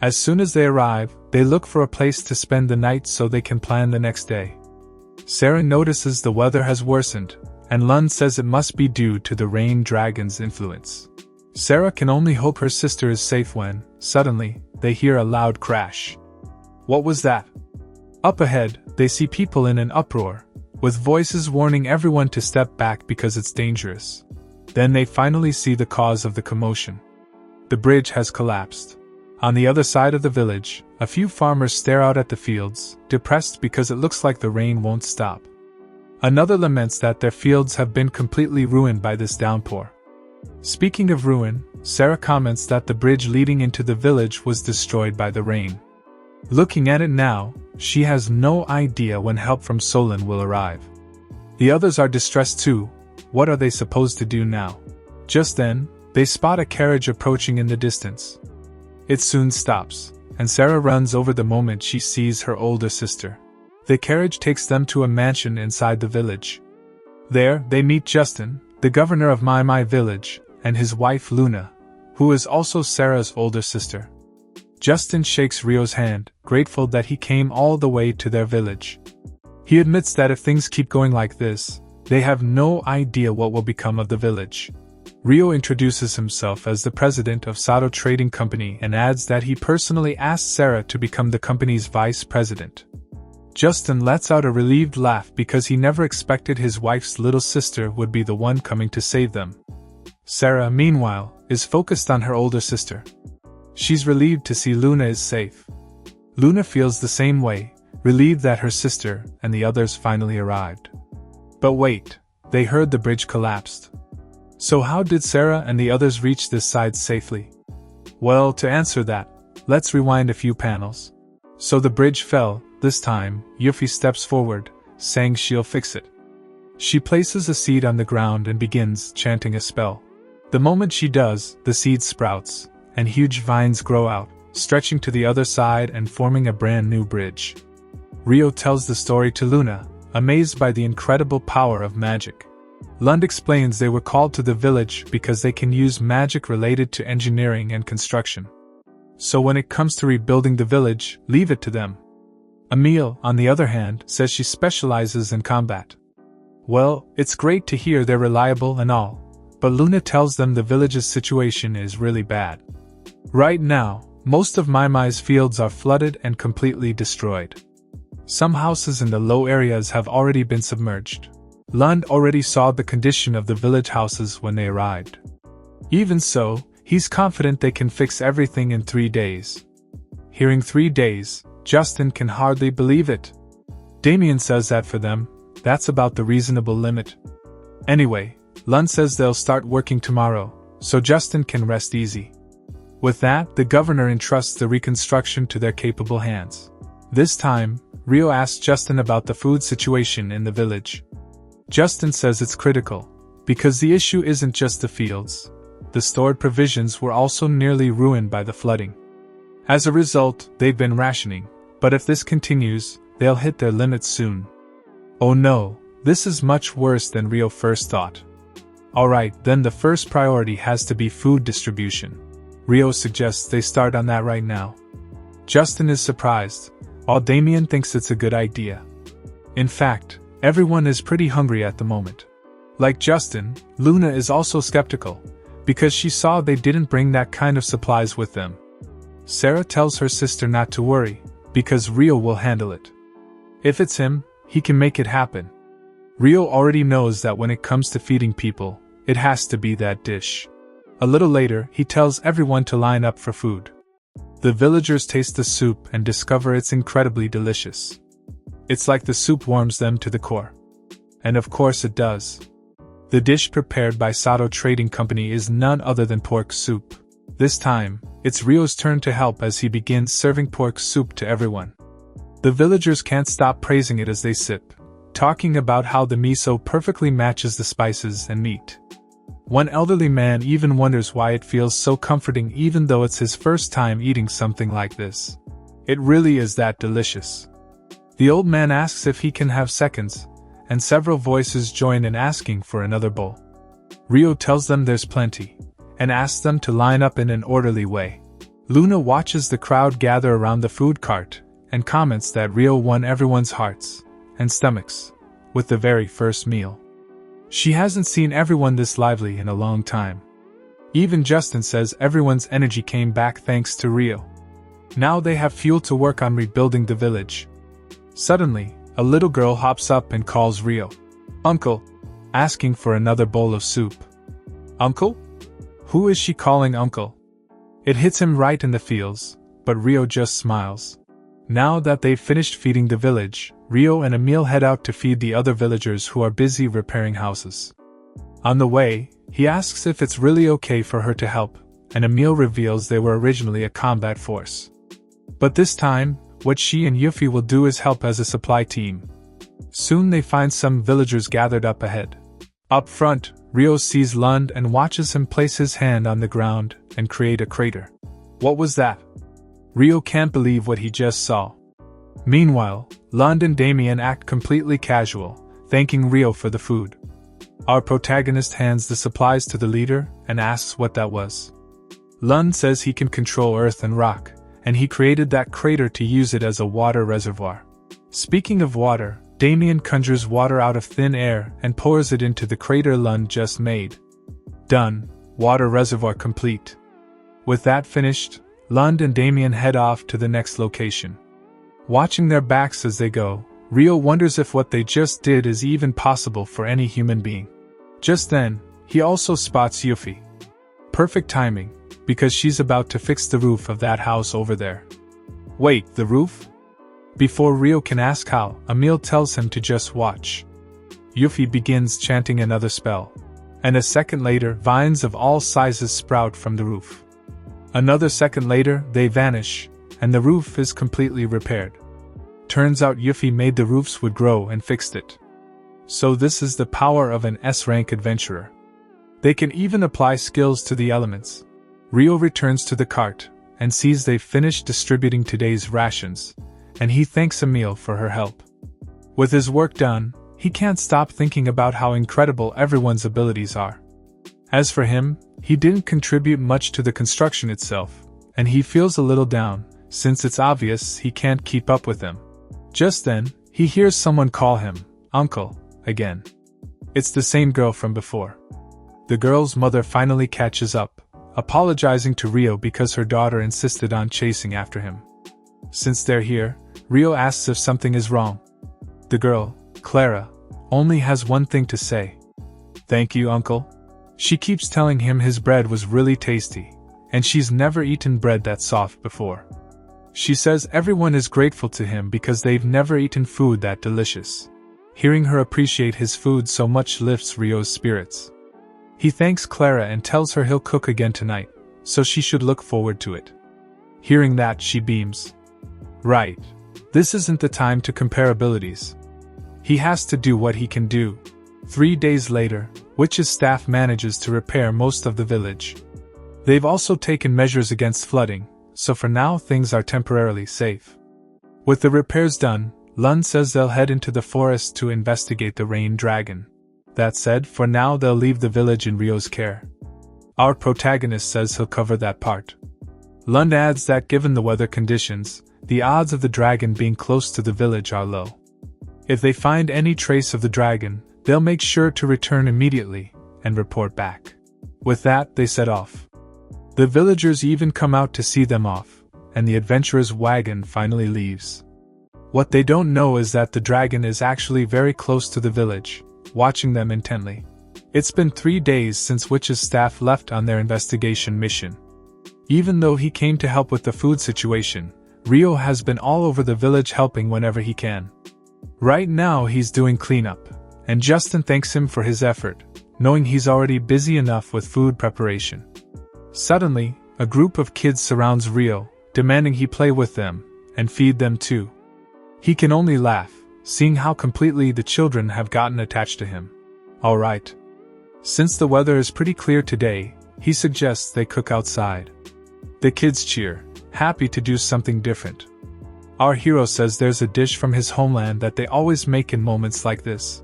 As soon as they arrive, they look for a place to spend the night so they can plan the next day. Sarah notices the weather has worsened, and Lund says it must be due to the rain dragon's influence. Sarah can only hope her sister is safe when, suddenly, they hear a loud crash. What was that? Up ahead, they see people in an uproar, with voices warning everyone to step back because it's dangerous. Then they finally see the cause of the commotion. The bridge has collapsed. On the other side of the village, a few farmers stare out at the fields, depressed because it looks like the rain won't stop. Another laments that their fields have been completely ruined by this downpour. Speaking of ruin, Sarah comments that the bridge leading into the village was destroyed by the rain. Looking at it now, she has no idea when help from Solen will arrive. The others are distressed too. What are they supposed to do now? Just then, they spot a carriage approaching in the distance. It soon stops, and Sarah runs over the moment she sees her older sister. The carriage takes them to a mansion inside the village. There, they meet Justin, the governor of Mai village, and his wife Luna, who is also Sarah's older sister. Justin shakes Rio's hand, grateful that he came all the way to their village. He admits that if things keep going like this, they have no idea what will become of the village. Rio introduces himself as the president of Sato Trading Company and adds that he personally asked Sarah to become the company's vice president. Justin lets out a relieved laugh because he never expected his wife's little sister would be the one coming to save them. Sarah, meanwhile, is focused on her older sister. She's relieved to see Luna is safe. Luna feels the same way, relieved that her sister and the others finally arrived. But wait, they heard the bridge collapsed. So how did Sarah and the others reach this side safely? Well, to answer that, let's rewind a few panels. So the bridge fell. This time, Yuffie steps forward, saying she'll fix it. She places a seed on the ground and begins chanting a spell. The moment she does, the seed sprouts, and huge vines grow out, stretching to the other side and forming a brand new bridge. Rio tells the story to Luna, amazed by the incredible power of magic. Lund explains they were called to the village because they can use magic related to engineering and construction. So when it comes to rebuilding the village, leave it to them. Emil, on the other hand, says she specializes in combat. Well, it's great to hear they're reliable and all, but Luna tells them the village's situation is really bad. Right now, most of Mai's fields are flooded and completely destroyed. Some houses in the low areas have already been submerged. Lund already saw the condition of the village houses when they arrived. Even so, he's confident they can fix everything in 3 days. Hearing 3 days, Justin can hardly believe it. Damien says that for them, that's about the reasonable limit. Anyway, Lund says they'll start working tomorrow, so Justin can rest easy. With that, the governor entrusts the reconstruction to their capable hands. This time, Rio asks Justin about the food situation in the village. Justin says it's critical, because the issue isn't just the fields. The stored provisions were also nearly ruined by the flooding. As a result, they've been rationing, but if this continues, they'll hit their limits soon. Oh no, this is much worse than Rio first thought. Alright, then the first priority has to be food distribution. Rio suggests they start on that right now. Justin is surprised, while Damien thinks it's a good idea. In fact, everyone is pretty hungry at the moment. Like Justin, Luna is also skeptical, because she saw they didn't bring that kind of supplies with them. Sarah tells her sister not to worry, because Rio will handle it. If it's him, he can make it happen. Rio already knows that when it comes to feeding people, it has to be that dish. A little later, he tells everyone to line up for food. The villagers taste the soup and discover it's incredibly delicious. It's like the soup warms them to the core. And of course it does. The dish prepared by Sato Trading Company is none other than pork soup. This time, it's Rio's turn to help as he begins serving pork soup to everyone. The villagers can't stop praising it as they sip, talking about how the miso perfectly matches the spices and meat. One elderly man even wonders why it feels so comforting even though it's his first time eating something like this. It really is that delicious. The old man asks if he can have seconds, and several voices join in asking for another bowl. Rio tells them there's plenty, and asks them to line up in an orderly way. Luna watches the crowd gather around the food cart, and comments that Rio won everyone's hearts and stomachs with the very first meal. She hasn't seen everyone this lively in a long time. Even Justin says everyone's energy came back thanks to Rio. Now they have fuel to work on rebuilding the village. Suddenly, a little girl hops up and calls Rio, "Uncle," asking for another bowl of soup. Uncle? Who is she calling uncle? It hits him right in the feels, but Rio just smiles. Now that they've finished feeding the village, Rio and Emil head out to feed the other villagers who are busy repairing houses. On the way, he asks if it's really okay for her to help, and Emil reveals they were originally a combat force. But this time, what she and Yuffie will do is help as a supply team. Soon they find some villagers gathered up ahead. Up front, Rio sees Lund and watches him place his hand on the ground and create a crater. What was that? Rio can't believe what he just saw. Meanwhile, Lund and Damien act completely casual, thanking Rio for the food. Our protagonist hands the supplies to the leader and asks what that was. Lund says he can control earth and rock, and he created that crater to use it as a water reservoir. Speaking of water, Damien conjures water out of thin air and pours it into the crater Lund just made. Done, water reservoir complete. With that finished, Lund and Damien head off to the next location. Watching their backs as they go, Rio wonders if what they just did is even possible for any human being. Just then, he also spots Yuffie. Perfect timing, because she's about to fix the roof of that house over there. Wait, the roof? Before Rio can ask how, Emil tells him to just watch. Yuffie begins chanting another spell, and a second later, vines of all sizes sprout from the roof. Another second later, they vanish, and the roof is completely repaired. Turns out Yuffie made the roofs would grow and fixed it. So this is the power of an S-rank adventurer. They can even apply skills to the elements. Rio returns to the cart, and sees they've finished distributing today's rations, and he thanks Emil for her help. With his work done, he can't stop thinking about how incredible everyone's abilities are. As for him, he didn't contribute much to the construction itself, and he feels a little down, since it's obvious he can't keep up with them. Just then, he hears someone call him, "Uncle," again. It's the same girl from before. The girl's mother finally catches up, apologizing to Rio because her daughter insisted on chasing after him. Since they're here, Rio asks if something is wrong. The girl, Clara, only has one thing to say. "Thank you, Uncle." She keeps telling him his bread was really tasty, and she's never eaten bread that soft before. She says everyone is grateful to him because they've never eaten food that delicious. Hearing her appreciate his food so much lifts Rio's spirits. He thanks Clara and tells her he'll cook again tonight, so she should look forward to it. Hearing that, she beams. Right. This isn't the time to compare abilities. He has to do what he can do. 3 days later, Witch's staff manages to repair most of the village. They've also taken measures against flooding, so for now things are temporarily safe. With the repairs done, Lund says they'll head into the forest to investigate the rain dragon. That said, for now they'll leave the village in Rio's care. Our protagonist says he'll cover that part. Lund adds that given the weather conditions, the odds of the dragon being close to the village are low. If they find any trace of the dragon, they'll make sure to return immediately and report back. With that, they set off. The villagers even come out to see them off, and the adventurer's wagon finally leaves. What they don't know is that the dragon is actually very close to the village, watching them intently. It's been 3 days since Witch's staff left on their investigation mission. Even though he came to help with the food situation, Rio has been all over the village helping whenever he can. Right now he's doing cleanup, and Justin thanks him for his effort, knowing he's already busy enough with food preparation. Suddenly, a group of kids surrounds Rio, demanding he play with them, and feed them too. He can only laugh, seeing how completely the children have gotten attached to him. Alright. Since the weather is pretty clear today, he suggests they cook outside. The kids cheer, happy to do something different. Our hero says there's a dish from his homeland that they always make in moments like this.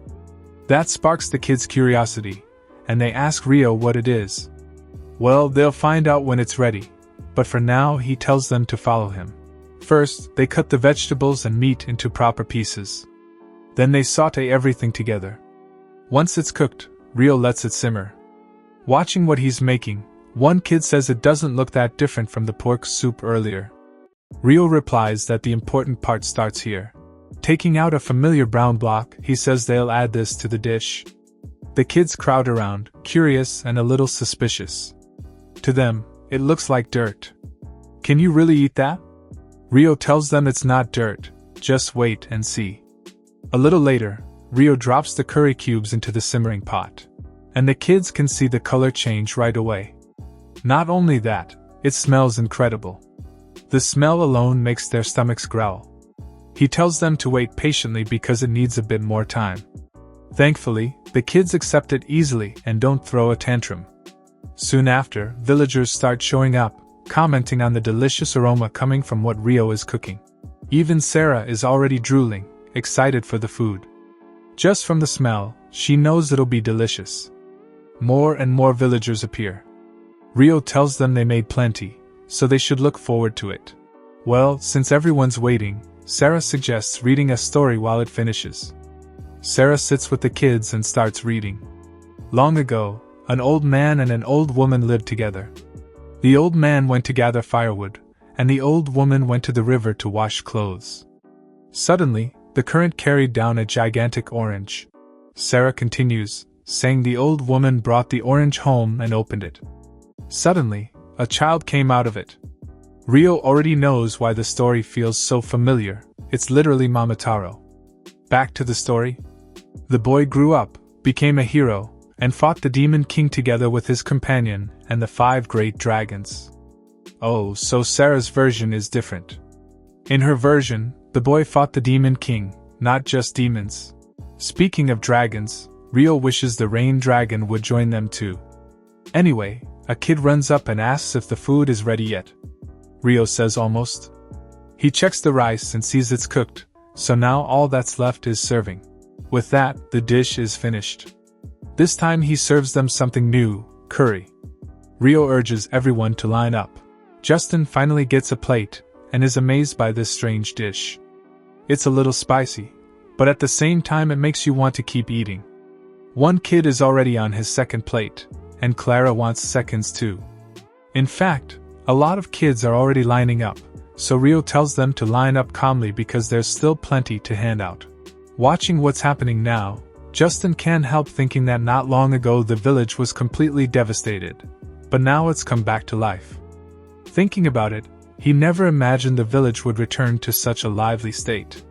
That sparks the kids' curiosity, and they ask Rio what it is. Well, they'll find out when it's ready, but for now he tells them to follow him. First, they cut the vegetables and meat into proper pieces. Then they saute everything together. Once it's cooked, Rio lets it simmer. Watching what he's making, one kid says it doesn't look that different from the pork soup earlier. Rio replies that the important part starts here. Taking out a familiar brown block, he says they'll add this to the dish. The kids crowd around, curious and a little suspicious. To them, it looks like dirt. Can you really eat that? Rio tells them it's not dirt, just wait and see. A little later, Rio drops the curry cubes into the simmering pot, and the kids can see the color change right away. Not only that, it smells incredible. The smell alone makes their stomachs growl. He tells them to wait patiently because it needs a bit more time. Thankfully, the kids accept it easily and don't throw a tantrum. Soon after, villagers start showing up, commenting on the delicious aroma coming from what Rio is cooking. Even Sarah is already drooling, excited for the food. Just from the smell, she knows it'll be delicious. More and more villagers appear. Rio tells them they made plenty, so they should look forward to it. Well, since everyone's waiting, Sarah suggests reading a story while it finishes. Sarah sits with the kids and starts reading. Long ago, an old man and an old woman lived together. The old man went to gather firewood, and the old woman went to the river to wash clothes. Suddenly, the current carried down a gigantic orange. Sarah continues, saying the old woman brought the orange home and opened it. Suddenly, a child came out of it. Rio already knows why the story feels so familiar. It's literally Momotaro. Back to the story. The boy grew up, became a hero, and fought the Demon King together with his companion and the 5 great dragons. Oh, so Sarah's version is different. In her version, the boy fought the Demon King, not just demons. Speaking of dragons, Rio wishes the rain dragon would join them too. Anyway, a kid runs up and asks if the food is ready yet. Rio says almost. He checks the rice and sees it's cooked, so now all that's left is serving. With that, the dish is finished. This time he serves them something new, curry. Rio urges everyone to line up. Justin finally gets a plate, and is amazed by this strange dish. It's a little spicy, but at the same time it makes you want to keep eating. One kid is already on his second plate, and Clara wants seconds too. In fact, a lot of kids are already lining up, so Rio tells them to line up calmly because there's still plenty to hand out. Watching what's happening now, Justin can't help thinking that not long ago the village was completely devastated, but now it's come back to life. Thinking about it, he never imagined the village would return to such a lively state.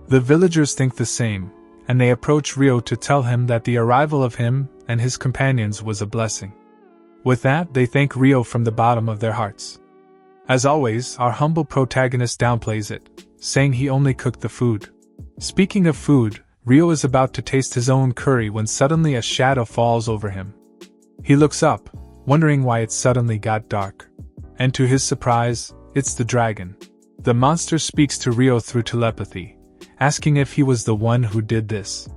The villagers think the same, and they approach Rio to tell him that the arrival of him and his companions was a blessing. With that, they thank Rio from the bottom of their hearts. As always, our humble protagonist downplays it, saying he only cooked the food. Speaking of food, Rio is about to taste his own curry when suddenly a shadow falls over him. He looks up, wondering why it suddenly got dark. And to his surprise, It's the dragon. The monster speaks to Rio through telepathy, asking if he was the one who did this.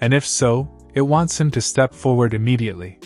And if so, it wants him to step forward immediately.